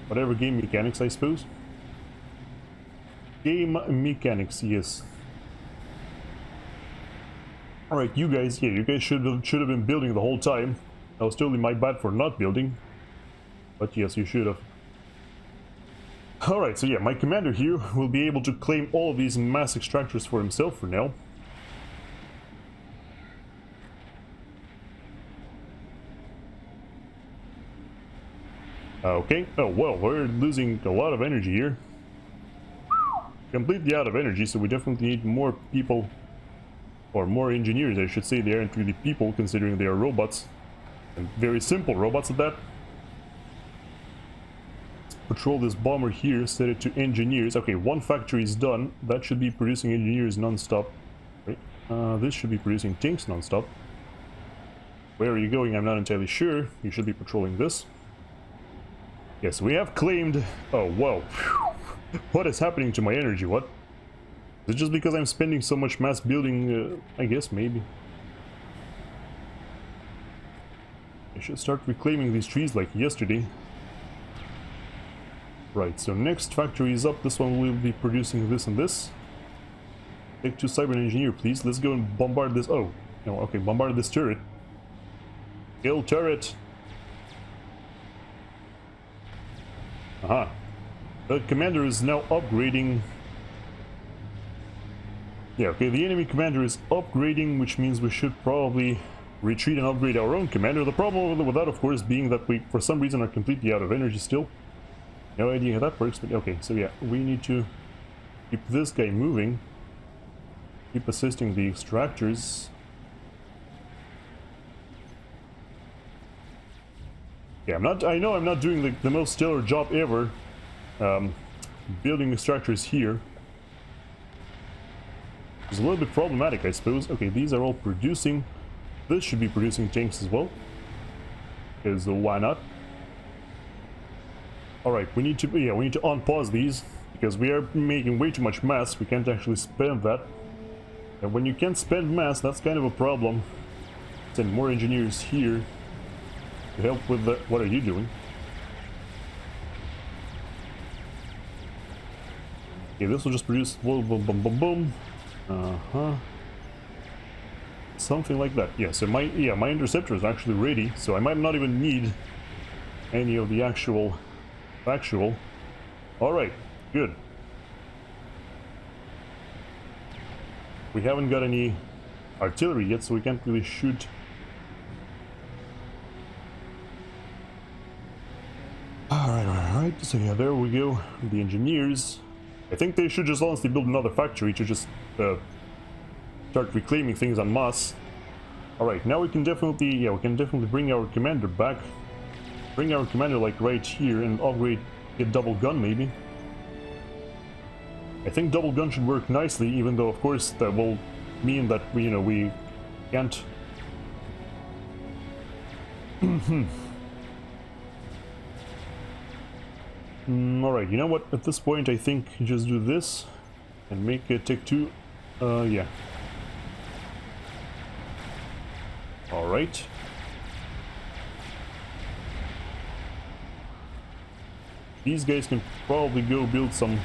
whatever game mechanics, I suppose. Game mechanics, yes. Alright, you guys, yeah, you guys should have been building the whole time. That was totally my bad for not building. But yes, you should have. Alright, so yeah, my commander here will be able to claim all of these mass extractors for himself for now. Okay, oh well, we're losing a lot of energy here. Completely out of energy, so we definitely need more people, or more engineers, I should say. They aren't really people, considering they are robots, and very simple robots at that. Let's patrol this bomber here, set it to engineers. Okay, one factory is done. That should be producing engineers non-stop. Right. This should be producing tanks non-stop. Where are you going? I'm not entirely sure. You should be patrolling this. Yes, we have claimed... Oh, whoa. What is happening to my energy? What? Is it just because I'm spending so much mass building? I guess, maybe. I should start reclaiming these trees like yesterday. Right, so next factory is up. This one will be producing this and this. Take 2 cyber engineer, please. Let's go and bombard this... Oh, no, okay, bombard this turret. Kill turret! Aha. The commander is now upgrading. Yeah, okay, the enemy commander is upgrading, which means we should probably retreat and upgrade our own commander. The problem with that, of course, being that we, for some reason, are completely out of energy still. No idea how that works, but okay, so yeah, we need to keep this guy moving. Keep assisting the extractors. Yeah, I know I'm not doing the most stellar job ever building extractors here. It's a little bit problematic, I suppose. Okay, these are all producing. This should be producing tanks as well. Because why not? Alright, we need to unpause these, because we are making way too much mass. We can't actually spend that. And when you can't spend mass, that's kind of a problem. Send more engineers here to help with the... What are you doing? Okay, this will just produce boom, boom, boom, boom, boom. Something like that. Yeah, so my interceptor is actually ready, so I might not even need any of the actual factual. Alright, good. We haven't got any artillery yet, so we can't really shoot. Alright, so yeah, there we go. The engineers. I think they should just honestly build another factory to just start reclaiming things en masse. Alright, now we can definitely, yeah, we can definitely bring our commander back. Bring our commander like right here and upgrade, get double gun maybe. I think double gun should work nicely, even though of course that will mean that we, you know, we can't. Alright, you know what, at this point I think just do this and make it take 2. Yeah. Alright. These guys can probably go build some...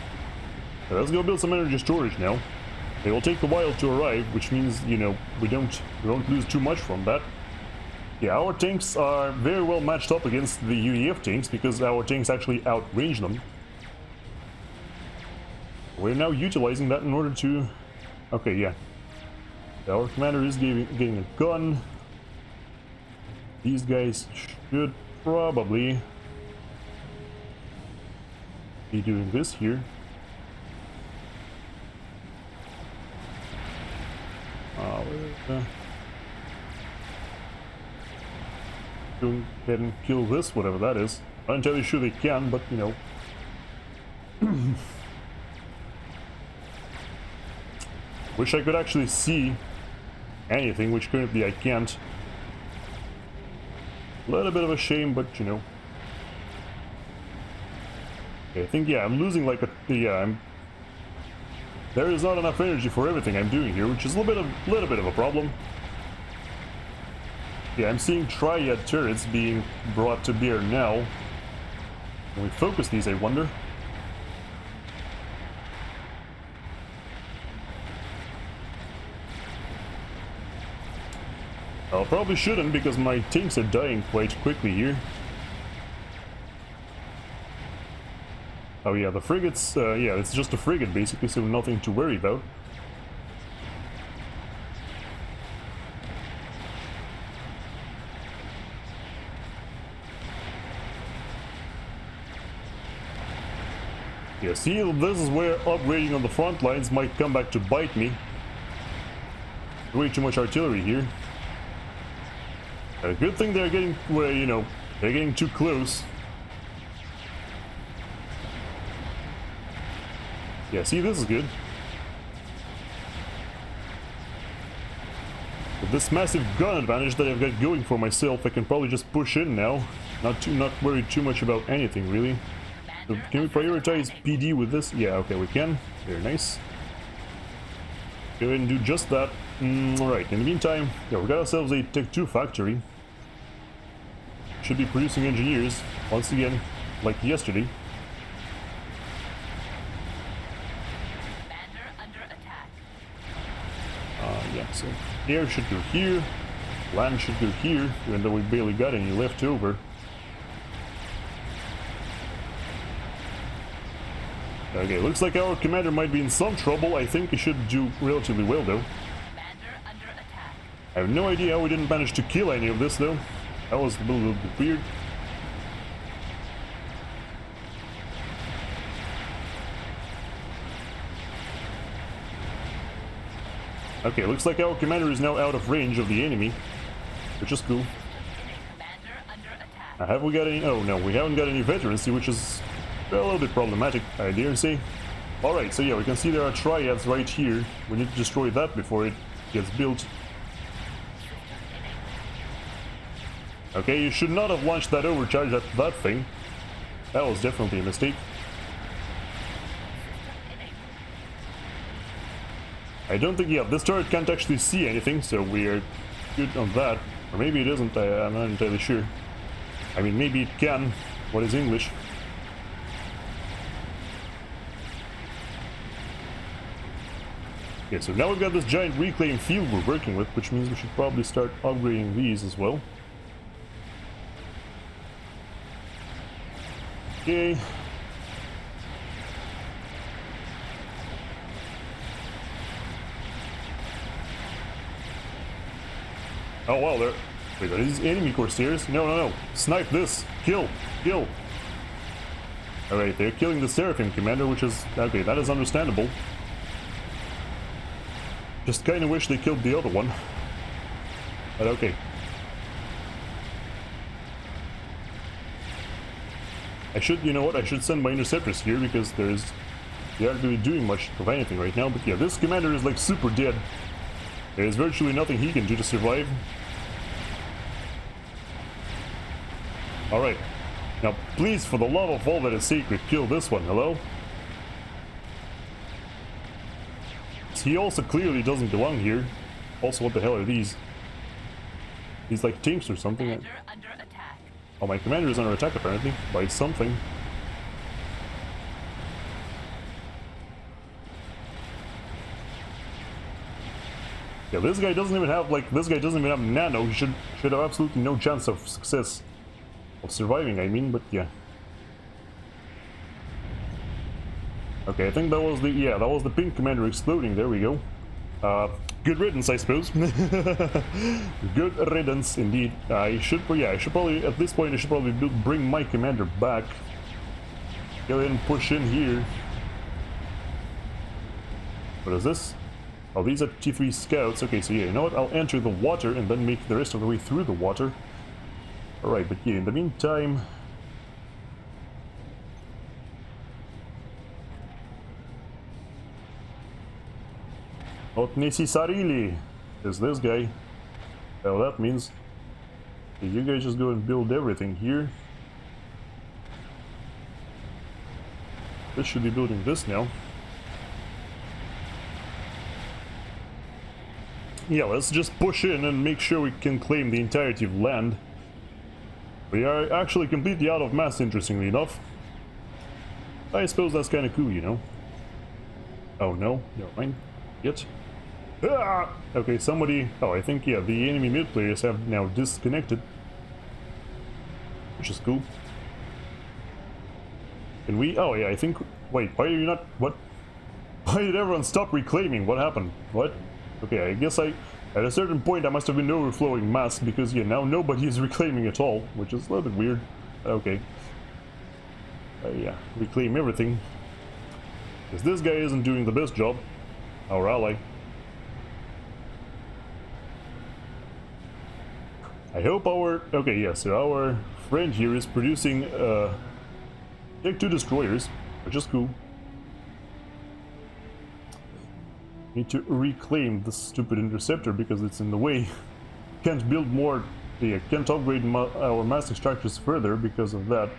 let's go build some energy storage now. They will take a while to arrive, which means, you know, we don't lose too much from that. Yeah, our tanks are very well matched up against the UEF tanks because our tanks actually outrange them. We're now utilizing that in order to... okay, yeah. Our commander is getting a gun. These guys should probably be doing this here. Go ahead and kill this, whatever that is. I'm not entirely sure they can, but you know. Wish I could actually see anything, which currently I can't. A little bit of a shame, but you know. Okay, I think, yeah, I'm losing like a... yeah, there is not enough energy for everything I'm doing here, which is a little bit of a problem. Yeah, I'm seeing triad turrets being brought to bear now. Can we focus these, I wonder? I probably shouldn't because my tanks are dying quite quickly here. Oh yeah, the frigates, yeah, it's just a frigate basically, so nothing to worry about. Yeah, see, this is where upgrading on the front lines might come back to bite me. Way too much artillery here. A good thing they're getting, well, you know, they're getting too close. Yeah, see, this is good. With this massive gun advantage that I've got going for myself, I can probably just push in now. Not worry too much about anything, really. So can we prioritize PD with this? Yeah, okay, we can. Very nice. Go ahead and do just that. Alright, in the meantime, yeah, we got ourselves a Tech 2 factory. Should be producing engineers, once again, like yesterday. Yeah, so air should go here, land should go here, even though we barely got any left over. Okay, looks like our commander might be in some trouble. I think he should do relatively well, though. I have no idea how we didn't manage to kill any of this, though. That was a little bit weird. Okay, looks like our commander is now out of range of the enemy, which is cool. Have we got any? Oh no, we haven't got any veterancy, which is a little bit problematic, I dare say. Alright, so yeah, we can see there are triads right here. We need to destroy that before it gets built. Okay, you should not have launched that overcharge at that thing. That was definitely a mistake. I don't think, yeah, this turret can't actually see anything, so we're good on that. Or maybe it isn't, I'm not entirely sure. I mean, maybe it can. What is English? Okay, so now we've got this giant reclaim field we're working with, which means we should probably start upgrading these as well. Okay. Oh wow, there. Wait, are these enemy corsairs? No, no, no. Snipe this. Kill. Kill. Alright, they're killing the Seraphim commander, which is... okay, that is understandable. Just kinda wish they killed the other one. But okay. I should, you know what, I should send my interceptors here because they aren't really doing much of anything right now. But yeah, this commander is like super dead. There's virtually nothing he can do to survive. Alright. Now please, for the love of all that is sacred, kill this one, hello? He also clearly doesn't belong here. Also, what the hell are these? These like tanks or something? Commander under attack. Oh, my commander is under attack apparently by something. Yeah, this guy doesn't even have nano. He should have absolutely no chance of success. Of surviving, I mean, but yeah. Okay, I think that was the pink commander exploding. There we go. Good riddance, I suppose. Good riddance, indeed. I should probably, at this point, I should probably bring my commander back. Go ahead and push in here. What is this? Oh, these are T3 scouts. Okay, so yeah, you know what? I'll enter the water and then make the rest of the way through the water. Alright, but yeah, in the meantime... Not necessarily is this guy. Well, that means you guys just go and build everything here. This should be building this now. Yeah, let's just push in and make sure we can claim the entirety of land. We are actually completely out of mass, interestingly enough. I suppose that's kind of cool, you know. Oh no, never mind. Yet. Ah! Okay, somebody... oh, I think, yeah, the enemy mid players have now disconnected. Which is cool. Can we... oh, yeah, I think... wait, why are you not... what? Why did everyone stop reclaiming? What happened? What? Okay, I guess at a certain point I must have been overflowing mass, because, yeah, now nobody is reclaiming at all, which is a little bit weird. Okay. Yeah, reclaim everything. Because this guy isn't doing the best job. Our ally. I hope our... okay, yeah, so our friend here is producing, take 2 destroyers, which is cool. Need to reclaim this stupid interceptor because it's in the way. Can't build more... yeah, can't upgrade our mass extractors further because of that.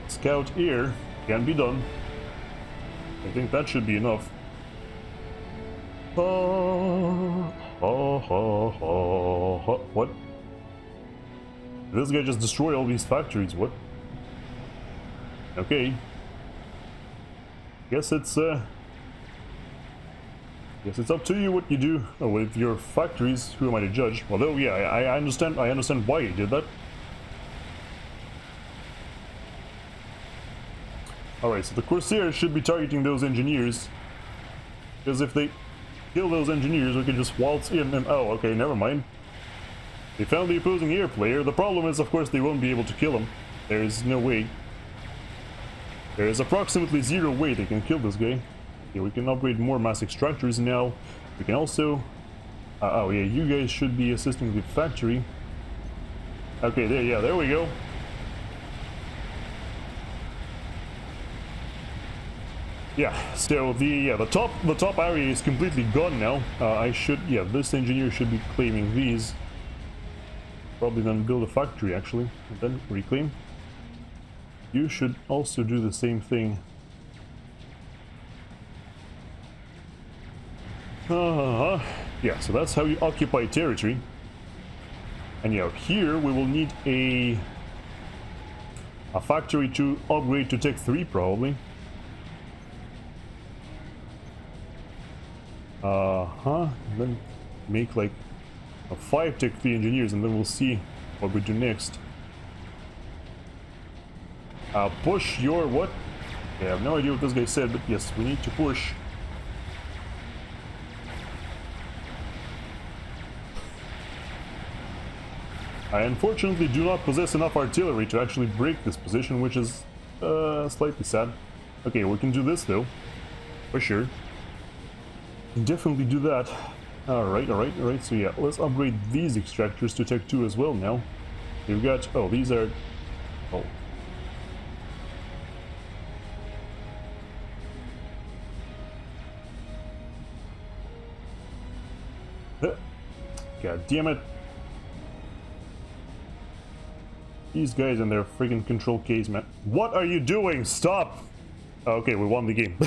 Scout air can be done. I think that should be enough. What? This guy just destroyed all these factories, what? Okay. Guess it's up to you what you do with your factories. Who am I to judge? Although, yeah, I understand why he did that. Alright, so the Corsairs should be targeting those engineers. Because if they kill those engineers, we can just waltz in and... oh, okay, never mind. They found the opposing air player. The problem is, of course, they won't be able to kill him. There is no way. There is approximately 0 way they can kill this guy. Okay, we can upgrade more mass extractors now. We can also... oh yeah, you guys should be assisting the factory. Okay, there we go. Yeah, so the top area is completely gone now. This engineer should be claiming these. Probably then build a factory actually, and then reclaim. You should also do the same thing. Yeah, so that's how you occupy territory. And yeah, here we will need a factory to upgrade to Tech 3 probably. Then make like 5 Tech 3 engineers and then we'll see what we do next. Push your what? Yeah, I have no idea what this guy said, but yes, we need to push. I unfortunately do not possess enough artillery to actually break this position, which is slightly sad. Okay, we can do this though, for sure. Can definitely do that. Alright, so yeah, let's upgrade these extractors to Tech 2 as well now. We've got, oh, these are, oh. God damn it. These guys and their friggin' control case, man. What are you doing? Stop! Okay, we won the game.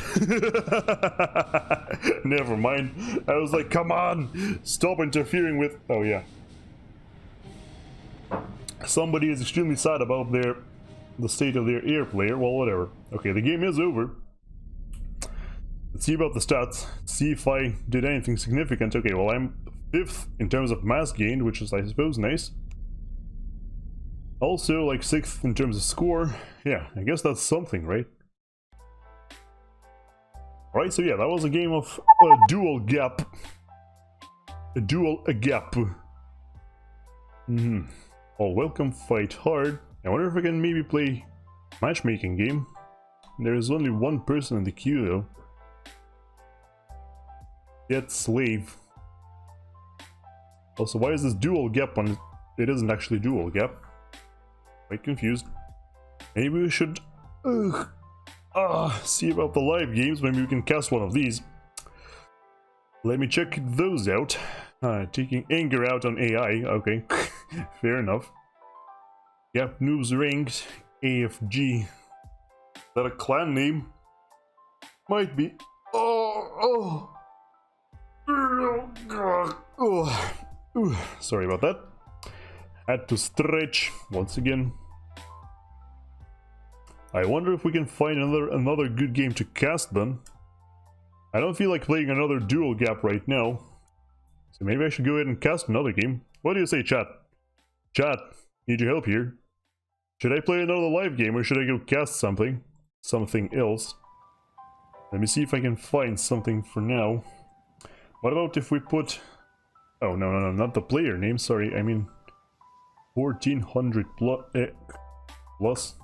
Never mind. I was like, come on! Stop interfering with... Oh, yeah. Somebody is extremely sad about the state of their air player. Well, whatever. Okay, the game is over. Let's see about the stats. See if I did anything significant. Okay, well, I'm 5th in terms of mass gained, which is, I suppose, nice. Also, like 6th in terms of score. Yeah, I guess that's something, right? Alright, so yeah, that was a game of DualGap. DualGap. Oh, welcome, fight hard. I wonder if I can maybe play matchmaking game. There's only one person in the queue, though. Get slave. Also, why is this DualGap on? It isn't actually DualGap. Quite confused. Maybe we should see about the live games. Maybe we can cast one of these. Let me check those out. Taking anger out on AI. Okay, fair enough. Yep, noobs ranked. AFG. Is that a clan name? Might be. Oh. Sorry about that. Had to stretch once again. I wonder if we can find another good game to cast then. I don't feel like playing another DualGap right now. So maybe I should go ahead and cast another game. What do you say, chat? Chat, need your help here. Should I play another live game or should I go cast something? Something else. Let me see if I can find something for now. What about if we put... Oh, no, not the player name, sorry, I mean... 1400 plus.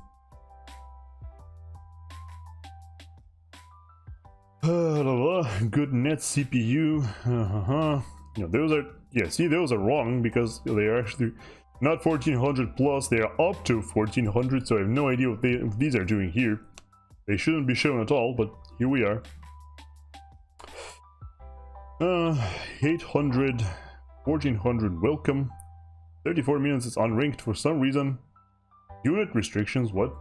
Good net CPU. You know, those are... Yeah, see, those are wrong because they are actually not 1400 plus, they are up to 1400, so I have no idea what these are doing here. They shouldn't be shown at all, but here we are. 800, 1400, welcome. 34 minutes is unranked for some reason. Unit restrictions, what?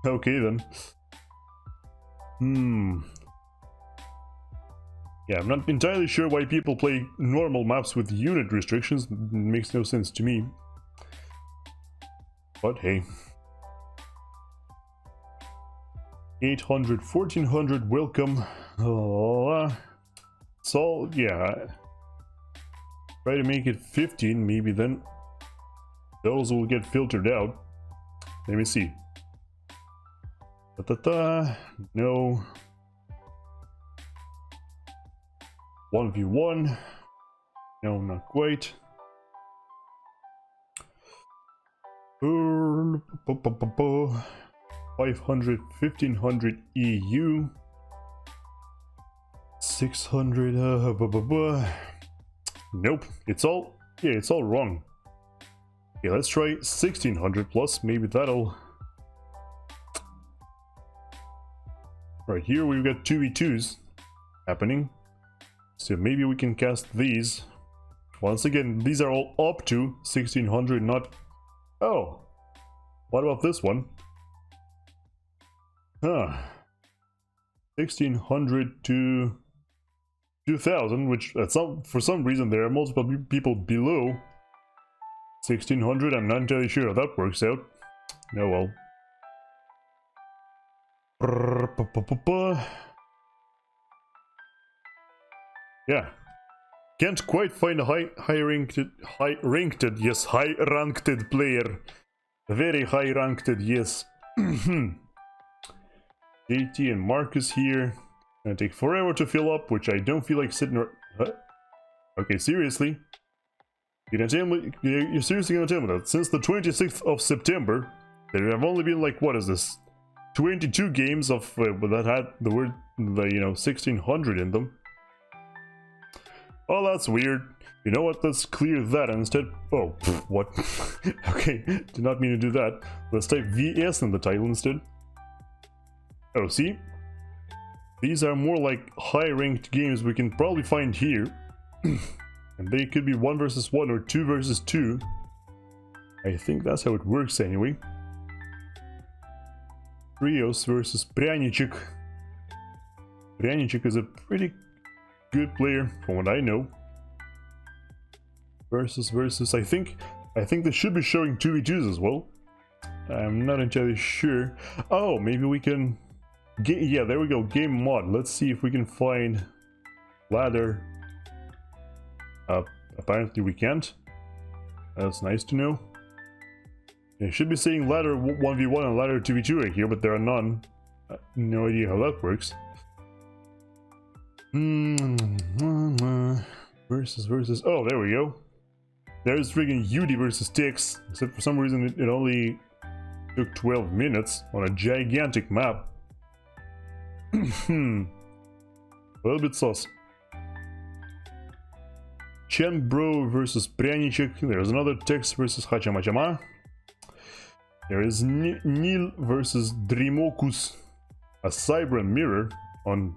Okay then. Yeah, I'm not entirely sure why people play normal maps with unit restrictions. It makes no sense to me. But hey. 800, 1400, welcome. So, yeah. Try to make it 15, maybe then those will get filtered out. Let me see. No. 1v1. No, not quite. 500, 1500 EU. 600. Nope. It's all wrong. Okay, let's try 1600 plus. Maybe that'll. Right here we've got 2v2s happening. So maybe we can cast these. Once again, these are all up to 1600, not... Oh! What about this one? 1600 to 2000, which for some reason there are multiple people below 1600. I'm not entirely sure how that works out. No, well. Yeah, can't quite find a high ranked player. Very high ranked, yes. JT and Marcus here. Gonna take forever to fill up, which I don't feel like sitting. Okay, seriously. You're seriously gonna tell me that since the 26th of September, there have only been like, what is this? 22 games of that had the word, 1600 in them. Oh, that's weird. You know what? Let's clear that instead. Oh, what? Okay, did not mean to do that. Let's type VS in the title instead. Oh, see? These are more like high-ranked games we can probably find here. And they could be 1 versus 1 or 2 versus 2. I think that's how it works anyway. Trios versus Pryanичек. Pryanичек is a pretty good player from what I know. Versus, I think they should be showing 2v2s as well. I'm not entirely sure. Oh, maybe we can yeah, there we go, game mod. Let's see if we can find ladder. Apparently we can't. That's nice to know. It should be saying ladder 1v1 and ladder 2v2 right here, but there are none. No idea how that works. Versus. Oh, there we go. There's friggin' Yudi versus Tix. Except for some reason it only took 12 minutes on a gigantic map. A little bit sus. Chenbro versus Pryanичек. There's another Tix versus Hachamachama. There is Nil versus Drimokus. A Cyber and Mirror on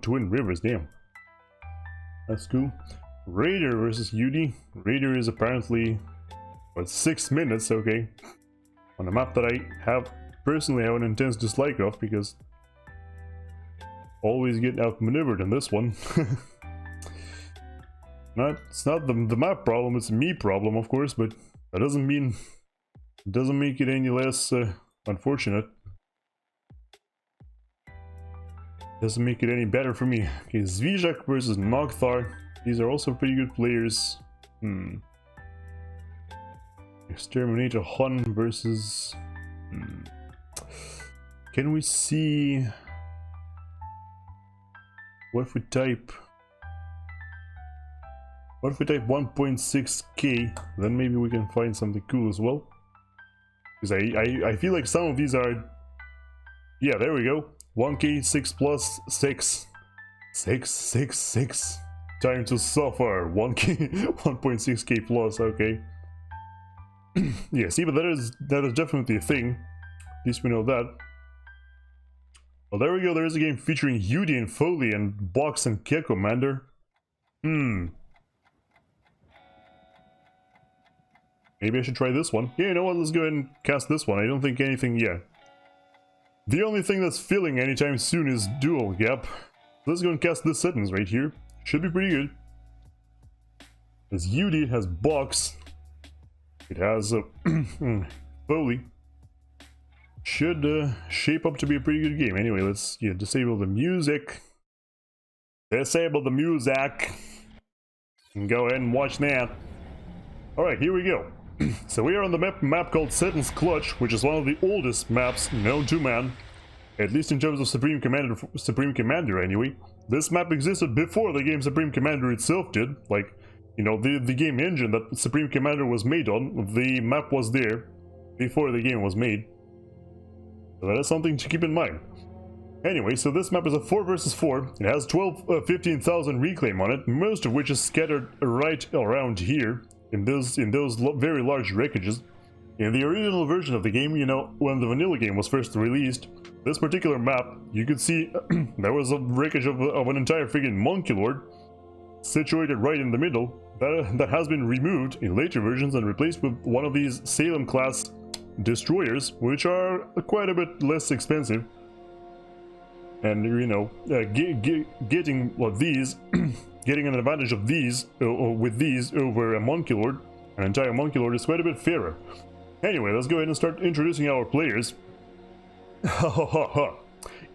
Twin Rivers. Damn. That's cool. Raider versus Yudi. Raider is apparently, what, 6 minutes, okay. On a map that I personally have an intense dislike of, because always get outmaneuvered in this one. It's not the map problem, it's a me problem, of course, but that doesn't mean, it doesn't make it any less unfortunate. Doesn't make it any better for me. Okay, Zvizak versus Nogthar. These are also pretty good players. Exterminator Hun versus... Can we see... What if we type 1.6k? Then maybe we can find something cool as well. Because I feel like some of these are... Yeah, there we go. 1k 6 plus 6. 6. Time to suffer. 1k 1.6k plus, okay. Yeah, see, but that is definitely a thing. At least we know that. Well, there we go. There is a game featuring Yudi and Foley and Box and Ke Commander. Maybe I should try this one. Yeah, you know what? Let's go ahead and cast this one. I don't think anything yet. The only thing that's filling anytime soon is DualGap. Let's go and cast this sentence right here. Should be pretty good. As Yudi, it has Box. It has Foley. Should shape up to be a pretty good game. Anyway, let's disable the music. Disable the music. And go ahead and watch that. Alright, here we go. So we are on the map called Seton's Clutch, which is one of the oldest maps known to man. At least in terms of Supreme Commander anyway. This map existed before the game Supreme Commander itself did. Like, you know, the game engine that Supreme Commander was made on, the map was there before the game was made. So that is something to keep in mind. Anyway, so this map is a 4 versus 4. It has 15,000 reclaim on it, most of which is scattered right around here in those very large wreckages. In the original version of the game, you know, when the vanilla game was first released, this particular map, you could see there was a wreckage of an entire friggin' Monkey Lord situated right in the middle. That has been removed in later versions and replaced with one of these Salem class destroyers, which are quite a bit less expensive. And you know, getting these, getting an advantage of these with these over a Monkey Lord, an entire Monkey Lord, is quite a bit fairer. Anyway, let's go ahead and start introducing our players. In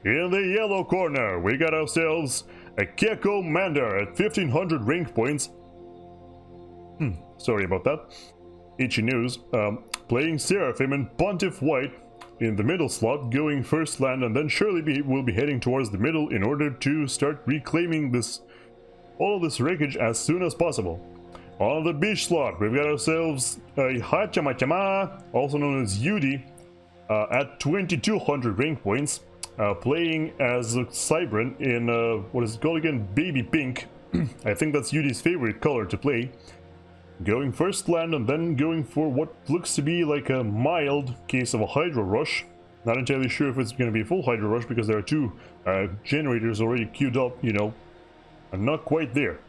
the yellow corner, we got ourselves a Ke Commander at 1500 rank points. Sorry about that. Itchy news. Playing Seraphim and Pontiff White in the middle slot, going first land, and then surely will be heading towards the middle in order to start reclaiming all of this wreckage as soon as possible. On the beach slot, we've got ourselves a Hachama, also known as Yudi, at 2200 rank points, playing as a Cybran in, what is it called again? Baby Pink. I think that's Yudi's favorite color to play. Going first land and then going for what looks to be like a mild case of a Hydro Rush. Not entirely sure if it's going to be a full Hydro Rush because there are two generators already queued up, you know, and not quite there.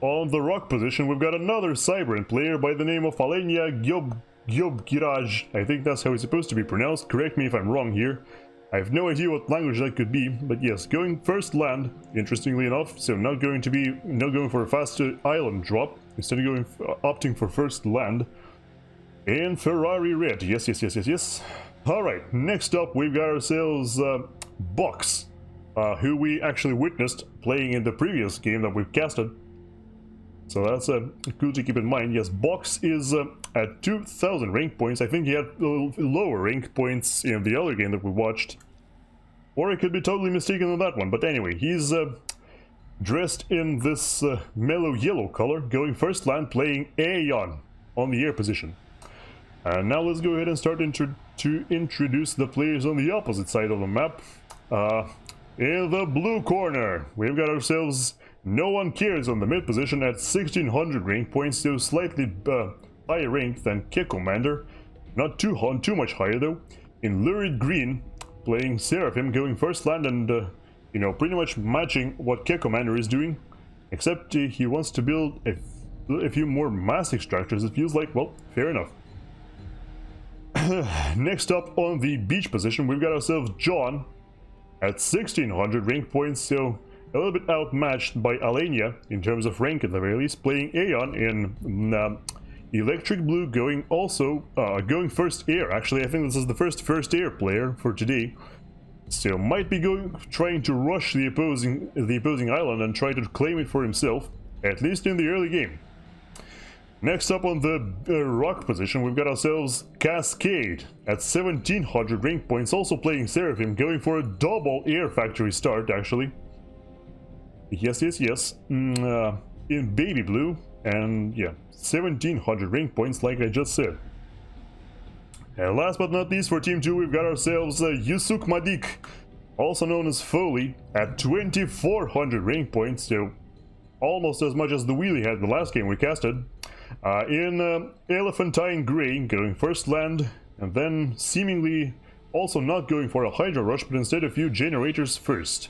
On the rock position, we've got another Cybran player by the name of Alenia Gyobgiraj. I think that's how it's supposed to be pronounced. Correct me if I'm wrong here. I have no idea what language that could be, but yes, going first land, interestingly enough, so not going for a fast island drop, instead of opting for first land. In Ferrari red, yes. Alright, next up we've got ourselves Box, who we actually witnessed playing in the previous game that we've casted. So that's cool to keep in mind. Yes, Box is at 2000 rank points. I think he had lower rank points in the other game that we watched. Or I could be totally mistaken on that one. But anyway, he's dressed in this mellow yellow color, going first land, playing Aeon on the air position. And now let's go ahead and start to introduce the players on the opposite side of the map. In the blue corner, we've got ourselves No One Cares on the mid position at 1600 rank points, so slightly higher rank than Kick Commander. Not too much higher though. In lurid green, playing Seraphim, going first land and, you know, pretty much matching what Kick Commander is doing. Except he wants to build a few more mass extractors, it feels like. Well, fair enough. Next up on the beach position, we've got ourselves John at 1600 rank points, so a little bit outmatched by Alenia in terms of rank at the very least, playing Aeon in electric blue, going first air. Actually, I think this is the first air player for today, so might be trying to rush the opposing island and try to claim it for himself, at least in the early game. Next up on the rock position, we've got ourselves Cascade at 1700 rank points, also playing Seraphim, going for a double air factory start actually. Yes. In baby blue, and yeah, 1700 rank points like I just said. And last but not least for Team 2, we've got ourselves Yusuk Madik, also known as Foley, at 2400 rank points, so almost as much as the wheelie had the last game we casted. In Elephantine Grey, going first land, and then seemingly also not going for a Hydra Rush, but instead a few generators first.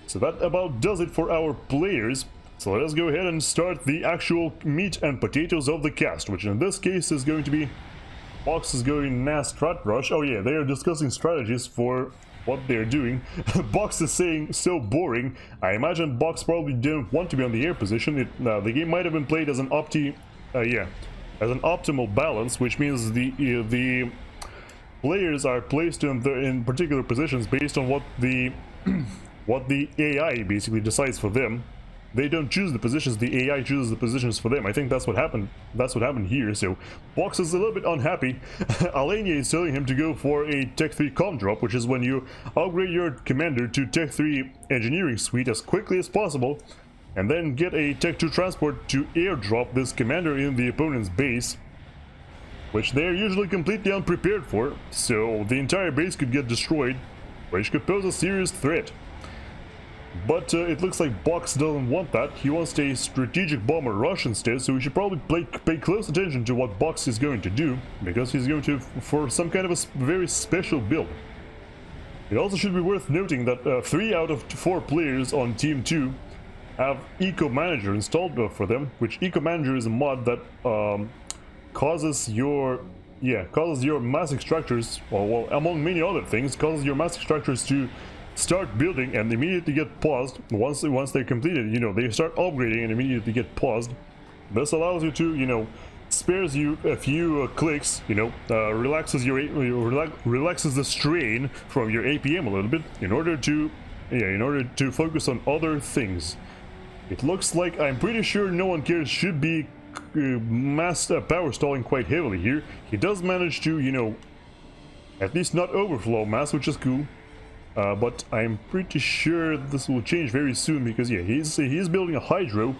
So that about does it for our players. So let us go ahead and start the actual meat and potatoes of the cast, which in this case is going to be Box is going Nas Strat Rush. Oh yeah, they are discussing strategies for what they're doing. Box is saying so boring. I imagine Box probably didn't want to be on the air position. The game might have been played as an as an optimal balance, which means the players are placed in particular positions based on what the what the AI basically decides for them. They don't choose the positions, the AI chooses the positions for them. I think that's what happened. That's what happened here. So Box is a little bit unhappy. Alenia is telling him to go for a Tech 3 Com drop, which is when you upgrade your commander to Tech 3 Engineering Suite as quickly as possible, and then get a Tech 2 transport to airdrop this commander in the opponent's base, which they're usually completely unprepared for, so the entire base could get destroyed, which could pose a serious threat. But it looks like Box doesn't want that. He wants a strategic bomber rush instead, so we should probably pay close attention to what Box is going to do, because he's going to for some kind of a very special build. It also should be worth noting that 3 out of 4 players on Team 2 have Eco Manager installed for them, which Eco Manager is a mod that causes your mass extractors, well, among many other things, causes your mass extractors to start building and immediately get paused. Once they're completed, you know, they start upgrading and immediately get paused. This allows you to, you know, spares you a few clicks, you know, relaxes the strain from your APM a little bit in order to focus on other things. It looks like, I'm pretty sure No One Cares should be mass power stalling quite heavily here. He does manage to, you know, at least not overflow mass, which is cool. But I'm pretty sure this will change very soon, because yeah, he's building a Hydro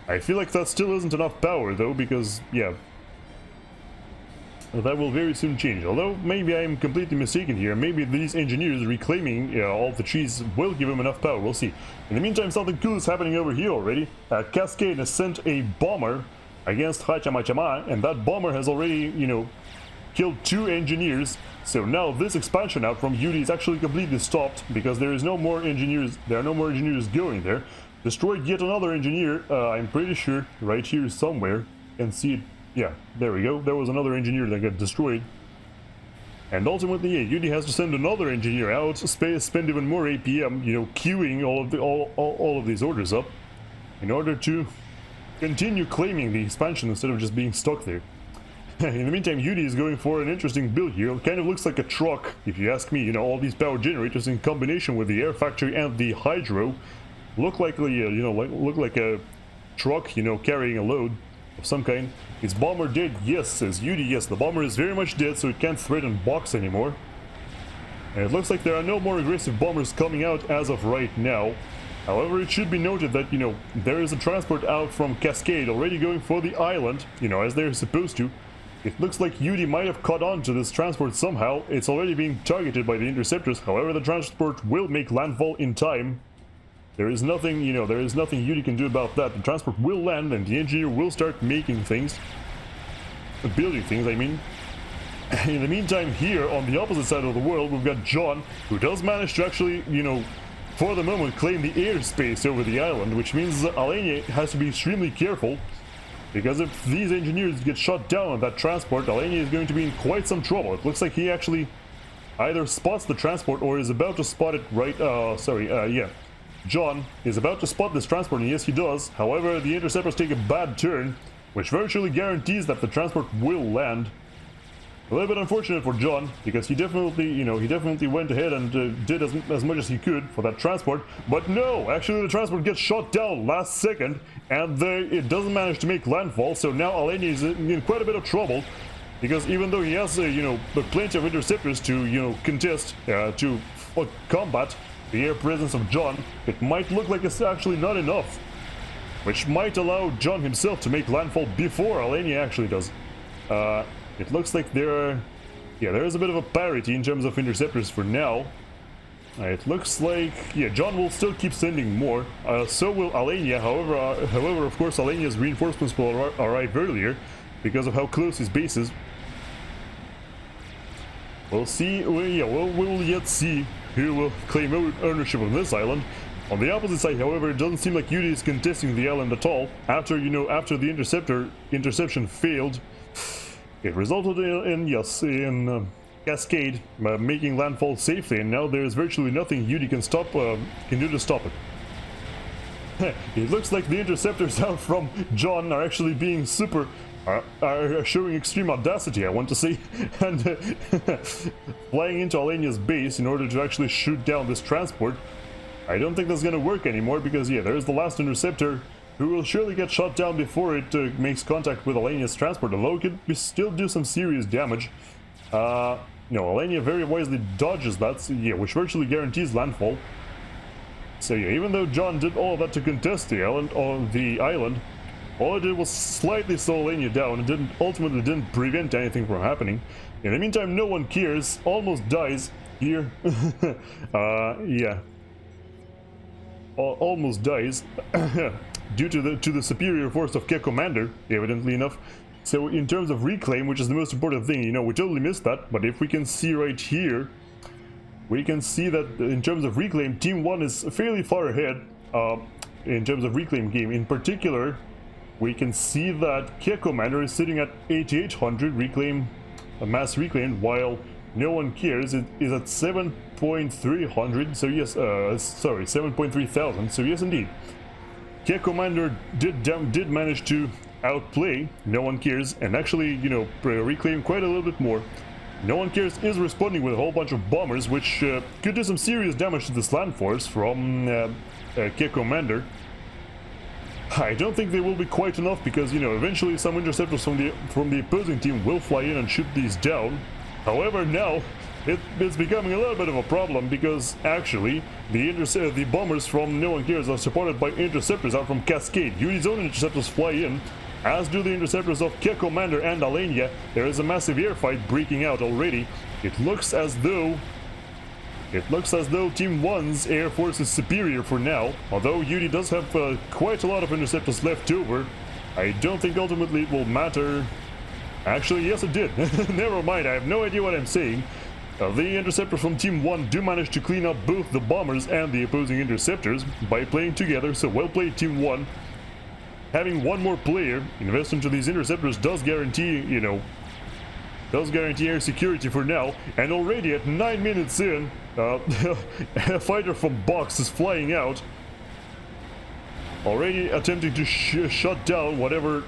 I feel like that still isn't enough power though, because yeah, that will very soon change. Although maybe I'm completely mistaken here. Maybe these engineers reclaiming all the trees will give them enough power. We'll see. In the meantime, something cool is happening over here already. Cascade has sent a bomber against Hachama, and that bomber has already, killed 2 engineers. So now this expansion out from Yudi is actually completely stopped because there is no more engineers. There are no more engineers going there. Destroyed yet another engineer. I'm pretty sure right here somewhere. And see it. Yeah, there we go. There was another engineer that got destroyed. And ultimately, yeah, Yudi has to send another engineer out, spend even more APM, queuing all of these orders up in order to continue claiming the expansion instead of just being stuck there. In the meantime, Yudi is going for an interesting build here. It kind of looks like a truck, if you ask me. All these power generators in combination with the air factory and the hydro look like a truck, carrying a load of some kind. Is bomber dead? Yes, says Yudi. Yes, the bomber is very much dead, so it can't threaten box anymore. And it looks like there are no more aggressive bombers coming out as of right now. However, it should be noted that, there is a transport out from Cascade already going for the island, as they're supposed to. It looks like Yudi might have caught on to this transport somehow. It's already being targeted by the interceptors. However, the transport will make landfall in time. There is nothing, Yudi can do about that. The transport will land and the engineer will start making things. Building things, I mean. In the meantime, here on the opposite side of the world, we've got John, who does manage to actually, for the moment, claim the airspace over the island, which means Alenia has to be extremely careful. Because if these engineers get shot down on that transport, Alenia is going to be in quite some trouble. It looks like he actually either spots the transport or is about to spot it right, yeah. John is about to spot this transport, and yes, he does. However, the interceptors take a bad turn, which virtually guarantees that the transport will land. A little bit unfortunate for John, because he definitely went ahead and did as much as he could for that transport. But no, actually the transport gets shot down last second, and it doesn't manage to make landfall. So now Alenia is in quite a bit of trouble, because even though he has, plenty of interceptors to, contest, to combat the air presence of John, it might look like it's actually not enough, which might allow John himself to make landfall before Alenia actually does. It looks like there is a bit of a parity in terms of interceptors for now. It looks like, John will still keep sending more, so will Alenia. However, of course, Alenia's reinforcements will arrive earlier because of how close his base is. We'll see, we'll yet see who will claim ownership of this island. On the opposite side, however, it doesn't seem like Yudi is contesting the island at all. After the interception failed, it resulted in Cascade making landfall safely, and now there is virtually nothing Yudi can do to stop it. It looks like the interceptors out from John are actually being are showing extreme audacity, I want to say, and flying into Alenia's base in order to actually shoot down this transport. I don't think that's gonna work anymore because, there's the last interceptor who will surely get shot down before it makes contact with Alenia's transport, although it could still do some serious damage. Alenia very wisely dodges that, which virtually guarantees landfall. So even though John did all of that to contest the island, all it did was slightly slow Alenia down and ultimately didn't prevent anything from happening. In the meantime, no one cares, almost dies here. Almost dies due to the superior force of K Commander, evidently enough. So in terms of reclaim, which is the most important thing, we totally missed that, but if we can see right here, we can see that in terms of reclaim, Team 1 is fairly far ahead in terms of reclaim game. In particular, we can see that K Commander is sitting at 8800 reclaim, mass reclaim, while No One Cares is at 7.300, so yes, 7.3 thousand, so yes indeed. K Commander did manage to outplay No One Cares and actually, reclaim quite a little bit more. No One Cares is responding with a whole bunch of bombers, which could do some serious damage to this land force from K Commander. I don't think they will be quite enough because, eventually some interceptors from the opposing team will fly in and shoot these down. However, now it's becoming a little bit of a problem because actually the bombers from No One Cares are supported by interceptors out from Cascade. Yudi's own interceptors fly in, as do the interceptors of Kia Commander and Alenia. There is a massive air fight breaking out already. It looks as though Team 1's air force is superior for now, although Yudi does have quite a lot of interceptors left over. I don't think ultimately it will matter. Actually, yes it did. Never mind, I have no idea what I'm saying. The interceptors from Team 1 do manage to clean up both the bombers and the opposing interceptors by playing together, so well played Team 1. Having one more player invest into these interceptors does guarantee, air security for now, and already at 9 minutes in, a fighter from Box is flying out, already attempting to shut down whatever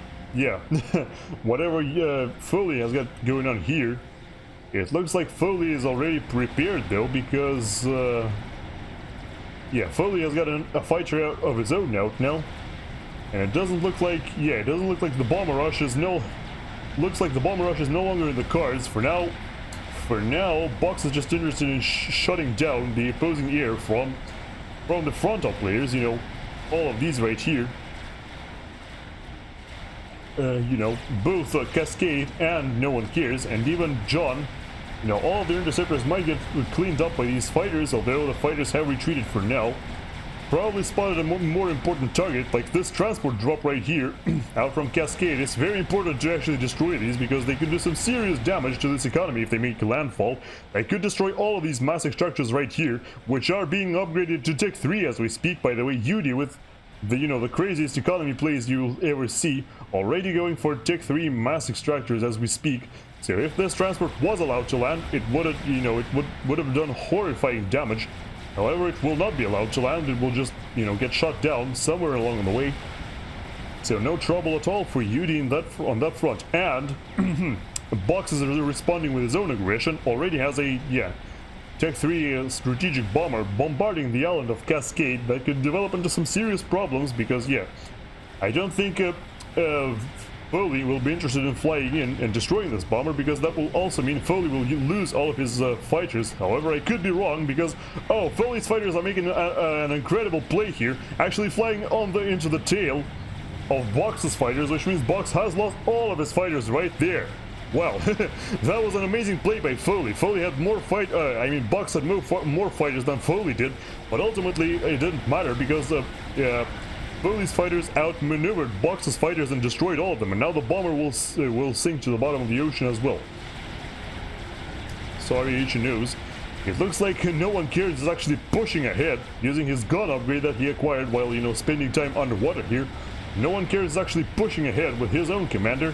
Foley has got going on here. It looks like Foley is already prepared though, because Foley has got a fighter out of his own out now, and it doesn't look like the bomber rush is no longer in the cards for now. For now, Box is just interested in shutting down the opposing air from the frontal players. All of these right here. Both Cascade and No One Cares, and even John. All of the interceptors might get cleaned up by these fighters, although the fighters have retreated for now. Probably spotted a more important target, like this transport drop right here, out from Cascade. It's very important to actually destroy these, because they could do some serious damage to this economy if they make landfall. They could destroy all of these massive structures right here, which are being upgraded to Tech 3 as we speak, by the way. Yudi with the craziest economy plays you'll ever see, already going for Tech 3 mass extractors as we speak. So if this transport was allowed to land, it would have done horrifying damage. However, it will not be allowed to land. It will just get shot down somewhere along the way. So no trouble at all for Yudi on that front. And Box is responding with his own aggression. Already has a Tech 3 strategic bomber bombarding the island of Cascade that could develop into some serious problems, because I don't think Foley will be interested in flying in and destroying this bomber, because that will also mean Foley will lose all of his fighters. However, I could be wrong, because Foley's fighters are making an incredible play here, actually flying into the tail of Box's fighters, which means Box has lost all of his fighters right there. Wow, that was an amazing play by Foley. Foley had more Box had more fighters than Foley did, but ultimately it didn't matter, because Foley's fighters outmaneuvered Box's fighters and destroyed all of them, and now the bomber will sink to the bottom of the ocean as well. Sorry, Ichi knows. It looks like No One Cares is actually pushing ahead, using his gun upgrade that he acquired while, spending time underwater here. No One Cares is actually pushing ahead with his own commander.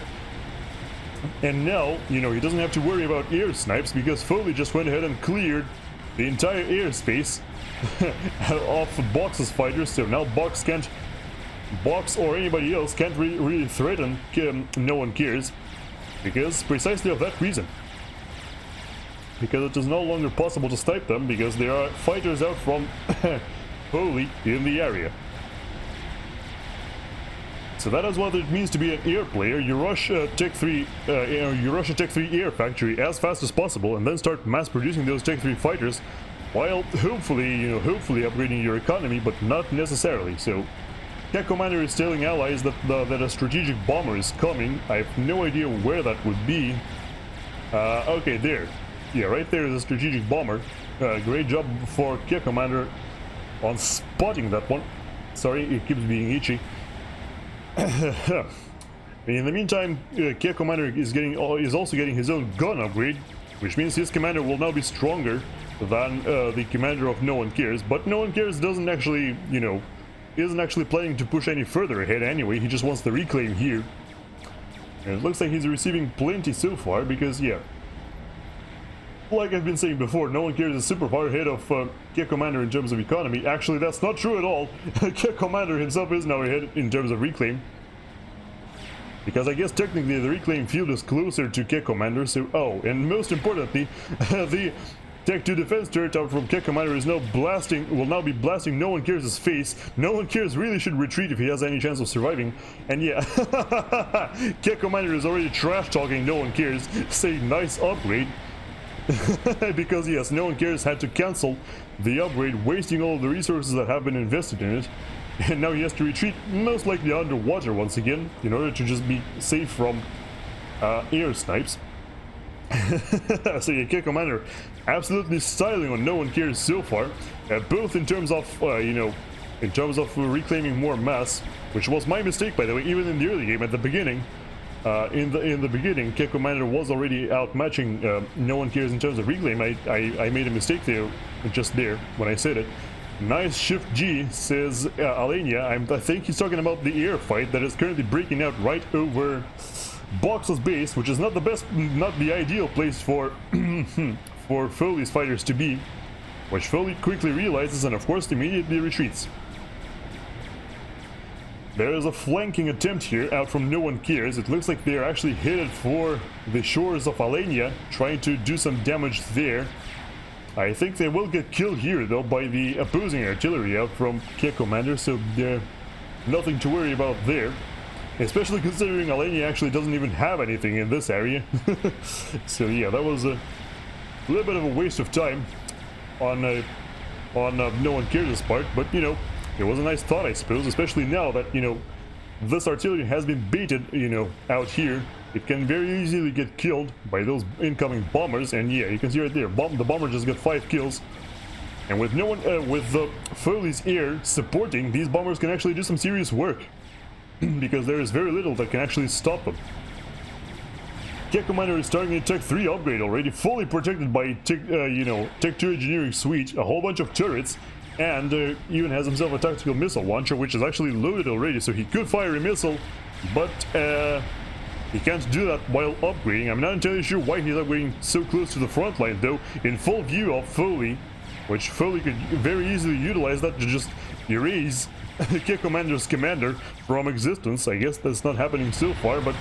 And now, he doesn't have to worry about air snipes, because Foley just went ahead and cleared the entire airspace of Box's fighters, so now Box or anybody else can't really threaten No One Cares, because precisely of that reason. Because it is no longer possible to snipe them, because there are fighters out from Foley in the area. So that is what it means to be an air player. You rush a Tech 3 air factory as fast as possible, and then start mass producing those Tech 3 fighters, while hopefully upgrading your economy, but not necessarily. So Tech Commander is telling allies that a strategic bomber is coming. I have no idea where that would be. Okay, there. Yeah, right there is a strategic bomber. Great job for Kia Commander on spotting that one. Sorry, it keeps being itchy. In the meantime, Kia Commander is also getting his own gun upgrade, which means his commander will now be stronger than the commander of No One Cares. But No One Cares doesn't actually, isn't actually planning to push any further ahead anyway. He just wants the reclaim here. And it looks like he's receiving plenty so far, because like I've been saying before, No One Cares is super far ahead of Kia Commander in terms of economy. Actually, that's not true at all. Kia Commander himself is now ahead in terms of reclaim. Because I guess technically the reclaim field is closer to Kia Commander, so and most importantly, the Tech 2 defense turret out from Kia Commander is now will now be blasting No One Cares' face. No One Cares really should retreat if he has any chance of surviving. And Kia Commander is already trash talking No One Cares, saying nice upgrade. because yes, no one cares had to cancel the upgrade, wasting all the resources that have been invested in it. And now he has to retreat, most likely underwater once again, in order to just be safe from air snipes. So yeah, Kid Commander absolutely styling on no one cares so far, both in terms of, in terms of reclaiming more mass, which was my mistake, by the way, even in the early game at the beginning. In the beginning, Kid Commander was already outmatching no one cares in terms of reclaim. I made a mistake there, just there, when I said it. Nice Shift G, says Alenia. I think he's talking about the air fight that is currently breaking out right over Box's base, which is not the best, not the ideal place for for Foley's fighters to be, which Foley quickly realizes and of course immediately retreats. There is a flanking attempt here out from no one cares. It looks like they are actually headed for the shores of Alenia, trying to do some damage there. I think they will get killed here though by the opposing artillery out from Kid Commander, so there's nothing to worry about there. Especially considering Alenia actually doesn't even have anything in this area. So yeah, that was a little bit of a waste of time on no one cares' part, but you know, it was a nice thought, I suppose, especially now that, you know, this artillery has been baited, you know, out here. It can very easily get killed by those incoming bombers, and yeah, you can see right there, the bomber just got 5 kills. And with no one, with the Foley's air supporting, these bombers can actually do some serious work. Because there is very little that can actually stop them. Kid Commander is starting a Tech 3 upgrade already, fully protected by Tech 2 Engineering Suite, a whole bunch of turrets, and even has himself a tactical missile launcher, which is actually loaded already, so he could fire a missile, but he can't do that while upgrading. I'm not entirely sure why he's upgrading so close to the front line, though, in full view of Foley, which Foley could very easily utilize that to just erase Kid Commander's commander from existence. I guess that's not happening so far, but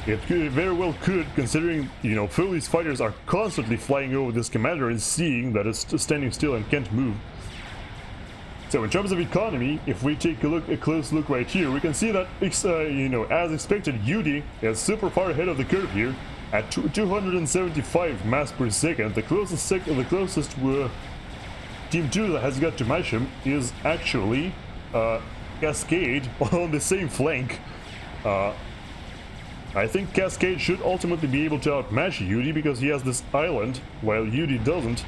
it very well could, considering, you know, Foley's fighters are constantly flying over this commander and seeing that it's standing still and can't move. So in terms of economy, if we take a close look right here, we can see that, you know, as expected, Yudi is super far ahead of the curve here at 275 mass per second. The closest Team 2 that has got to match him is actually Cascade on the same flank. I think Cascade should ultimately be able to outmatch Yudi because he has this island, while Yudi doesn't.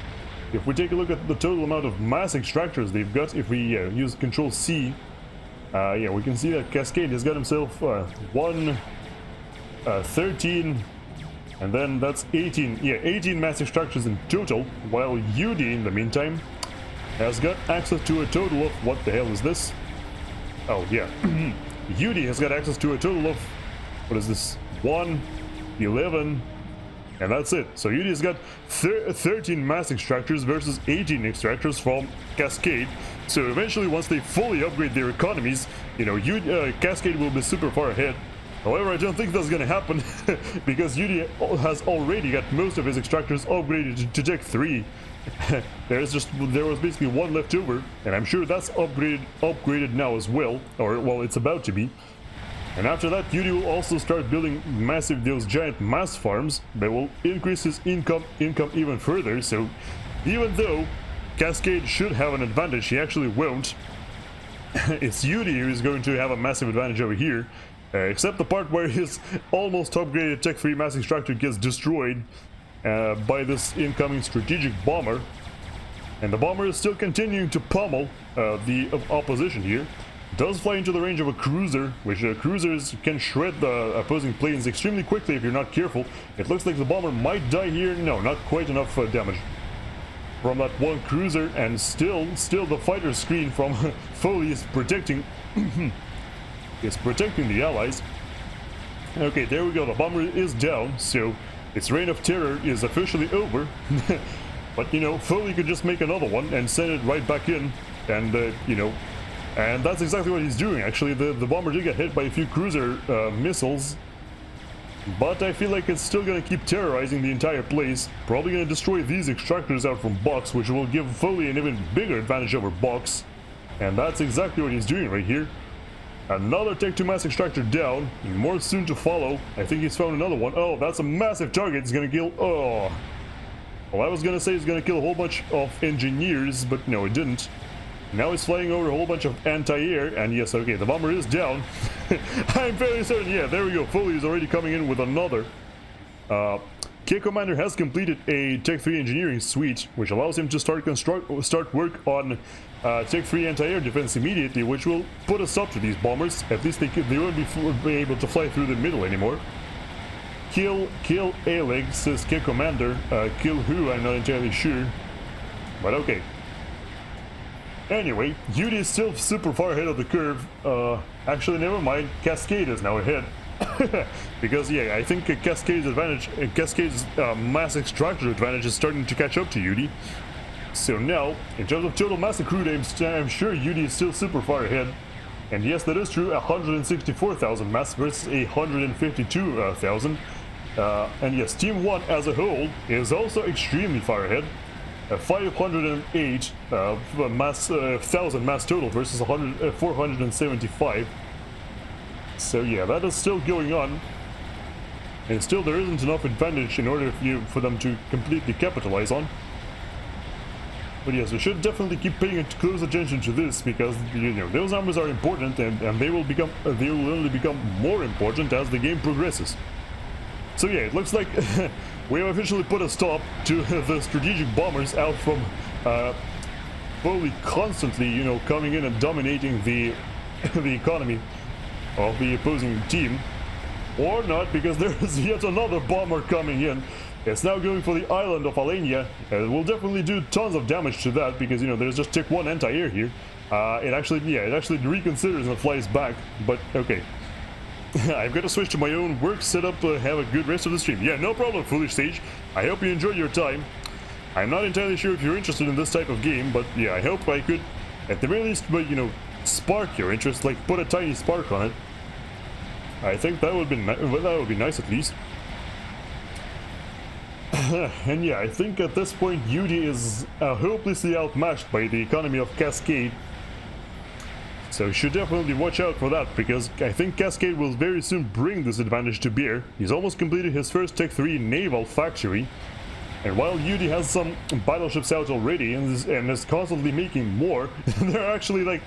If we take a look at the total amount of mass extractors they've got, if we use Control C, yeah, we can see that Cascade has got himself 13, and then that's 18. Yeah, 18 mass extractors in total, while Yudi, in the meantime, has got access to a total of, what the hell is this? Oh, yeah. Yudi has got access to a total of, what is this? 1, 11, and that's it. So Yudi's got 13 mass extractors versus 18 extractors from Cascade. So eventually, once they fully upgrade their economies, you know, Cascade will be super far ahead. However, I don't think that's gonna happen because Yudi has already got most of his extractors upgraded to Tech 3. There was basically one left over, and I'm sure that's upgraded now as well, or well, it's about to be. And after that, Yudi will also start building those giant mass farms that will increase his income even further. So even though Cascade should have an advantage, he actually won't. It's Yudi who is going to have a massive advantage over here, except the part where his almost upgraded Tech 3 mass extractor gets destroyed by this incoming strategic bomber. And the bomber is still continuing to pummel the opposition here. Does fly into the range of a cruiser, which cruisers can shred the opposing planes extremely quickly if you're not careful. It looks like the bomber might die here. No, not quite enough damage from that one cruiser, and still the fighter screen from Foley is protecting the allies. Okay, there we go. The bomber is down, so its reign of terror is officially over. But you know, Foley could just make another one and send it right back in, and you know. And that's exactly what he's doing. Actually, the bomber did get hit by a few cruiser missiles, but I feel like it's still gonna keep terrorizing the entire place. Probably gonna destroy these extractors out from Box, which will give Foley an even bigger advantage over Box. And that's exactly what he's doing right here. Another Tech 2 mass extractor down, and more soon to follow. I think he's found another one. Oh, that's a massive target. He's gonna kill. Well, I was gonna say it's gonna kill a whole bunch of engineers, but no, it didn't. Now it's flying over a whole bunch of anti-air, and yes, okay, the bomber is down. I'm fairly certain, yeah, there we go. Foley is already coming in with another. K Commander has completed a Tech 3 engineering suite, which allows him to start work on Tech 3 anti-air defense immediately, which will put a stop to these bombers. At least they won't be able to fly through the middle anymore. Kill Aleg, says K Commander. Kill who? I'm not entirely sure. But okay. Anyway, Yudi is still super far ahead of the curve. Actually, never mind. Cascade is now ahead. Because yeah, I think Cascade's advantage, Cascade's mass extractor advantage is starting to catch up to Yudi. So now, in terms of total mass accrued, I'm sure Yudi is still super far ahead. And yes, that is true. 164,000 mass versus 152,000. And yes, Team 1 as a whole is also extremely far ahead. 508 thousand mass total versus 475. So yeah, that is still going on, and still there isn't enough advantage in order for them to completely capitalize on. But yes, we should definitely keep paying close attention to this, because you know those numbers are important, and they will only become more important as the game progresses. So yeah, it looks like we have officially put a stop to the strategic bombers out from Foley constantly, you know, coming in and dominating the economy of the opposing team. Or not, because there is yet another bomber coming in. It's now going for the island of Alenia, and it will definitely do tons of damage to that, because you know there's just Tick 1 anti-air here. It actually reconsiders and flies back, but okay. I've got to switch to my own work setup to have a good rest of the stream. Yeah, no problem, Foolish Sage. I hope you enjoyed your time. I'm not entirely sure if you're interested in this type of game, but yeah, I hope I could, at the very least, but you know, spark your interest, like put a tiny spark on it. I think that would be nice at least. And yeah, I think at this point Yudi is hopelessly outmatched by the economy of Cascade. So you should definitely watch out for that, because I think Cascade will very soon bring this advantage to bear. He's almost completed his first Tech 3 naval factory. And while Yudi has some battleships out already and is constantly making more, they're actually like...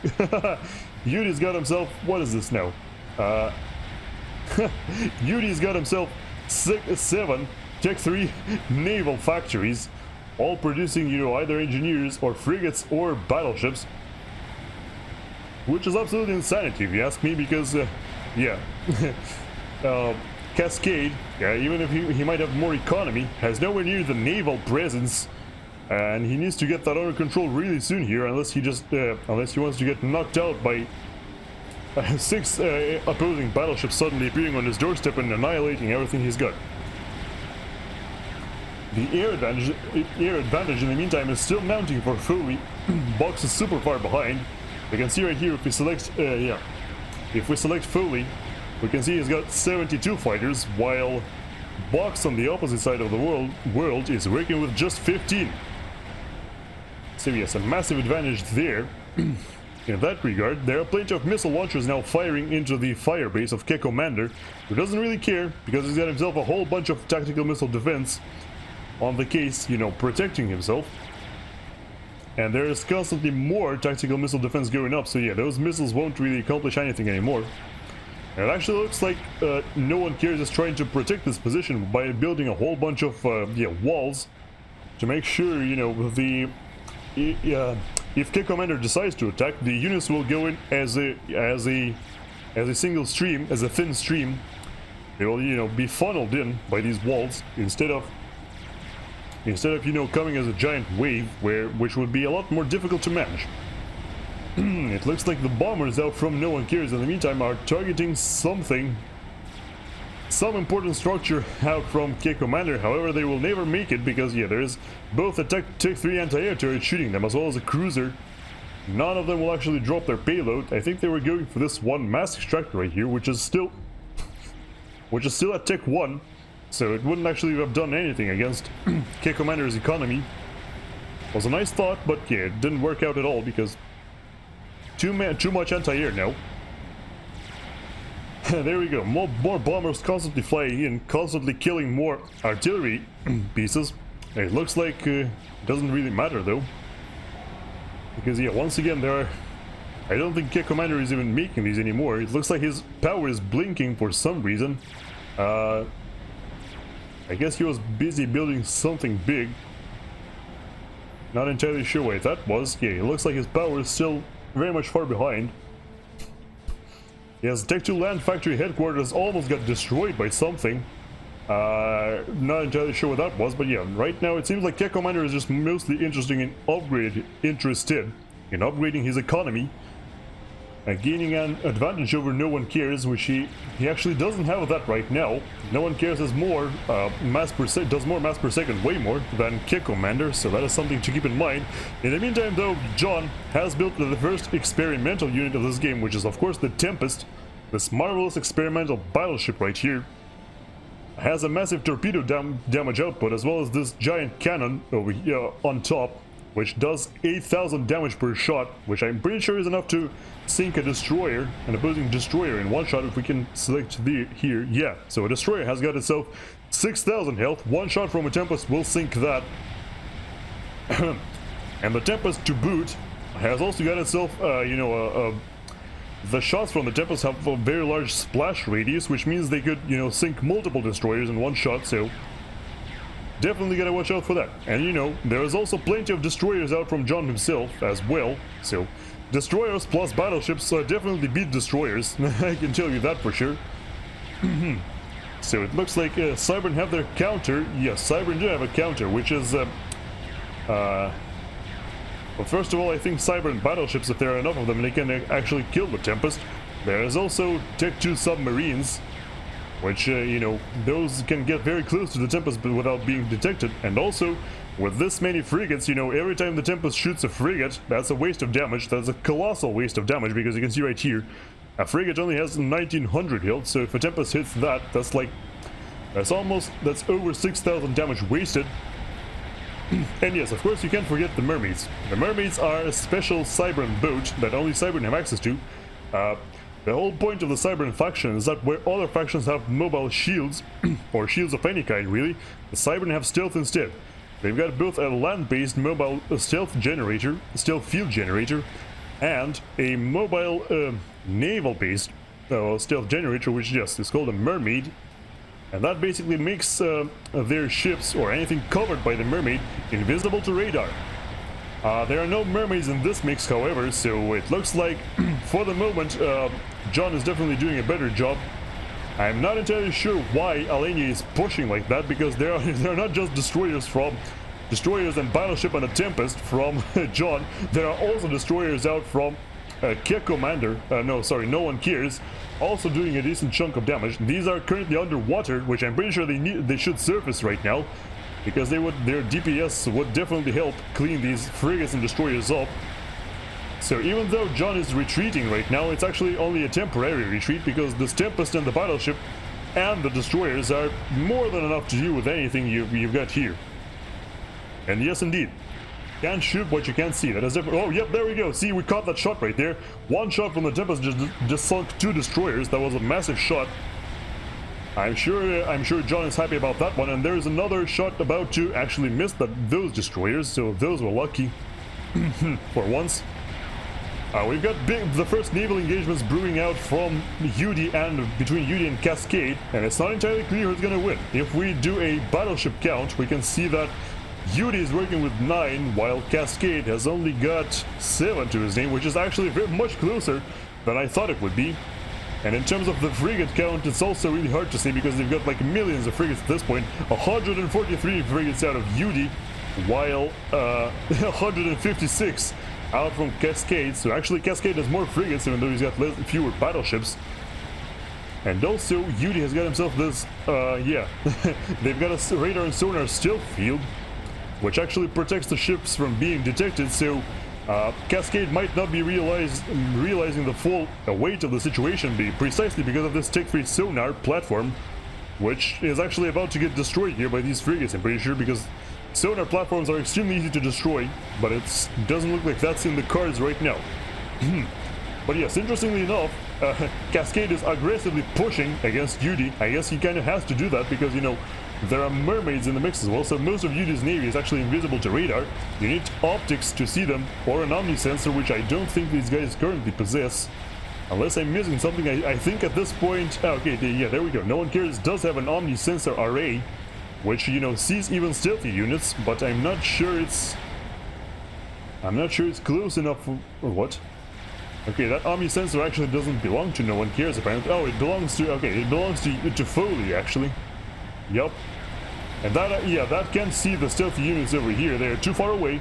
Yudi's got himself... What is this now? Yudi's got himself 7 Tech 3 naval factories, all producing, you know, either engineers or frigates or battleships. Which is absolute insanity, if you ask me, because, yeah. Cascade, even if he might have more economy, has nowhere near the naval presence. And he needs to get that under control really soon here, unless he wants to get knocked out by 6 opposing battleships suddenly appearing on his doorstep and annihilating everything he's got. The air advantage in the meantime is still mounting for Foley. Box is super far behind. We can see right here, if we select, if we select Foley, we can see he's got 72 fighters, while Box on the opposite side of the world is working with just 15. So yes, a massive advantage there. In that regard, there are plenty of missile launchers now firing into the firebase of K Commander, who doesn't really care, because he's got himself a whole bunch of tactical missile defense on the case, you know, protecting himself. And there is constantly more tactical missile defense going up, so yeah, those missiles won't really accomplish anything anymore. And it actually looks like no one cares is trying to protect this position by building a whole bunch of walls to make sure, you know, if K Commander decides to attack, the units will go in as a single stream, as a thin stream. They will, you know, be funneled in by these walls instead of you know, coming as a giant wave, which would be a lot more difficult to manage. It looks like the bombers out from No One Cares in the meantime are targeting some important structure out from K Commander. However, they will never make it, because yeah, there is both a Tech 3 anti-air turret shooting them, as well as a cruiser. None of them will actually drop their payload. I think they were going for this one mass extractor right here, which is still at Tech 1. So it wouldn't actually have done anything against K Commander's economy. It was a nice thought, but yeah, it didn't work out at all, because too much anti-air now. There we go, more bombers constantly flying in, constantly killing more artillery pieces. It looks like it doesn't really matter though. Because yeah, once again I don't think Kick Commander is even making these anymore. It looks like his power is blinking for some reason. I guess he was busy building something big. Not entirely sure what that was. Yeah, it looks like his power is still very much far behind. Yes, Tech 2 Land Factory headquarters almost got destroyed by something. Not entirely sure what that was, but yeah, right now it seems like Kick Commander is just mostly interested in upgrading his economy. Gaining an advantage over No One Cares, which he actually doesn't have that right now. No One Cares has more does more mass per second, way more than Kick Commander, so that is something to keep in mind. In the meantime though, John has built the first experimental unit of this game, which is of course the Tempest, this marvelous experimental battleship right here. Has a massive torpedo damage output, as well as this giant cannon over here on top, which does 8,000 damage per shot, which I'm pretty sure is enough to sink a destroyer, an opposing destroyer in one shot if we can select here. Yeah, so a destroyer has got itself 6,000 health. One shot from a Tempest will sink that. And the Tempest to boot has also got itself, the shots from the Tempest have a very large splash radius, which means they could, sink multiple destroyers in one shot, so definitely gotta watch out for that. And there is also plenty of destroyers out from John himself as well, so destroyers plus battleships definitely beat destroyers. I can tell you that for sure. So it looks like Cybern have their counter. Yes, Cybern do have a counter, which is well, first of all, I think Cybern battleships, if there are enough of them, they can actually kill the Tempest. There is also Tech 2 submarines, which, those can get very close to the Tempest but without being detected. And also, with this many frigates, every time the Tempest shoots a frigate, that's a waste of damage. That's a colossal waste of damage, because you can see right here, a frigate only has 1900 health, so if a Tempest hits that, that's over 6,000 damage wasted. And yes, of course, you can't forget the mermaids. The mermaids are a special Cybern boat that only Cybern have access to. The whole point of the Cybern faction is that where other factions have mobile shields, or shields of any kind really, the Cybern have stealth instead. They've got both a land-based mobile stealth field generator, and a mobile naval-based stealth generator, which yes, is called a mermaid. And that basically makes their ships, or anything covered by the mermaid, invisible to radar. There are no mermaids in this mix, however, so it looks like, for the moment, John is definitely doing a better job. I'm not entirely sure why Alenia is pushing like that, because there are not just destroyers and battleship and a Tempest from John. There are also destroyers out from Kick Commander, No One Cares, also doing a decent chunk of damage. These are currently underwater, which I'm pretty sure they should surface right now, because their DPS would definitely help clean these frigates and destroyers up. So even though John is retreating right now, it's actually only a temporary retreat, because this Tempest and the battleship and the destroyers are more than enough to deal with anything you've got here. And yes, indeed. Can't shoot what you can't see. That is different. Oh, yep, there we go. See, we caught that shot right there. One shot from the Tempest just sunk 2 destroyers. That was a massive shot. I'm sure John is happy about that one. And there is another shot about to actually miss those destroyers. So those were lucky for once. We've got the first naval engagements brewing out from Yudi and between Yudi and Cascade, and it's not entirely clear who's gonna win. If we do a battleship count, we can see that Yudi is working with 9, while Cascade has only got 7 to his name, which is actually very much closer than I thought it would be. And in terms of the frigate count, it's also really hard to say, because they've got like millions of frigates at this point. 143 frigates out of Yudi, while 156 out from Cascade. So actually Cascade has more frigates, even though he's got fewer battleships. And also Yudi has got himself this, they've got a radar and sonar stealth field, which actually protects the ships from being detected, so Cascade might not be realizing the full weight of the situation, precisely because of this Tech 3 sonar platform, which is actually about to get destroyed here by these frigates, I'm pretty sure, because sonar platforms are extremely easy to destroy, but it doesn't look like that's in the cards right now. But yes, interestingly enough, Cascade is aggressively pushing against Yudi. I guess he kind of has to do that, because, there are mermaids in the mix as well, so most of Yudi's navy is actually invisible to radar. You need optics to see them, or an omni sensor, which I don't think these guys currently possess. Unless I'm missing something, I think at this point... okay, yeah, there we go. No One Cares does have an omni sensor array, which, you know, sees even stealthy units, but I'm not sure it's close enough for... or what? Okay, that omni sensor actually doesn't belong to No One Cares, apparently. Oh, it belongs to... okay, it belongs to Foley, actually. Yup. And that, yeah, that can't see the stealthy units over here. They're too far away.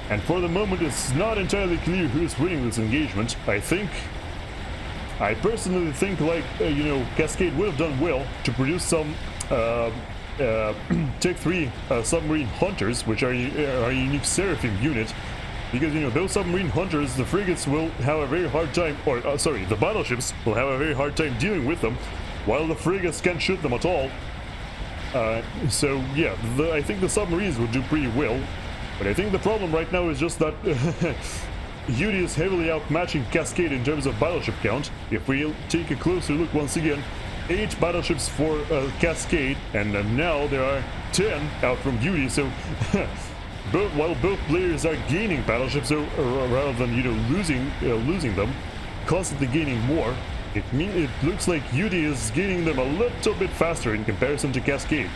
And for the moment, it's not entirely clear who's winning this engagement. I personally think, like, you know, Cascade would have done well to produce some Tech 3 submarine hunters, which are a unique Seraphim unit. Because, you know, those submarine hunters, the frigates will have a very hard time, or, sorry, the battleships will have a very hard time dealing with them, while the frigates can't shoot them at all. So, yeah, I think the submarines would do pretty well. But I think the problem right now is just that Yudi is heavily outmatching Cascade in terms of battleship count. If we take a closer look once again, 8 battleships for Cascade, and now there are 10 out from Yudi, so while both players are gaining battleships, so, rather than, you know, losing them, constantly gaining more, it looks like Yudi is gaining them a little bit faster in comparison to Cascade.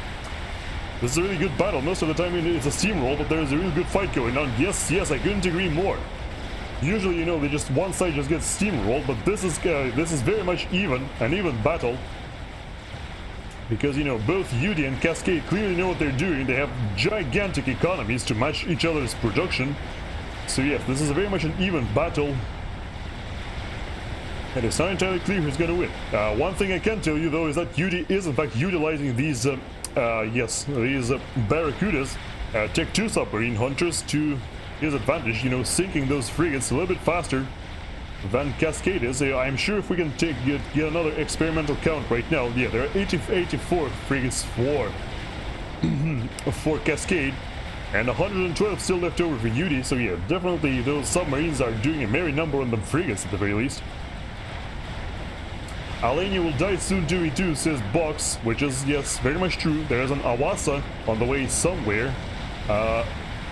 This is a really good battle. Most of the time it's a steamroll, but there's a really good fight going on. Yes, I couldn't agree more. Usually, you know, one side just gets steamrolled, but this is very much an even battle. Because, you know, both Yudi and Cascade clearly know what they're doing. They have gigantic economies to match each other's production. So yes, this is very much an even battle. And it's not entirely clear who's going to win. One thing I can tell you, though, is that Yudi is in fact utilizing these, these Barracudas, Tech 2 submarine hunters, to his advantage, you know, sinking those frigates a little bit faster than Cascade is. I'm sure if we can get another experimental count right now, yeah, there are 84 frigates for Cascade, and 112 still left over for Yudi, so yeah, definitely those submarines are doing a merry number on the frigates at the very least. Alenia will die soon 2v2, says Box, which is, yes, very much true. There is an Awasa on the way somewhere.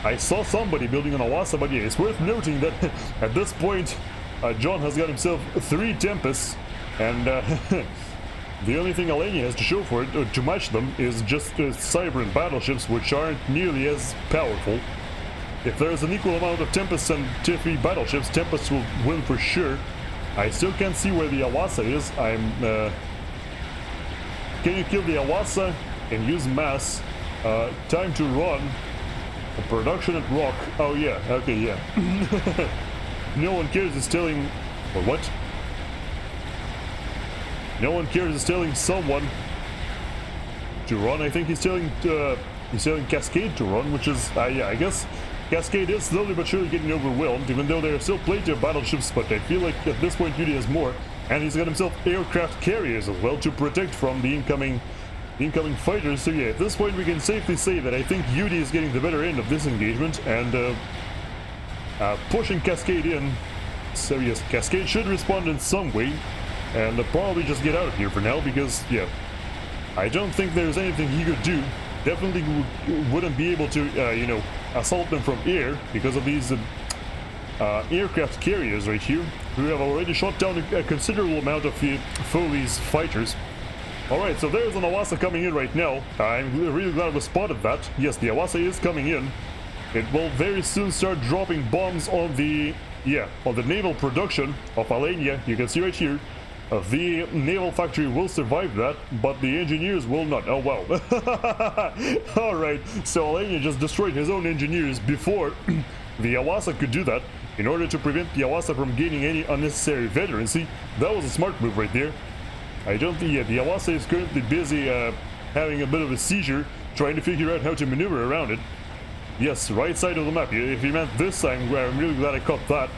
I saw somebody building an Awasa, but yeah, it's worth noting that at this point, John has got himself 3 Tempests, and the only thing Alenia has to show for it, or to match them, is just Cyber and battleships, which aren't nearly as powerful. If there's an equal amount of Tempests and Tier 3 battleships, Tempests will win for sure. I still can't see where the Awasa is. Can you kill the Awasa and use mass? Time to run. A production at Rock. Oh yeah, okay, yeah. No One Cares is telling... or what? No One Cares is telling someone to run. I think he's telling Cascade to run, which is, yeah, I guess Cascade is slowly but surely getting overwhelmed, even though there are still plenty of battleships, but I feel like at this point Yudi has more, and he's got himself aircraft carriers as well to protect from the incoming fighters. So yeah, at this point we can safely say that I think Yudi is getting the better end of this engagement, and pushing Cascade in. So yes, Cascade should respond in some way, and probably just get out of here for now, because yeah, I don't think there's anything he could do. Definitely wouldn't be able to, you know, assault them from air because of these aircraft carriers right here, who have already shot down a considerable amount of Foley's fighters. Alright, so there's an Awasa coming in right now. I'm really glad we spotted that. Yes, the Awasa is coming in. It will very soon start dropping bombs on the, on the naval production of Alenia. You can see right here. The naval factory will survive that, but the engineers will not. Oh wow. Alright, so Alenia just destroyed his own engineers before the Awasa could do that, in order to prevent the Awasa from gaining any unnecessary veterancy. That was a smart move right there. I don't think, the Awasa is currently busy having a bit of a seizure, trying to figure out how to maneuver around it. Yes, right side of the map. If you meant this, I'm really glad I caught that.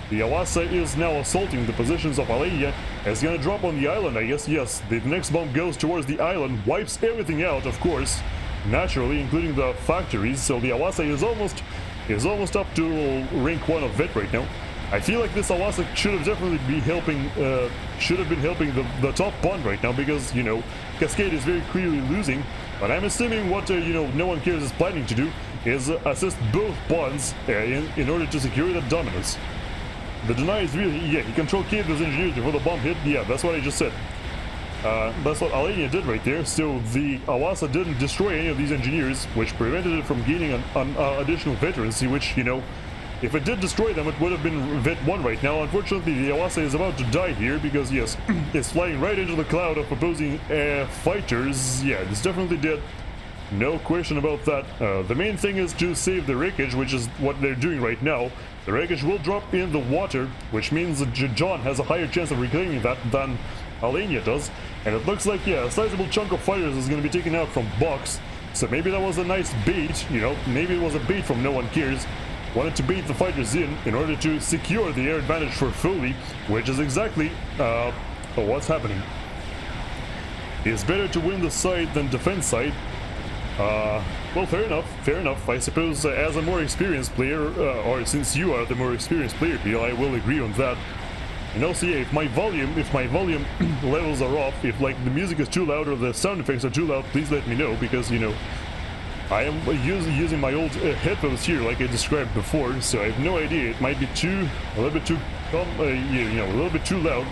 The Awasa is now assaulting the positions of Alenia. It's gonna drop on the island, I guess. Yes, the next bomb goes towards the island, wipes everything out, of course, naturally, including the factories. So the Awasa is almost up to rank 1 of vet right now. I feel like this Awasa should have definitely been helping the top pawn right now, because, you know, Cascade is very clearly losing. But I'm assuming what, you know, no one cares is planning to do is assist both pawns in order to secure the dominance. The deny is really, yeah, he control killed those engineers before the bomb hit. Yeah, that's what I just said. That's what Alenia did right there. So the Awasa didn't destroy any of these engineers, which prevented it from gaining an additional veterancy, which, you know, if it did destroy them, it would have been Vet 1 right now. Unfortunately, the Awasa is about to die here because, yes, it's flying right into the cloud of opposing fighters. Yeah, it's definitely dead. No question about that. The main thing is to save the wreckage, which is what they're doing right now. The wreckage will drop in the water, which means that John has a higher chance of reclaiming that than Alenia does. And it looks like, yeah, a sizable chunk of fighters is going to be taken out from Box. So maybe that was a nice bait, you know, maybe it was a bait from No One Cares. Wanted to bait the fighters in order to secure the air advantage for Foley, which is exactly what's happening. It's better to win the side than defend side. Well, fair enough. I suppose as a more experienced player, or since you are the more experienced player, Bill, I will agree on that. And also, yeah, if my volume levels are off, if like the music is too loud or the sound effects are too loud, please let me know, because, you know, I am using my old headphones here, like I described before, so I have no idea. It might be a little bit too loud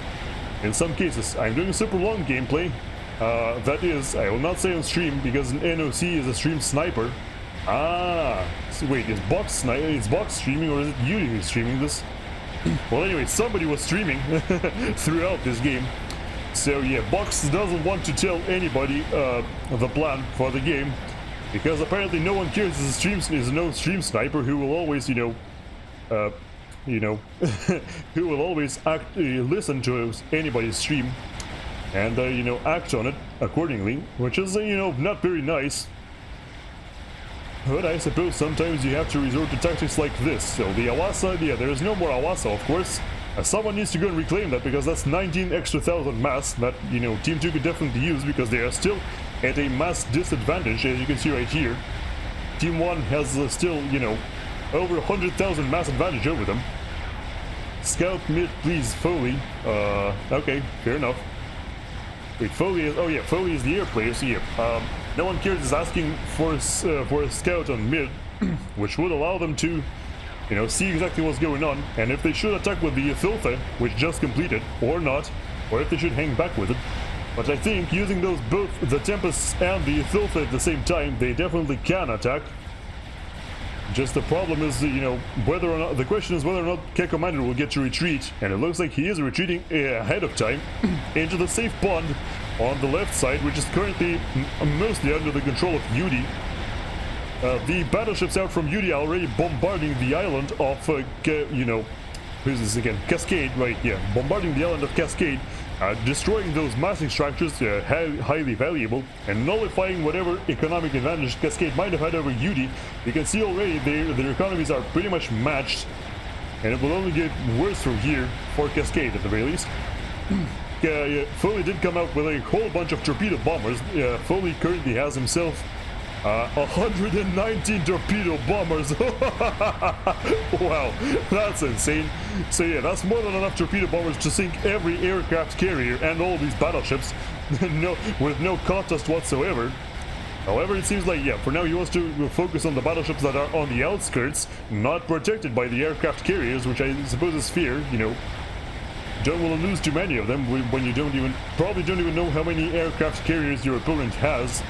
in some cases. I'm doing a super long gameplay. That is, I will not say on stream because an NOC is a stream sniper. So wait, is Box streaming, or is it Yudi who's streaming this? Well, anyway, somebody was streaming throughout this game. So yeah, Box doesn't want to tell anybody the plan for the game, because apparently No One Cares is no stream sniper who will always, who will always listen to anybody's stream and act on it accordingly, which is not very nice. But I suppose sometimes you have to resort to tactics like this. So the Awasa, yeah, there is no more Awasa, of course. Someone needs to go and reclaim that, because that's 19 extra thousand mass that Team 2 could definitely use, because they are still at a mass disadvantage, as you can see right here. Team 1 has still, over 100,000 mass advantage over them. Scout mid, please, Foley. Okay, fair enough. Wait, Foley is... Oh yeah, Foley is the air player, so yeah. No One Cares is asking for a scout on mid, which would allow them to, see exactly what's going on, and if they should attack with the Filtha, which just completed, or not, or if they should hang back with it. But I think using those both, the Tempest and the Filtha at the same time, they definitely can attack. Just the problem is, whether or not, the question is whether or not K Commander will get to retreat, and it looks like he is retreating ahead of time into the safe pond on the left side, which is currently mostly under the control of Yudi. The battleships out from Yudi are already bombarding the island of, who's this again? Cascade, right, yeah, bombarding the island of Cascade, destroying those mass extractors, highly valuable, and nullifying whatever economic advantage Cascade might have had over Yudi. You can see already their economies are pretty much matched, and it will only get worse from here for Cascade at the very least. Foley did come out with a whole bunch of torpedo bombers. Foley currently has himself 119 torpedo bombers. Wow, that's insane. So yeah, that's more than enough torpedo bombers to sink every aircraft carrier and all these battleships with no contest whatsoever. However, it seems like, yeah, for now he wants to focus on the battleships that are on the outskirts, not protected by the aircraft carriers, which I suppose is fair. Don't want to lose too many of them when you probably don't even know how many aircraft carriers your opponent has.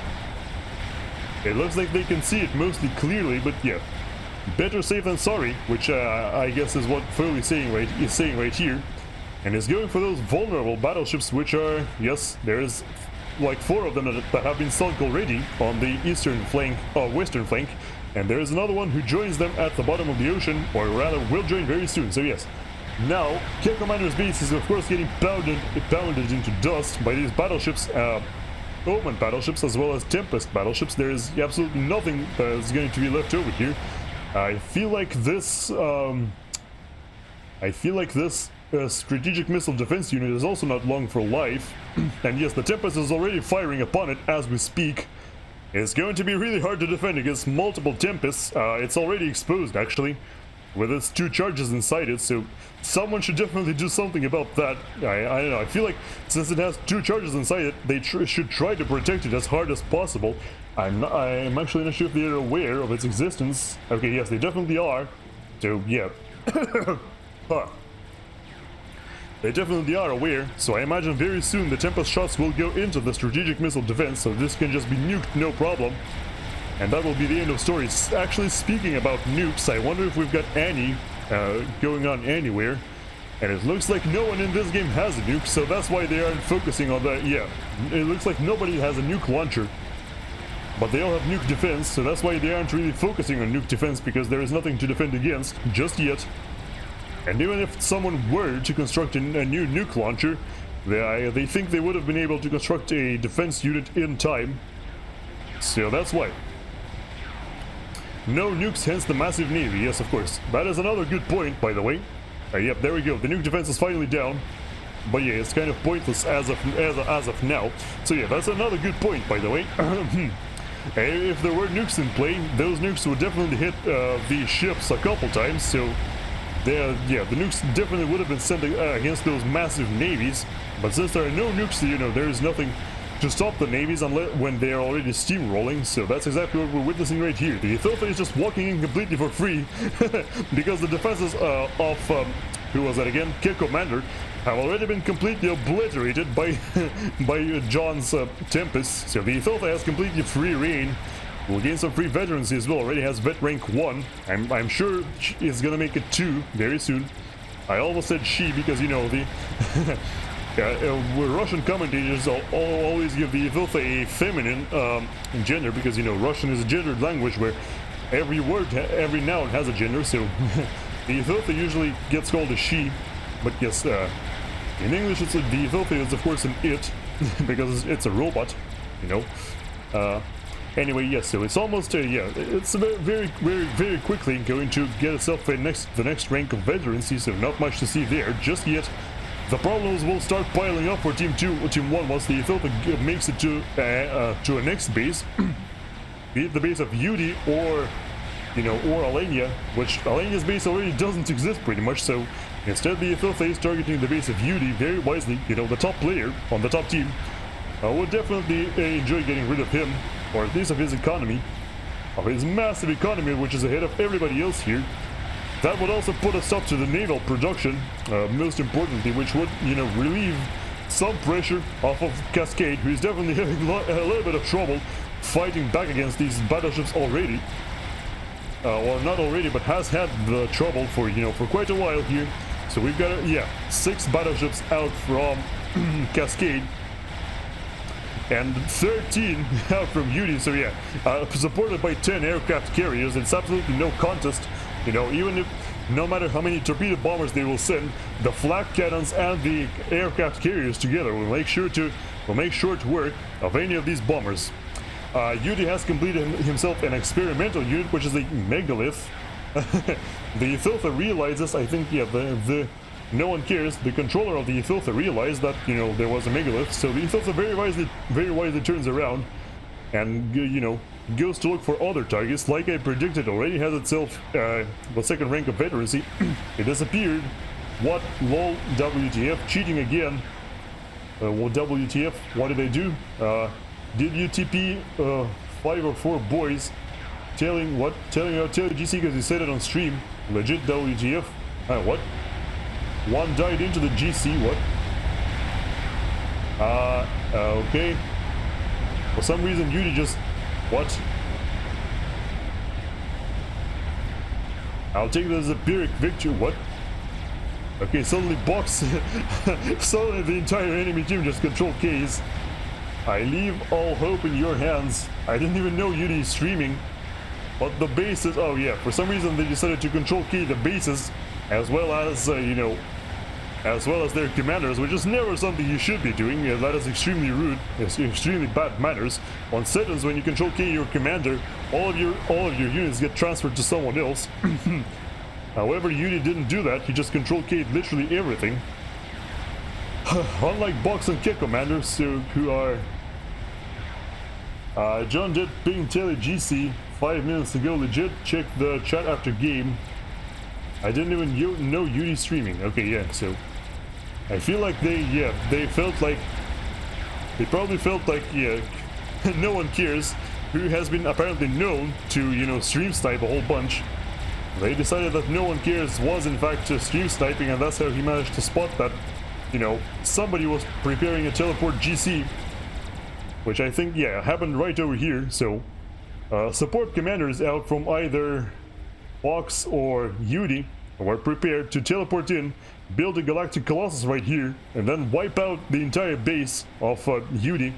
It looks like they can see it mostly clearly, but yeah, better safe than sorry, which I guess is what Foley is saying right here, and is going for those vulnerable battleships, which are, yes, there's like 4 of them that have been sunk already on the eastern flank, western flank, and there is another one who joins them at the bottom of the ocean, or rather will join very soon. So yes, now K Commander's base is of course getting pounded into dust by these battleships. Omen battleships as well as Tempest battleships. There is absolutely nothing that is going to be left over here. I feel like this strategic missile defense unit is also not long for life. And yes, the Tempest is already firing upon it as we speak. It's going to be really hard to defend against multiple Tempests. It's already exposed, actually. with its 2 charges inside it, so someone should definitely do something about that. I don't know, I feel like since it has 2 charges inside it, they should try to protect it as hard as possible. I'm actually not sure if they're aware of its existence. Okay, yes, they definitely are. So, yeah. Huh. They definitely are aware, so I imagine very soon the Tempest shots will go into the strategic missile defense, so this can just be nuked, no problem. And that will be the end of story. Actually, speaking about nukes, I wonder if we've got any going on anywhere. And it looks like no one in this game has a nuke, so that's why they aren't focusing on that. Yeah, it looks like nobody has a nuke launcher. But they all have nuke defense, so that's why they aren't really focusing on nuke defense, because there is nothing to defend against just yet. And even if someone were to construct a new nuke launcher, they think they would have been able to construct a defense unit in time. So that's why. No nukes, hence the massive navy. Yes, of course. That is another good point, by the way. Yep, there we go. The nuke defense is finally down. But yeah, it's kind of pointless as of now. So yeah, that's another good point, by the way. If there were nukes in play, those nukes would definitely hit the ships a couple times. So yeah, the nukes definitely would have been sent against those massive navies. But since there are no nukes, you know, there is nothing to stop the navies unless when they are already steamrolling. So that's exactly what we're witnessing right here. The Ethelfa is just walking in completely for free because the defenses of who was that again? Kid Commander have already been completely obliterated by John's Tempest. So the Ethelfa has completely free reign. Will gain some free veterancy as well. Already has vet rank 1. I'm sure it's gonna make it 2 very soon. I almost said she because, you know, the Russian commentators always give the Ethelfa a feminine gender because, you know, Russian is a gendered language where every word, every noun has a gender. So the Ethelfa usually gets called a she. But yes, in English, the Ethelfa is of course an it because it's a robot, you know. Anyway, yes, so it's almost yeah, it's very quickly going to get itself the next rank of veterancy, so not much to see there just yet. The problems will start piling up for Team 2 or Team 1 once the Ethelfa makes it to a next base, be it the base of Yudi or, you know, or Alenia, which Alenia's base already doesn't exist pretty much, so instead the Ethelfa is targeting the base of Yudi very wisely. You know, the top player on the top team would definitely enjoy getting rid of him, or at least of his economy, of his massive economy, which is ahead of everybody else here. That would also put a stop to the naval production, most importantly, which would, you know, relieve some pressure off of Cascade, who is definitely having a little bit of trouble fighting back against these battleships already. Or not already, but has had the trouble for, you know, for quite a while here. So we've got, yeah, 6 battleships out from Cascade. And 13 out from Yudi, so yeah, supported by 10 aircraft carriers. It's absolutely no contest, you know, even if, no matter how many torpedo bombers they will send, the flak cannons and the aircraft carriers together will make short work of any of these bombers. Yudi has completed himself an experimental unit, which is a megalith. The Ethelfa realizes, I think, yeah, no one cares. The controller of the Ethelfa realized that, you know, there was a megalith, so the Ethelfa very wisely turns around and, you know, goes to look for other targets. Like I predicted, already has itself the second rank of veterancy. It disappeared. What? Lol, WTF, cheating again. Well, WTF, what did they do? Did you TP 5 or 4 boys telling GC because you said it on stream? Legit WTF? What? One died into the GC, what? Okay. For some reason, Yudi just... What? I'll take this as a Pyrrhic victory, what? Okay, suddenly box... suddenly the entire enemy team just control Ks. I leave all hope in your hands. I didn't even know Yudi is streaming. But the bases... Oh yeah, for some reason they decided to control K the bases, as well as, you know, as well as their commanders, which is never something you should be doing. That is extremely rude. It's extremely bad manners. On Setons, when you control K your commander, all of your units get transferred to someone else. However, Yudi didn't do that. He just control K'd literally everything. Unlike Box and Kit commanders, who are... John did ping Tele GC 5 minutes ago. Legit, check the chat after game. I didn't even know Yudi streaming. Okay, yeah, so I feel like they felt like, they probably felt like, yeah, no one cares, who has been apparently known to, you know, stream snipe a whole bunch. They decided that no one cares was in fact stream sniping, and that's how he managed to spot that, you know, somebody was preparing a teleport GC, which I think, yeah, happened right over here. So support commanders out from either Fox or Yudi were prepared to teleport in, build a galactic colossus right here, and then wipe out the entire base of Yudi,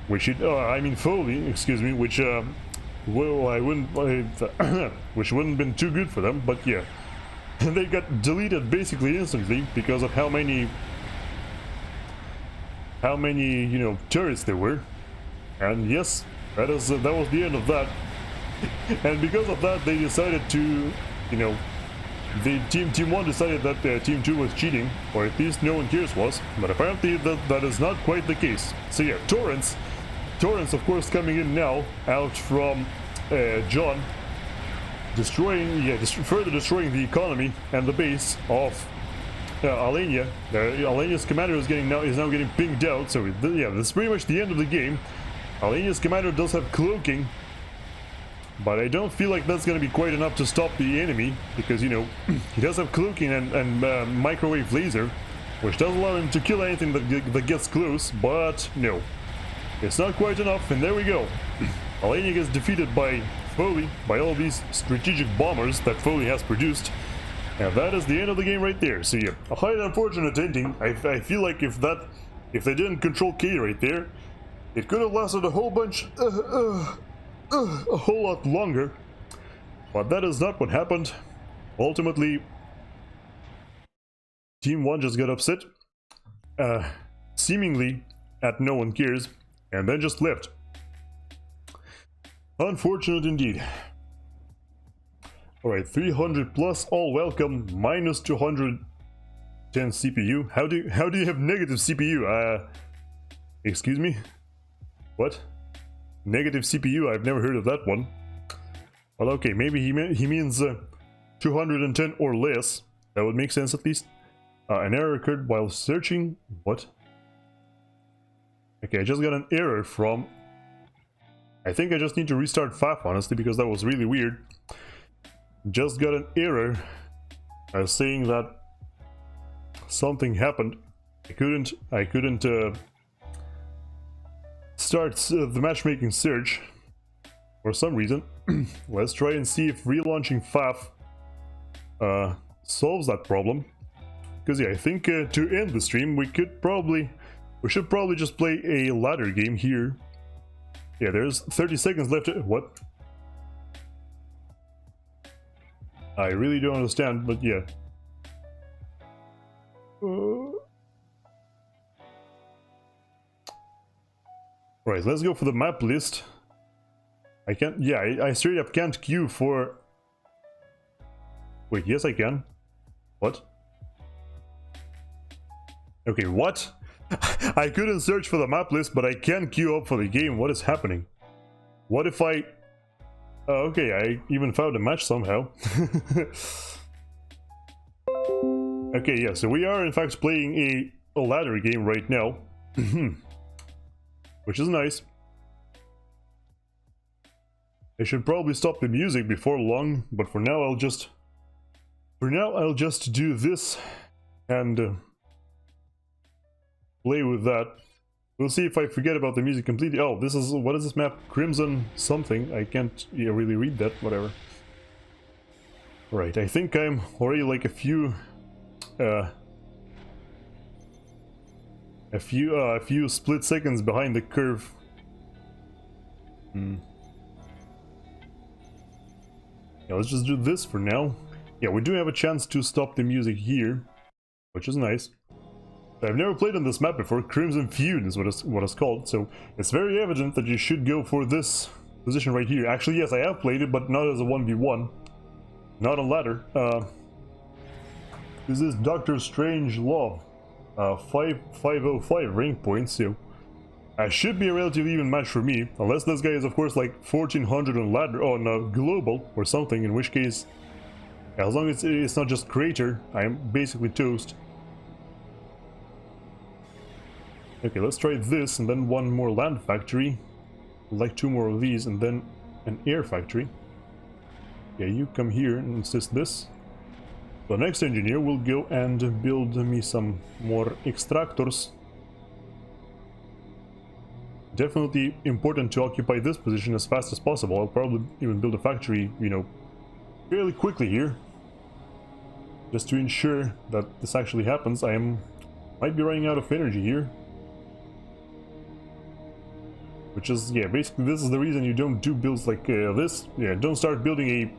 which I mean Foley, excuse me, which well, I wouldn't which wouldn't have been too good for them, but yeah, they got deleted basically instantly because of how many you know turrets there were. And yes, that was the end of that. And because of that, they decided to, you know, the team 1 decided that team 2 was cheating, or at least no one cares was, but apparently that is not quite the case. So yeah, torrents of course coming in now out from John, further destroying the economy and the base of Alenia. Alenia's commander is now getting pinged out. So yeah, this is pretty much the end of the game. Alenia's commander does have cloaking, but I don't feel like that's going to be quite enough to stop the enemy, because, you know, he does have cloaking and microwave laser, which does allow him to kill anything that gets close, but no, it's not quite enough. And there we go. Alenia gets defeated by Foley, by all these strategic bombers that Foley has produced, and that is the end of the game right there. So yeah, a highly unfortunate ending. I feel like if they didn't control K right there, it could have lasted a whole bunch, a whole lot longer, but that is not what happened. Ultimately, Team 1 just got upset, seemingly at no one cares, and then just left. Unfortunate indeed. Alright, 300 plus, all welcome, minus 210 CPU. How do you have negative CPU? Excuse me? What? Negative CPU? I've never heard of that one. Well, okay, maybe he means 210 or less. That would make sense at least. An error occurred while searching. What? Okay, I just got an error from... I think I just need to restart FAF, honestly, because that was really weird. Just got an error saying that something happened. I couldn't start the matchmaking search for some reason. Let's try and see if relaunching FAF solves that problem. Because yeah, I think to end the stream we should probably just play a ladder game here. Yeah, there's 30 seconds left. What? I really don't understand, but yeah. Right, let's go for the map list. I can't, yeah, I straight up can't queue for... Wait, yes I can. What? Okay, what? I couldn't search for the map list, but I can queue up for the game. What is happening? What if I... okay, I even found a match somehow. Okay, yeah, so we are in fact playing a ladder game right now. Which is nice. I should probably stop the music before long, but for now I'll just do this and play with that. We'll see if I forget about the music completely. Oh, this is, what is this map? Crimson something. I can't really read that, whatever. Right, I think I'm already like a few split seconds behind the curve. Yeah, let's just do this for now. Yeah, we do have a chance to stop the music here, which is nice. I've never played on this map before. Crimson Feud is what it's called, so it's very evident that you should go for this position right here. Actually, yes, I have played it, but not as a 1v1. Not on ladder. This is Doctor Strange Law. 505 rank points, so should be a relatively even match for me, unless this guy is of course like 1400 on ladder, on global or something, in which case As long as it's not just crater, I am basically toast. Okay, let's try this and then one more land factory. Like 2 more of these and then an air factory. Yeah, you come here and insist this. The next engineer will go and build me some more extractors. Definitely important to occupy this position as fast as possible. I'll probably even build a factory, you know, fairly quickly here. Just to ensure that this actually happens. Might be running out of energy here. Which is, yeah, basically this is the reason you don't do builds like this. Yeah, don't start building a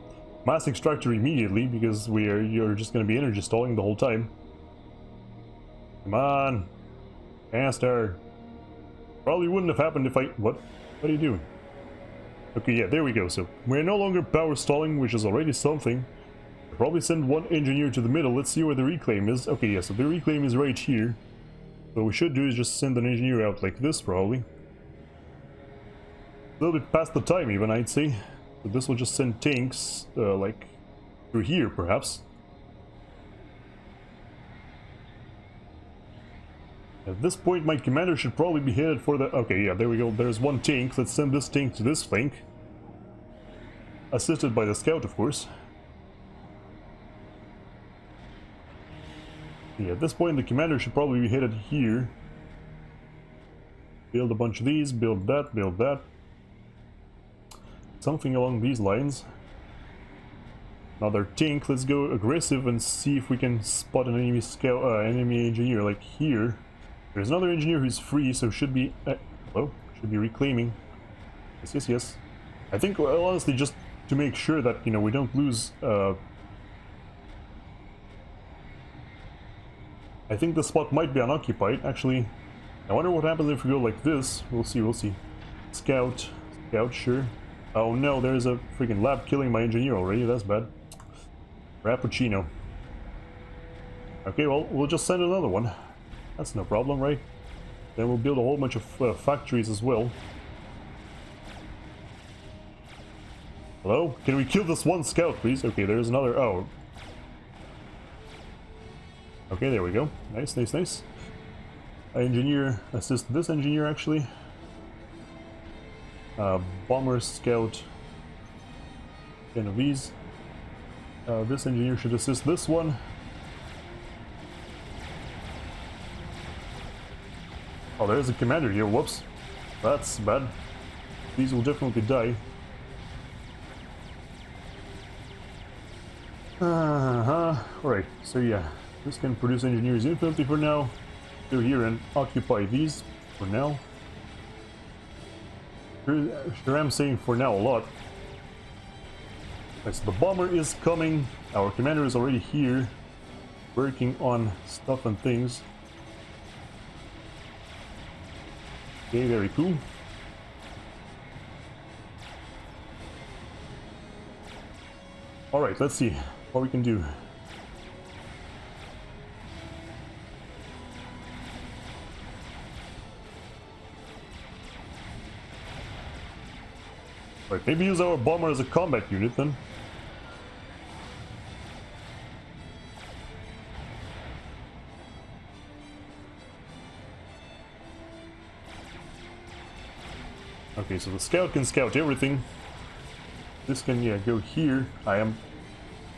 mass extractor immediately, because you're just going to be energy stalling the whole time. Come on. Faster. Probably wouldn't have happened if I... What are you doing? Okay, yeah, there we go. So we're no longer power stalling, which is already something. I'll probably send one engineer to the middle. Let's see where the reclaim is. Okay, yeah, so the reclaim is right here. So what we should do is just send an engineer out like this, probably. A little bit past the time even, I'd say. So this will just send tanks, like, through here, perhaps. At this point, my commander should probably be headed for the... Okay, yeah, there we go. There's one tank. Let's send this tank to this flank. Assisted by the scout, of course. Yeah, at this point, the commander should probably be headed here. Build a bunch of these, build that, build that. Something along these lines. Another tank. Let's go aggressive and see if we can spot an enemy scout, enemy engineer, like here. There's another engineer who's free, so should be... hello? Should be reclaiming. Yes, yes, yes. I think, well, honestly, just to make sure that, you know, we don't lose... I think the spot might be unoccupied. Actually, I wonder what happens if we go like this. We'll see, we'll see. Scout. Scout, sure. Oh no, there's a freaking lab killing my engineer already. That's bad. Rappuccino. Okay, well, we'll just send another one. That's no problem, right? Then we'll build a whole bunch of factories as well. Hello? Can we kill this one scout, please? Okay, there's another... Oh. Okay, there we go. Nice, nice, nice. Engineer, assist this engineer, actually. Bomber, scout. 10 of these. This engineer should assist this one. Oh, there's a commander here. Whoops. That's bad. These will definitely die. Alright, so yeah. This can produce engineers infinitely for now. Go here and occupy these for now. Sure, I'm saying for now a lot. Right, so the bomber is coming. Our commander is already here, working on stuff and things. Okay, very cool. Alright, let's see what we can do. Right, maybe use our bomber as a combat unit then. Okay, so the scout can scout everything. This can, yeah, go here. I'm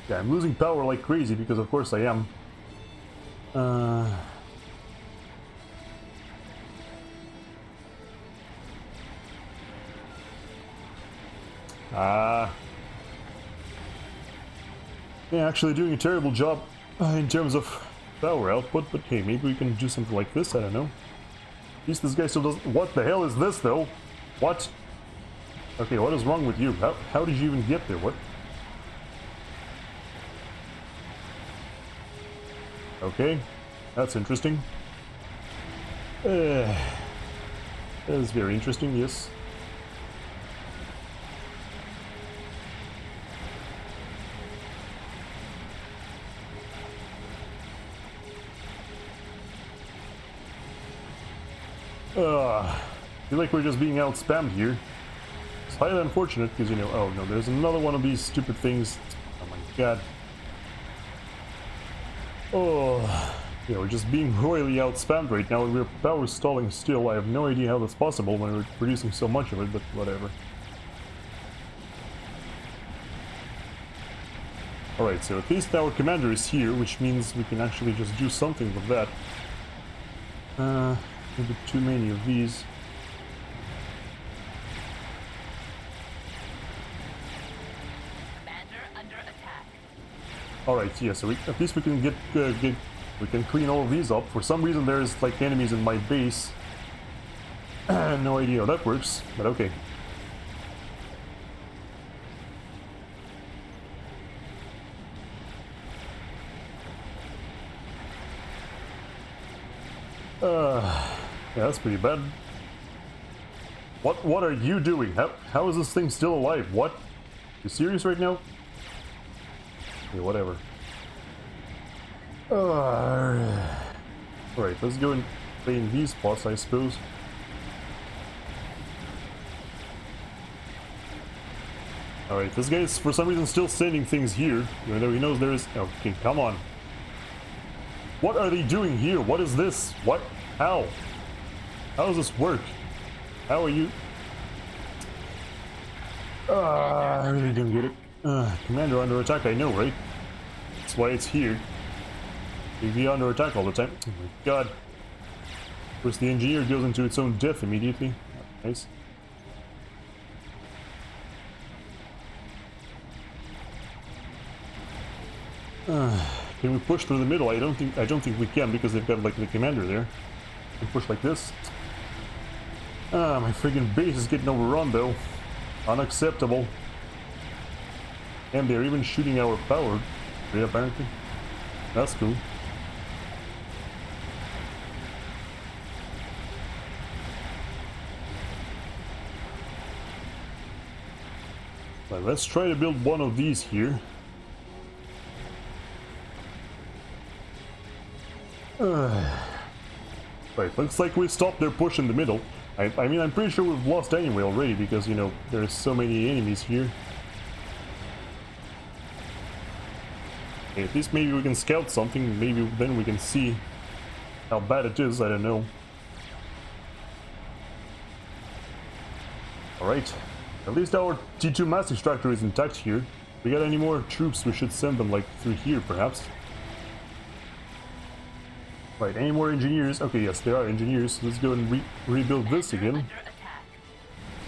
losing power like crazy because of course I am. Yeah, actually doing a terrible job in terms of power output, but hey, maybe we can do something like this, I don't know. At least this guy still doesn't... What the hell is this, though? What? Okay, what is wrong with you? How did you even get there? What? Okay, that's interesting. That is very interesting, yes. I feel like we're just being out-spammed here. It's highly unfortunate because, you know... Oh, no, there's another one of these stupid things. Oh my god. Oh, yeah, we're just being royally outspammed right now, and we're power stalling still. I have no idea how that's possible when we're producing so much of it, but whatever. Alright, so at least our commander is here, which means we can actually just do something with that. Maybe too many of these. Commander under attack. Alright, yeah, so at least we can we can clean all of these up. For some reason there's like enemies in my base. No idea how that works, but okay. Yeah, that's pretty bad. What are you doing? How is this thing still alive? What? You serious right now? Okay, whatever. Alright, let's go and play in these spots, I suppose. Alright, this guy is for some reason still sending things here, even though he knows there is... Okay, come on. What are they doing here? What is this? What? How? How does this work? How are you... I really don't get it. Commander under attack, I know, right? That's why it's here. You'd be under attack all the time. Oh my god. Of course, the engineer goes into its own death immediately. Nice. Can we push through the middle? I don't think we can because they've got like the commander there. We can push like this. My friggin' base is getting overrun though. Unacceptable. And they're even shooting our power. Yeah, apparently. That's cool. Right, let's try to build one of these here. Right, looks like we stopped their push in the middle. I mean, I'm pretty sure we've lost anyway already because, you know, there's so many enemies here. Okay, at least maybe we can scout something, maybe then we can see how bad it is, I don't know. Alright, at least our T2 mass extractor is intact here. If we got any more troops, we should send them like through here perhaps. Right, any more engineers? Okay, yes, there are engineers. Let's go and rebuild this again.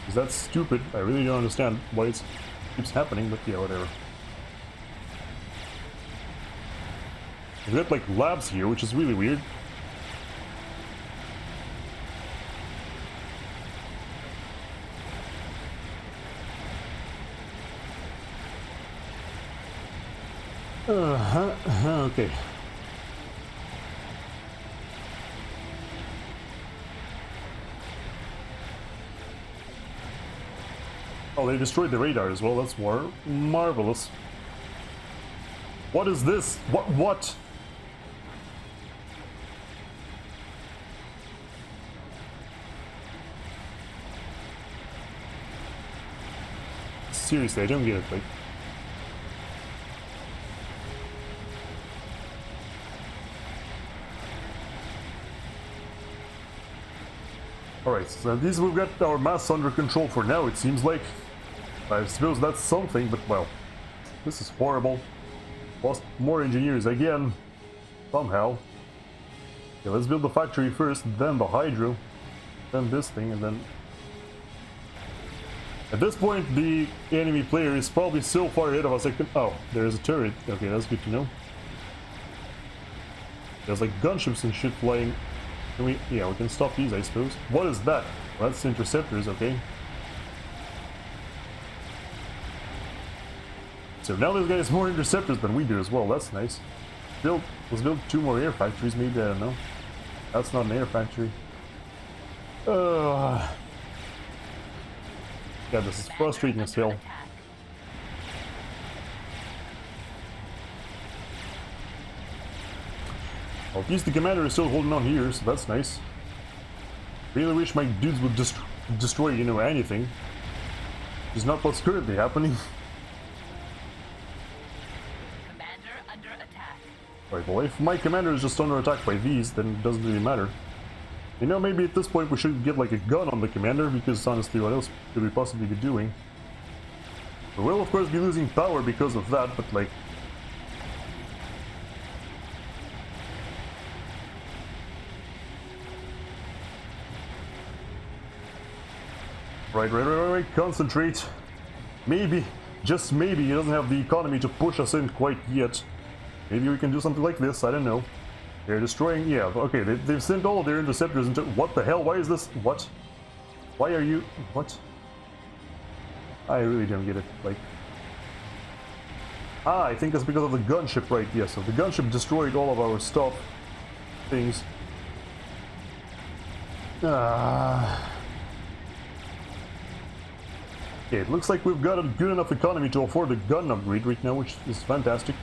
Because that's stupid. I really don't understand why it keeps happening, but yeah, whatever. We've got like labs here, which is really weird. Okay. Oh, they destroyed the radar as well. That's more marvelous. What is this? What? Seriously, I don't get it. Like, alright, so at least we've got our mass under control for now, it seems like. I suppose that's something, but well, this is horrible. Lost more engineers again, somehow. Okay, let's build the factory first, then the hydro, then this thing, and then... At this point, the enemy player is probably so far ahead of us. Oh, there's a turret. Okay, that's good to know. There's like gunships and shit flying. Can we? Yeah, we can stop these, I suppose. What is that? Well, that's interceptors. Okay. So now this guy has more interceptors than we do as well. That's nice. Let's build 2 more air factories. Maybe, I don't know. That's not an air factory. God, this is frustrating as hell. Well, at least the commander is still holding on here, so that's nice. Really wish my dudes would destroy, you know, anything. It's not what's currently happening. Commander under attack. Right, well, if my commander is just under attack by these, then it doesn't really matter. You know, maybe at this point we should get like a gun on the commander, because honestly, what else could we possibly be doing? We will, of course, be losing power because of that, but like... Right, concentrate. Maybe, just maybe, he doesn't have the economy to push us in quite yet. Maybe we can do something like this, I don't know. They're destroying, yeah, okay, they've sent all of their interceptors into... What the hell, why is this... What? Why are you... What? I really don't get it, like... Ah, I think it's because of the gunship, right, yes, so the gunship destroyed all of our stuff. Things. Okay, it looks like we've got a good enough economy to afford a gun upgrade right now, which is fantastic.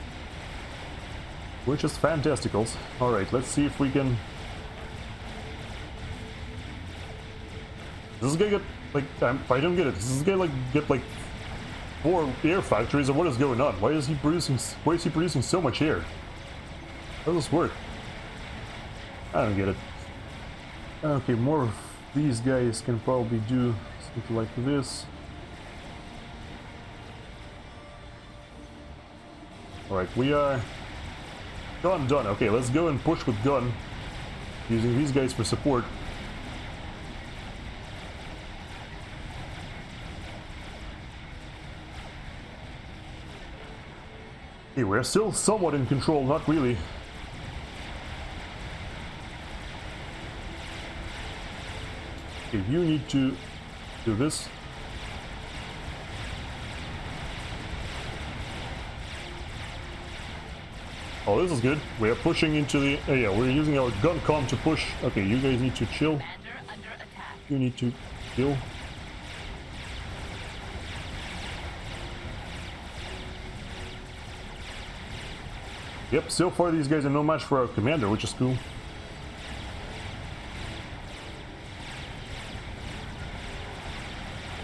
Which is fantasticals. Alright, let's see if we can... Does this guy get, like, I don't get it. Does this guy, like, get, like, 4 air factories, or what is going on? Why is he producing so much air? How does this work? I don't get it. Okay, more of these guys can probably do something like this. Alright, we are... Done. Okay, let's go and push with gun. Using these guys for support. Okay, we're still somewhat in control, not really. Okay, you need to do this. Oh, this is good. We are pushing into the... yeah, we're using our gun comm to push. Okay, you guys need to chill. You need to chill. Yep, so far these guys are no match for our commander, which is cool.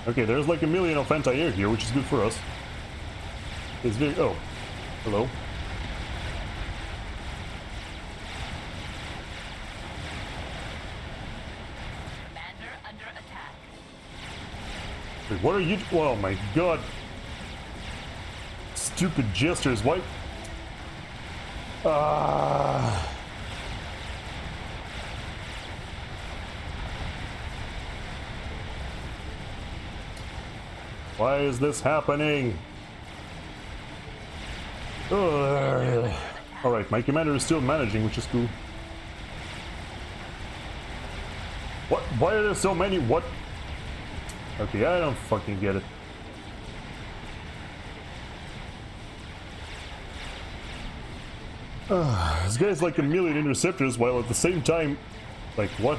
Okay, there's like a million of anti-air here, which is good for us. It's very... Oh, hello. Wait, what are you... Oh my god. Stupid jesters, why... Why is this happening? Alright, my commander is still managing, which is cool. What? Why are there so many? What? Okay, I don't fucking get it. This guy's like a million interceptors, while at the same time... Like, what?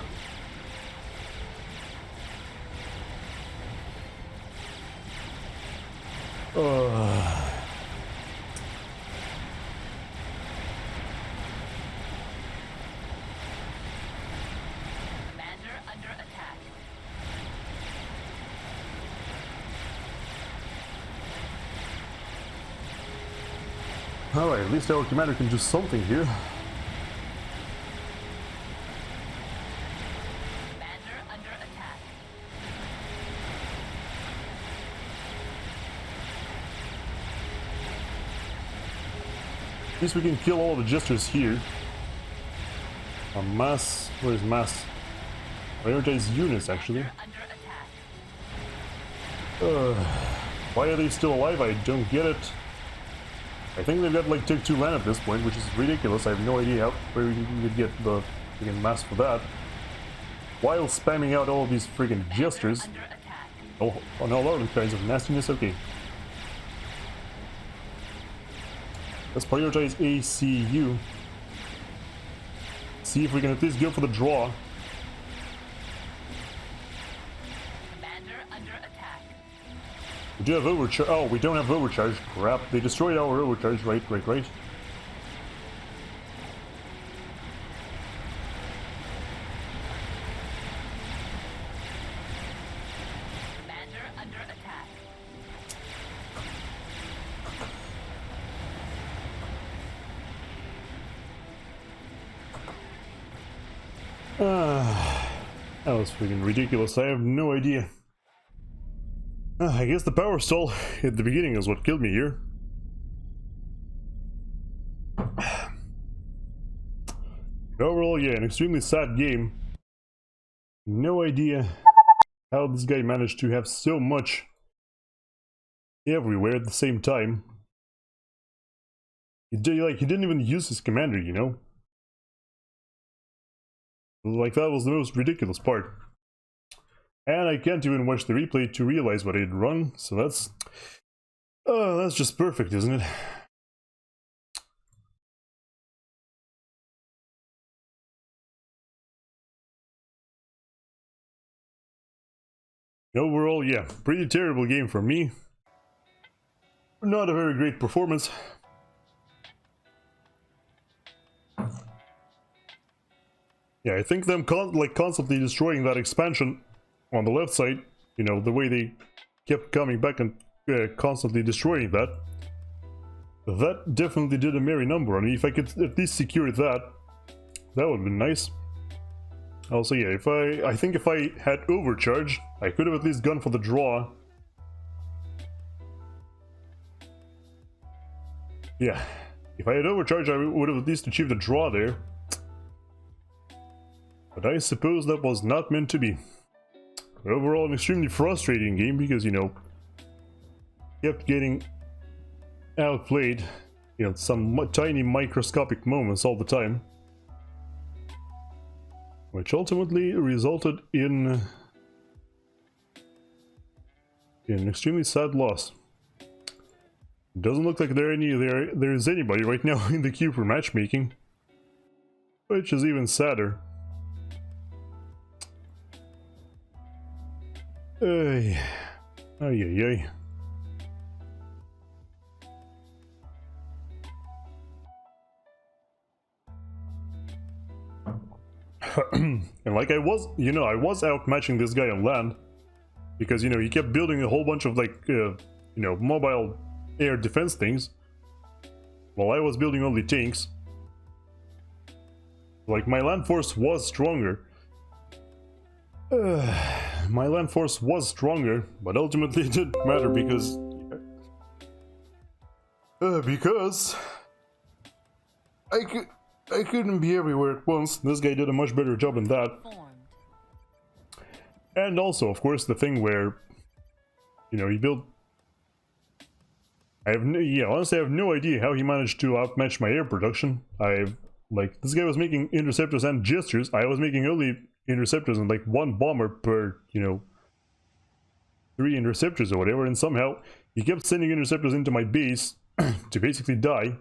Alright, at least our commander can do something here. At least we can kill all the jesters here. A mass... Where is mass? Prioritize units, actually. Why are they still alive? I don't get it. I think they've got like take 2 land at this point, which is ridiculous. I have no idea where we could get the freaking mass for that. While spamming out all of these freaking jesters. Oh, and all other kinds of nastiness. Okay. Let's prioritize ACU. See if we can at least go for the draw. We do have overcharge. Oh, we don't have overcharge. Crap. They destroyed our overcharge. Right. That was freaking ridiculous. I have no idea. I guess the power stall at the beginning is what killed me here. Overall, yeah, an extremely sad game. No idea how this guy managed to have so much everywhere at the same time. He didn't even use his commander, you know? Like, that was the most ridiculous part. And I can't even watch the replay to realize what I did wrong, so that's just perfect, isn't it? Overall, yeah, pretty terrible game for me. Not a very great performance. Yeah, I think them constantly destroying that expansion on the left side, you know, the way they kept coming back and constantly destroying that. That definitely did a merry number on me. If I could at least secure that, that would have been nice. Also, yeah, I think if I had overcharge, I could have at least gone for the draw. Yeah, if I had overcharge, I would have at least achieved a draw there. But I suppose that was not meant to be. Overall, an extremely frustrating game because, you know, kept getting outplayed, you know, some tiny microscopic moments all the time. Which ultimately resulted in an extremely sad loss. Doesn't look like there is anybody right now in the queue for matchmaking, which is even sadder. Ay, ay, ay. And like I was outmatching this guy on land because, you know, he kept building a whole bunch of like, you know, mobile air defense things while I was building only tanks. Like, my land force was stronger. My land force was stronger, but ultimately it didn't matter because I couldn't be everywhere at once. This guy did a much better job than that. And also, of course, the thing where, you know, he built... honestly, I have no idea how he managed to outmatch my air production. Like, this guy was making interceptors and gestures. I was making only interceptors and like one bomber per, you know, 3 interceptors or whatever, and somehow he kept sending interceptors into my base to basically die.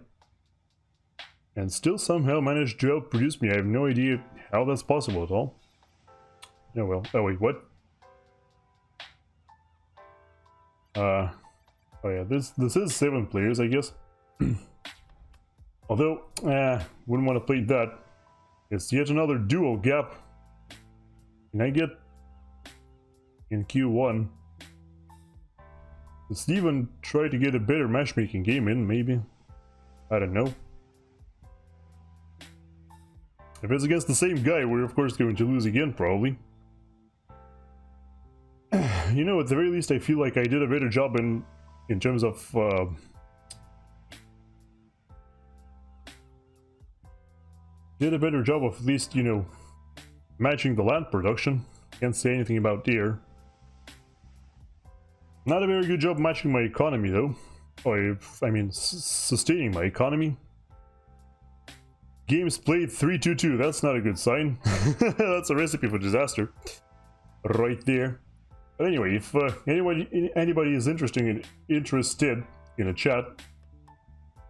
And still somehow managed to outproduce me. I have no idea how that's possible at all. Oh well. Oh wait, what? Oh yeah, this is 7 players, I guess. Although, wouldn't want to play that. It's yet another DualGap. Can I get in Q1? Let's even try to get a better matchmaking game in, maybe. I don't know. If it's against the same guy, we're of course going to lose again, probably. You know, at the very least, I feel like I did a better job in terms of did a better job of at least, you know, matching the land production. Can't say anything about deer. Not a very good job matching my economy, though. Or, I mean, sustaining my economy. Games played 3-2-2. That's not a good sign. That's a recipe for disaster, right there. But anyway, if anybody is interested in a chat,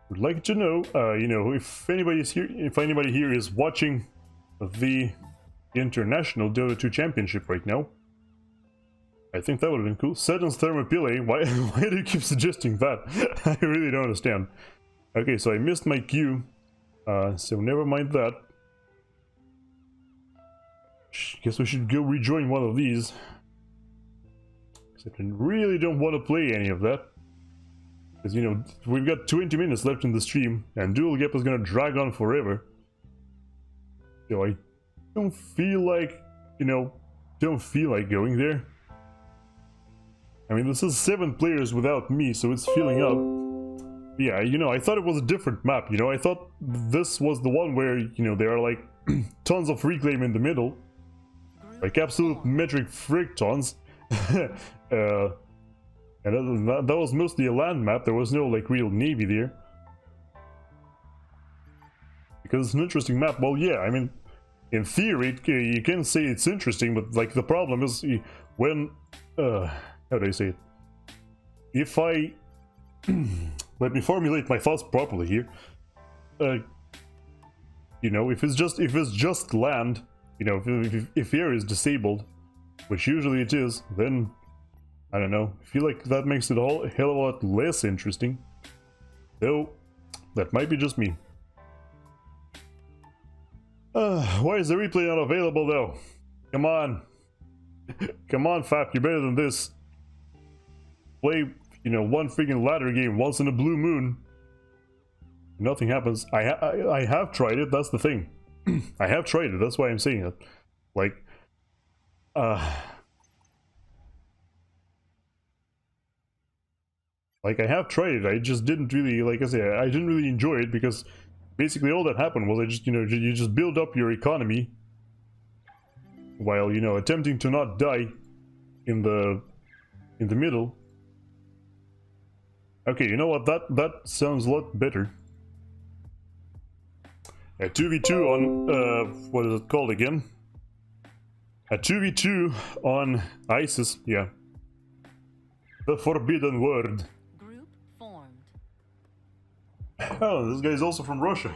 would like to know, you know, if anybody here is watching the International Dota 2 Championship right now, I think that would have been cool. Seton's Thermopylae, why do you keep suggesting that? I really don't understand. Okay, so I missed my cue, so never mind that. Guess we should go rejoin one of these. I really don't want to play any of that. Because, you know, we've got 20 minutes left in the stream, and DualGap is gonna drag on forever. So I don't feel like, don't feel like going there. I mean, this is 7 players without me, so it's filling up. Yeah, I thought it was a different map, I thought this was the one where, there are like tons of reclaim in the middle. Like absolute metric frick tons. And that was mostly a land map, there was no like real navy there. Because it's an interesting map. Well, yeah, I mean, in theory, you can say it's interesting, but like the problem is when, how do I say it? If I let me formulate my thoughts properly here. If it's just land, if air is disabled, which usually it is, then I don't know. I feel like that makes it a hell of a lot less interesting. Though that might be just me. Why is the replay not available though? Come on. Come on, FAF, you're better than this. Play, one freaking ladder game once in a blue moon. Nothing happens. I have tried it, that's the thing. I have tried it, that's why I'm saying it. Like, like I have tried it, I just didn't really, like I say, I didn't really enjoy it because basically all that happened was I just, you just build up your economy while, attempting to not die in the middle. Okay, you know what, that sounds a lot better. A 2v2 on, what is it called again? A 2v2 on ISIS, yeah. The forbidden word. Group formed. Oh, this guy's also from Russia.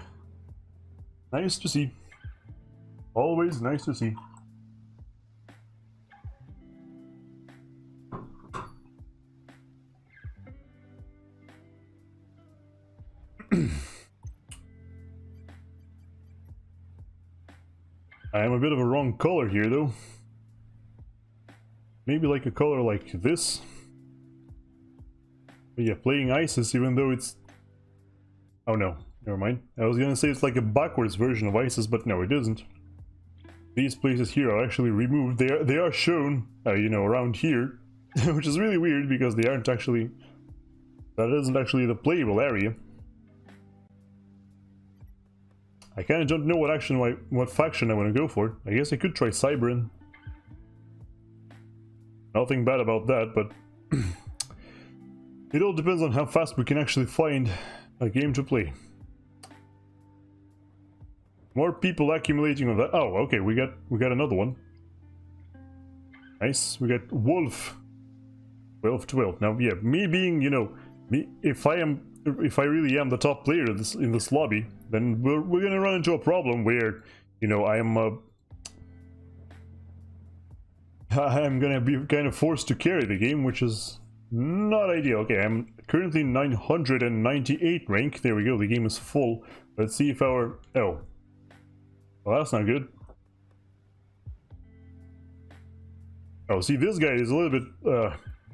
Nice to see. Always nice to see. I am a bit of a wrong color here though. Maybe like a color like this. But yeah, playing ISIS even though it's... Oh no, never mind. I was gonna say it's like a backwards version of ISIS, but no, it isn't. These places here are actually removed. They are shown, around here. Which is really weird because they aren't actually... That isn't actually the playable area. I kind of don't know what faction I want to go for. I guess I could try Cybran. Nothing bad about that, but it all depends on how fast we can actually find a game to play. More people accumulating of that. Oh, okay, we got another one. Nice. We got Wolf. 12-12. Now, yeah, me being, me if I really am the top player in this lobby, then we're gonna run into a problem where, I'm gonna be kind of forced to carry the game, which is not ideal. Okay, I'm currently 998 rank. There we go, the game is full. Let's see if our... Oh. Well, that's not good. Oh, see, this guy is a little bit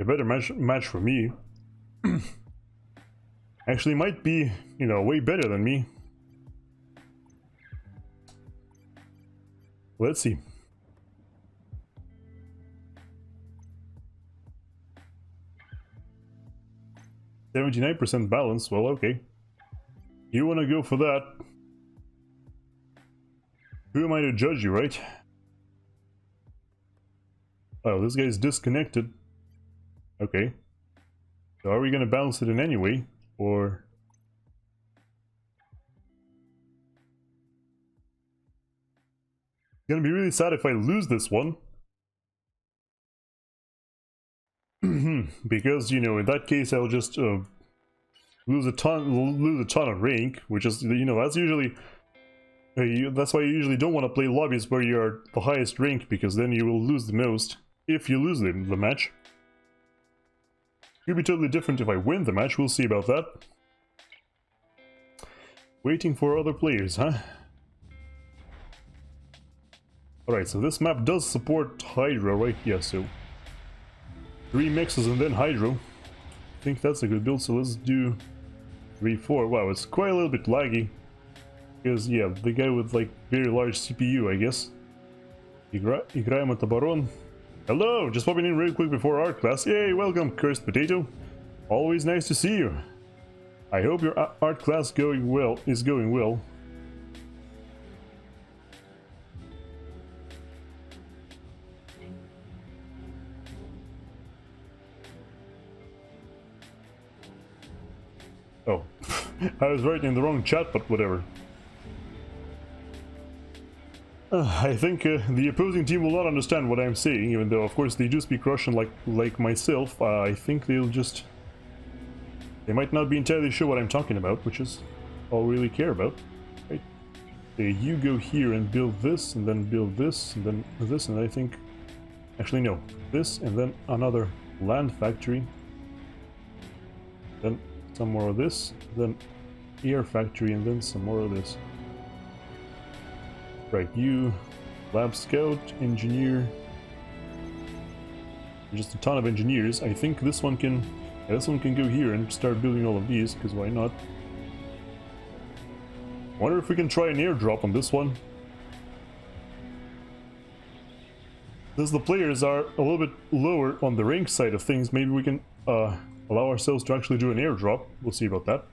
a better match for me. Actually might be, way better than me. Let's see. 79% balance, well, okay. You wanna go for that. Who am I to judge you, right? Oh, this guy's disconnected. Okay. So are we gonna bounce it in anyway? Or... It's gonna be really sad if I lose this one. Because, in that case I'll just lose a ton of rank, which is, that's usually... that's why you usually don't want to play lobbies where you're the highest rank, because then you will lose the most if you lose the match. Could be totally different if I win the match, we'll see about that. Waiting for other players, huh? Alright, so this map does support Hydro, right? Yeah, so 3 mixes and then Hydro. I think that's a good build, so let's do 3-4. Wow, it's quite a little bit laggy. Because, yeah, the guy with, like, very large CPU, I guess. Играем от оборон. Hello, just popping in real quick before art class. Yay, welcome, Cursed Potato. Always nice to see you. I hope your art class is going well. Oh, I was writing in the wrong chat, but whatever. I think the opposing team will not understand what I'm saying, even though, of course, they do speak Russian like myself. I think they'll just... They might not be entirely sure what I'm talking about, which is all we really care about. Right? You go here and build this, and then build this, and then this, and I think... Actually, no. This, and then another land factory. Then some more of this, then air factory, and then some more of this. Right, you, lab scout, engineer, just a ton of engineers. I think this one can go here and start building all of these, because why not? Wonder if we can try an airdrop on this one. Since the players are a little bit lower on the rank side of things, maybe we can allow ourselves to actually do an airdrop. We'll see about that.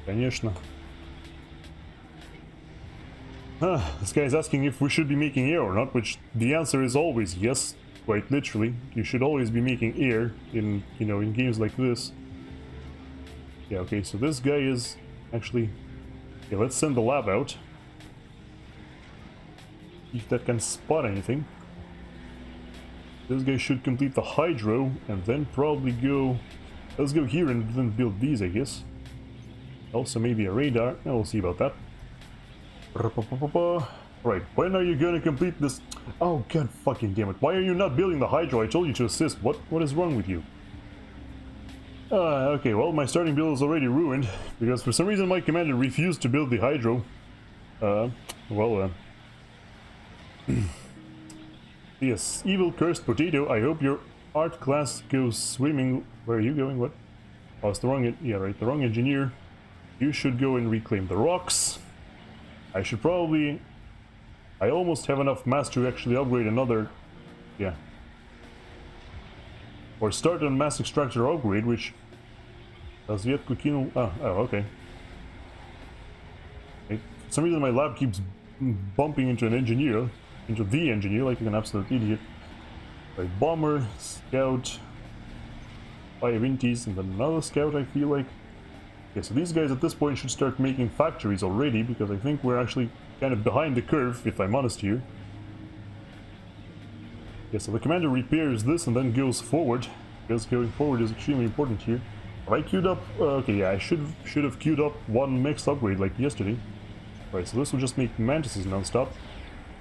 Конечно. This guy is asking if we should be making air or not, which the answer is always yes, quite literally. You should always be making air in, you know, in games like this. Yeah, okay, so this guy is actually... Yeah, let's send the lab out. If that can spot anything. This guy should complete the hydro and then probably go... Let's go here and then build these, I guess. Also maybe a radar. We'll see about that. Right, when are you gonna complete this? Oh god fucking damn it. Why are you not building the hydro? I told you to assist. What is wrong with you? Okay, well my starting build is already ruined. Because for some reason my commander refused to build the hydro. Yes, evil cursed potato. I hope your art class goes swimming. Where are you going? What? Oh, it's the wrong... Yeah, right, the wrong engineer. You should go and reclaim the rocks. I should probably... I almost have enough mass to actually upgrade another... Yeah. Or start a mass extractor upgrade, which... Does yet Kukino... Oh, okay. For some reason my lab keeps bumping into an engineer. Into the engineer, like an absolute idiot. Right, bomber, scout... 5 inties, and then another scout, I feel like. Yeah, so these guys at this point should start making factories already, because I think we're actually kind of behind the curve, if I'm honest here. Yeah, so the commander repairs this and then goes forward, because going forward is extremely important here. Have I queued up? Okay, yeah, I should have queued up one mixed upgrade like yesterday. Right, so this will just make mantises non-stop.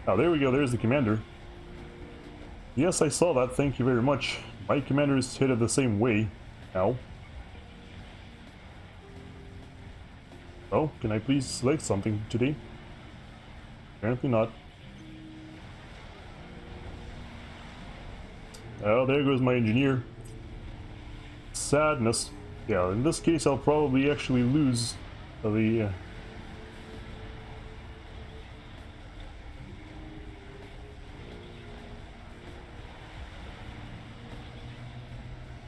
Oh, there we go, there's the commander. Yes, I saw that, thank you very much. My commander is headed the same way now. Oh, can I please select something today? Apparently not. Oh, there goes my engineer. Sadness. Yeah, in this case I'll probably actually lose the...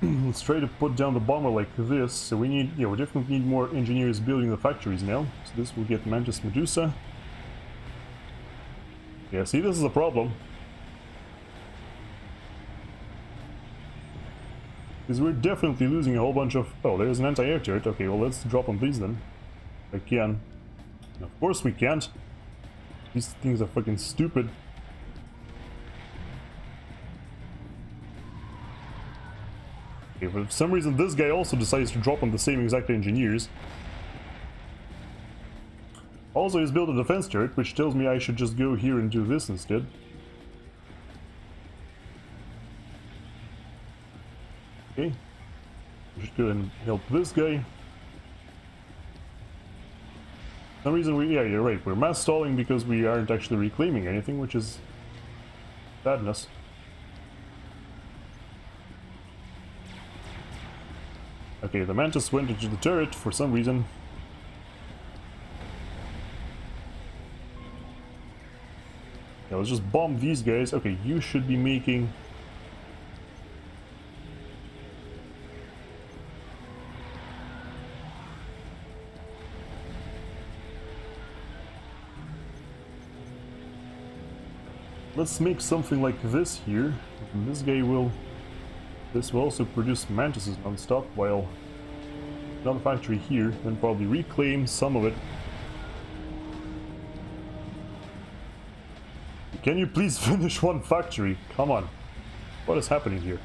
Let's try to put down the bomber like this. So we need, yeah, we definitely need more engineers building the factories now. So this will get Mantis Medusa. Yeah, see, this is a problem. Because we're definitely losing a whole bunch of... Oh, there's an anti-air turret. Okay, well, let's drop on these then. I can. Of course we can't. These things are fucking stupid. Okay, but for some reason this guy also decides to drop on the same exact engineers. Also, he's built a defense turret, which tells me I should just go here and do this instead. Okay. We should go and help this guy. For some reason yeah, you're right, we're mass stalling because we aren't actually reclaiming anything, which is sadness. Okay, the Mantis went into the turret for some reason. Yeah, let's just bomb these guys. Okay, you should be making... Let's make something like this here. And this guy will... This will also produce mantises non-stop, while another factory here, then probably reclaim some of it. Can you please finish one factory? Come on. What is happening here?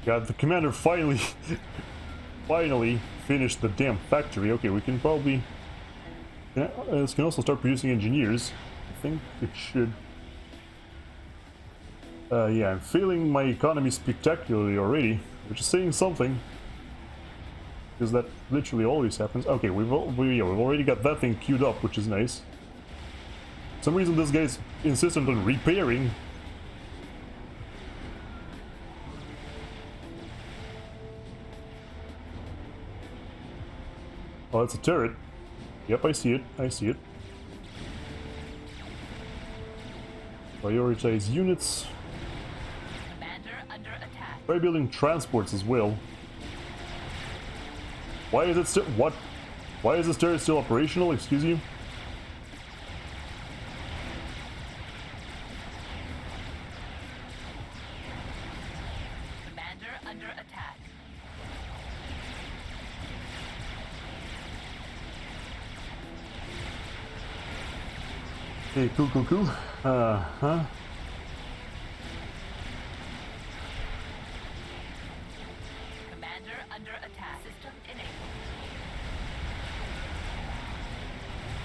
Yeah, the commander finally finished the damn factory. Okay, we can probably... Yeah, this can also start producing engineers. I think it should... yeah, I'm failing my economy spectacularly already, which is saying something. Because that literally always happens. Okay, we've already got that thing queued up, which is nice. For some reason this guy's insistent on repairing. Oh, it's a turret. Yep, I see it. I see it. Prioritize units. Commander under attack. Try building transports as well. Why is it still... What? Why is this turret still operational? Excuse you? Commander under attack. Okay, cool. Uh-huh. Commander under attack. System enabled.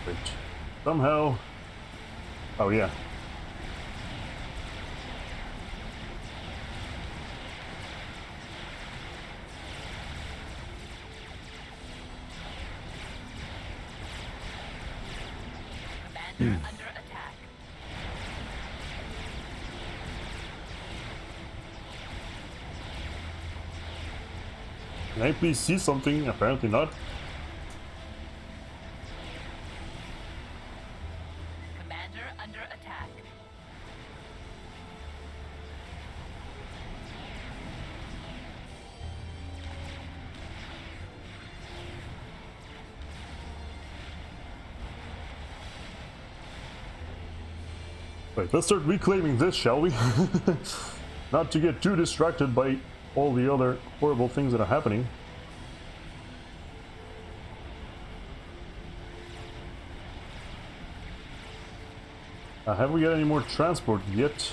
Wait. Somehow... Oh, yeah. Commander under attack. Can I please see something? Apparently not. Commander under attack. Right, let's start reclaiming this, shall we? Not to get too distracted by all the other horrible things that are happening. Have we got any more transport yet?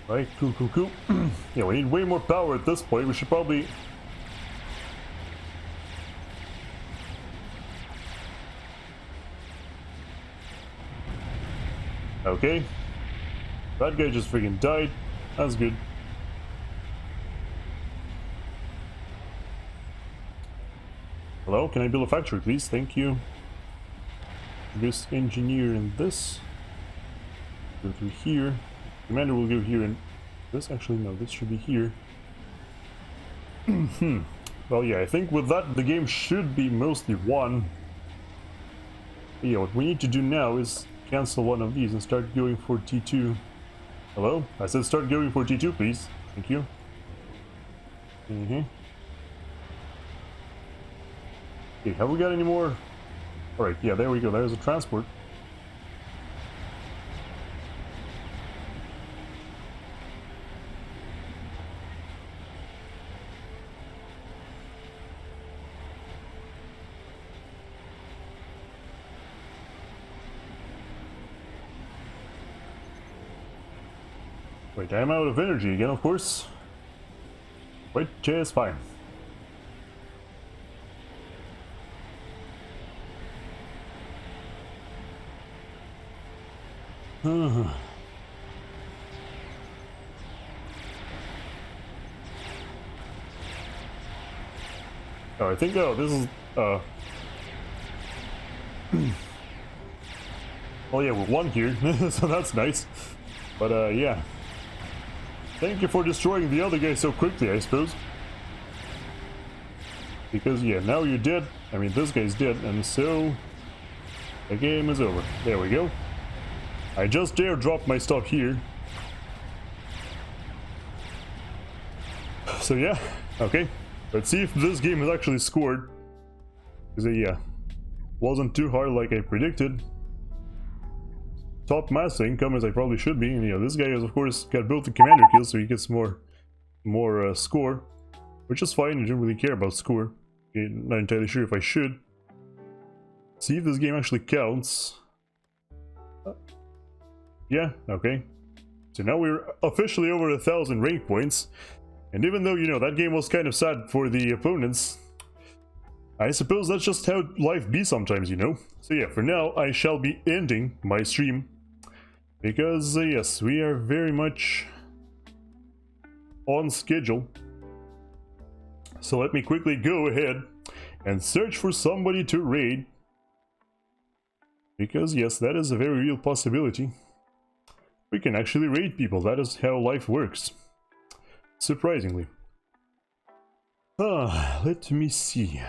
Right, cool. Yeah, we need way more power at this point. We should probably... Okay. That guy just freaking died. That's good. Hello, can I build a factory, please? Thank you. This engineer in this. Go through here. Commander will go here and this actually no, this should be here. Well, yeah, I think with that the game should be mostly won. But yeah, what we need to do now is cancel one of these and start going for T2. Hello? I said start going for T2, please. Thank you. Okay, have we got any more? Alright, yeah, there we go. There's a transport. Wait, I'm out of energy again, of course. Which is fine. Oh, I think this is well, yeah, we're one here, so that's nice. But yeah, thank you for destroying the other guy so quickly, I suppose. Because yeah, now you're dead. I mean, this guy's dead, and so the game is over. There we go. I just dare drop my stuff here. So yeah, okay. Let's see if this game has actually scored. Because yeah, wasn't too hard like I predicted. Top mass income as I probably should be. And yeah, this guy has of course got both the commander kills, so he gets more score, which is fine. I don't really care about score. Okay, not entirely sure if I should. See if this game actually counts. Yeah, okay. So now we're officially over 1,000 rank points. And even though, you know, that game was kind of sad for the opponents, I suppose that's just how life be sometimes, you know? So yeah, for now, I shall be ending my stream. Because, yes, we are very much on schedule. So let me quickly go ahead and search for somebody to raid. Because, yes, that is a very real possibility. We can actually raid people, that is how life works. Surprisingly. Let me see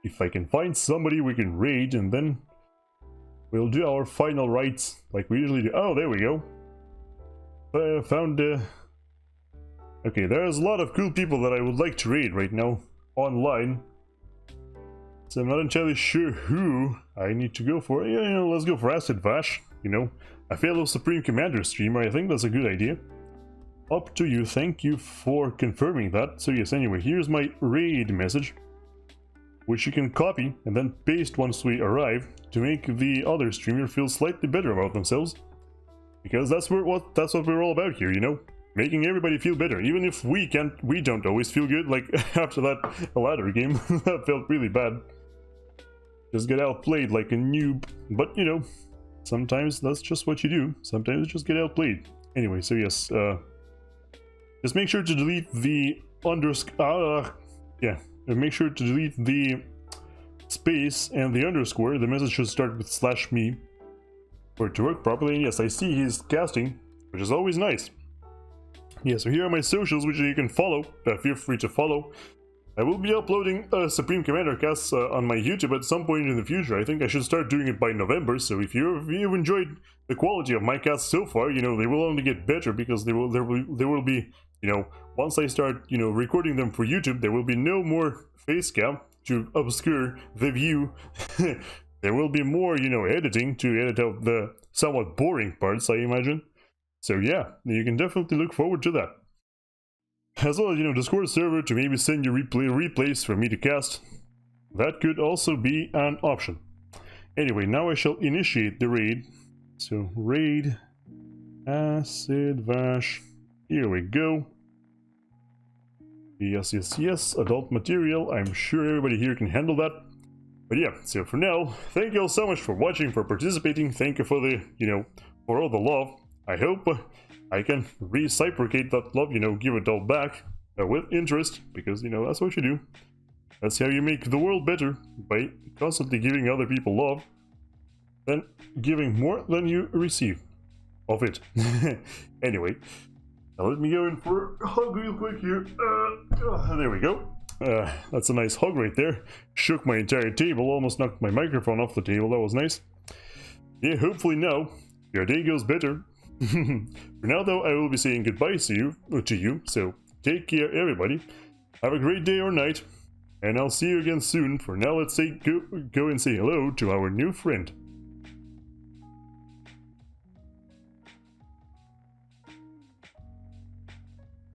if I can find somebody we can raid, and then we'll do our final rites like we usually do. Oh, there we go. Found okay, there's a lot of cool people that I would like to raid right now online. So I'm not entirely sure who I need to go for. Yeah, you know, let's go for Acid Vash, you know. A fellow Supreme Commander streamer, I think that's a good idea. Up to you, thank you for confirming that. So yes, anyway, here's my raid message, which you can copy and then paste once we arrive to make the other streamer feel slightly better about themselves. Because that's what we're all about here, you know? Making everybody feel better, even if we don't always feel good, like after that ladder game, that felt really bad. Just get outplayed like a noob, but you know, sometimes that's just what you do, sometimes you just get outplayed. Anyway, so yes, just make sure to delete the make sure to delete the space and the underscore. The message should start with /me for it to work properly. And yes, I see he's casting, which is always nice. Yeah, so here are my socials, which you can follow. Feel free to follow. I will be uploading Supreme Commander casts on my YouTube at some point in the future. I think I should start doing it by November. So if you've enjoyed the quality of my casts so far, you know, they will only get better because there will be, you know, once I start, you know, recording them for YouTube, there will be no more face cam to obscure the view. There will be more, you know, editing to edit out the somewhat boring parts, I imagine. So yeah, you can definitely look forward to that. As well as, you know, Discord server to maybe send you replays for me to cast. That could also be an option. Anyway, now I shall initiate the raid. So, raid Acid Vash. Here we go. Yes, yes, yes. Adult material. I'm sure everybody here can handle that. But yeah, so for now, thank you all so much for watching, for participating. Thank you for the, you know, for all the love. I hope I can reciprocate that love, you know, give it all back with interest, because, you know, that's what you do. That's how you make the world better, by constantly giving other people love, then giving more than you receive of it. Anyway, now let me go in for a hug real quick here. There we go. That's a nice hug right there. Shook my entire table, almost knocked my microphone off the table. That was nice. Yeah, hopefully now your day goes better. For now though, I will be saying goodbye to you, so take care everybody, have a great day or night, and I'll see you again soon. For now, let's go and say hello to our new friend.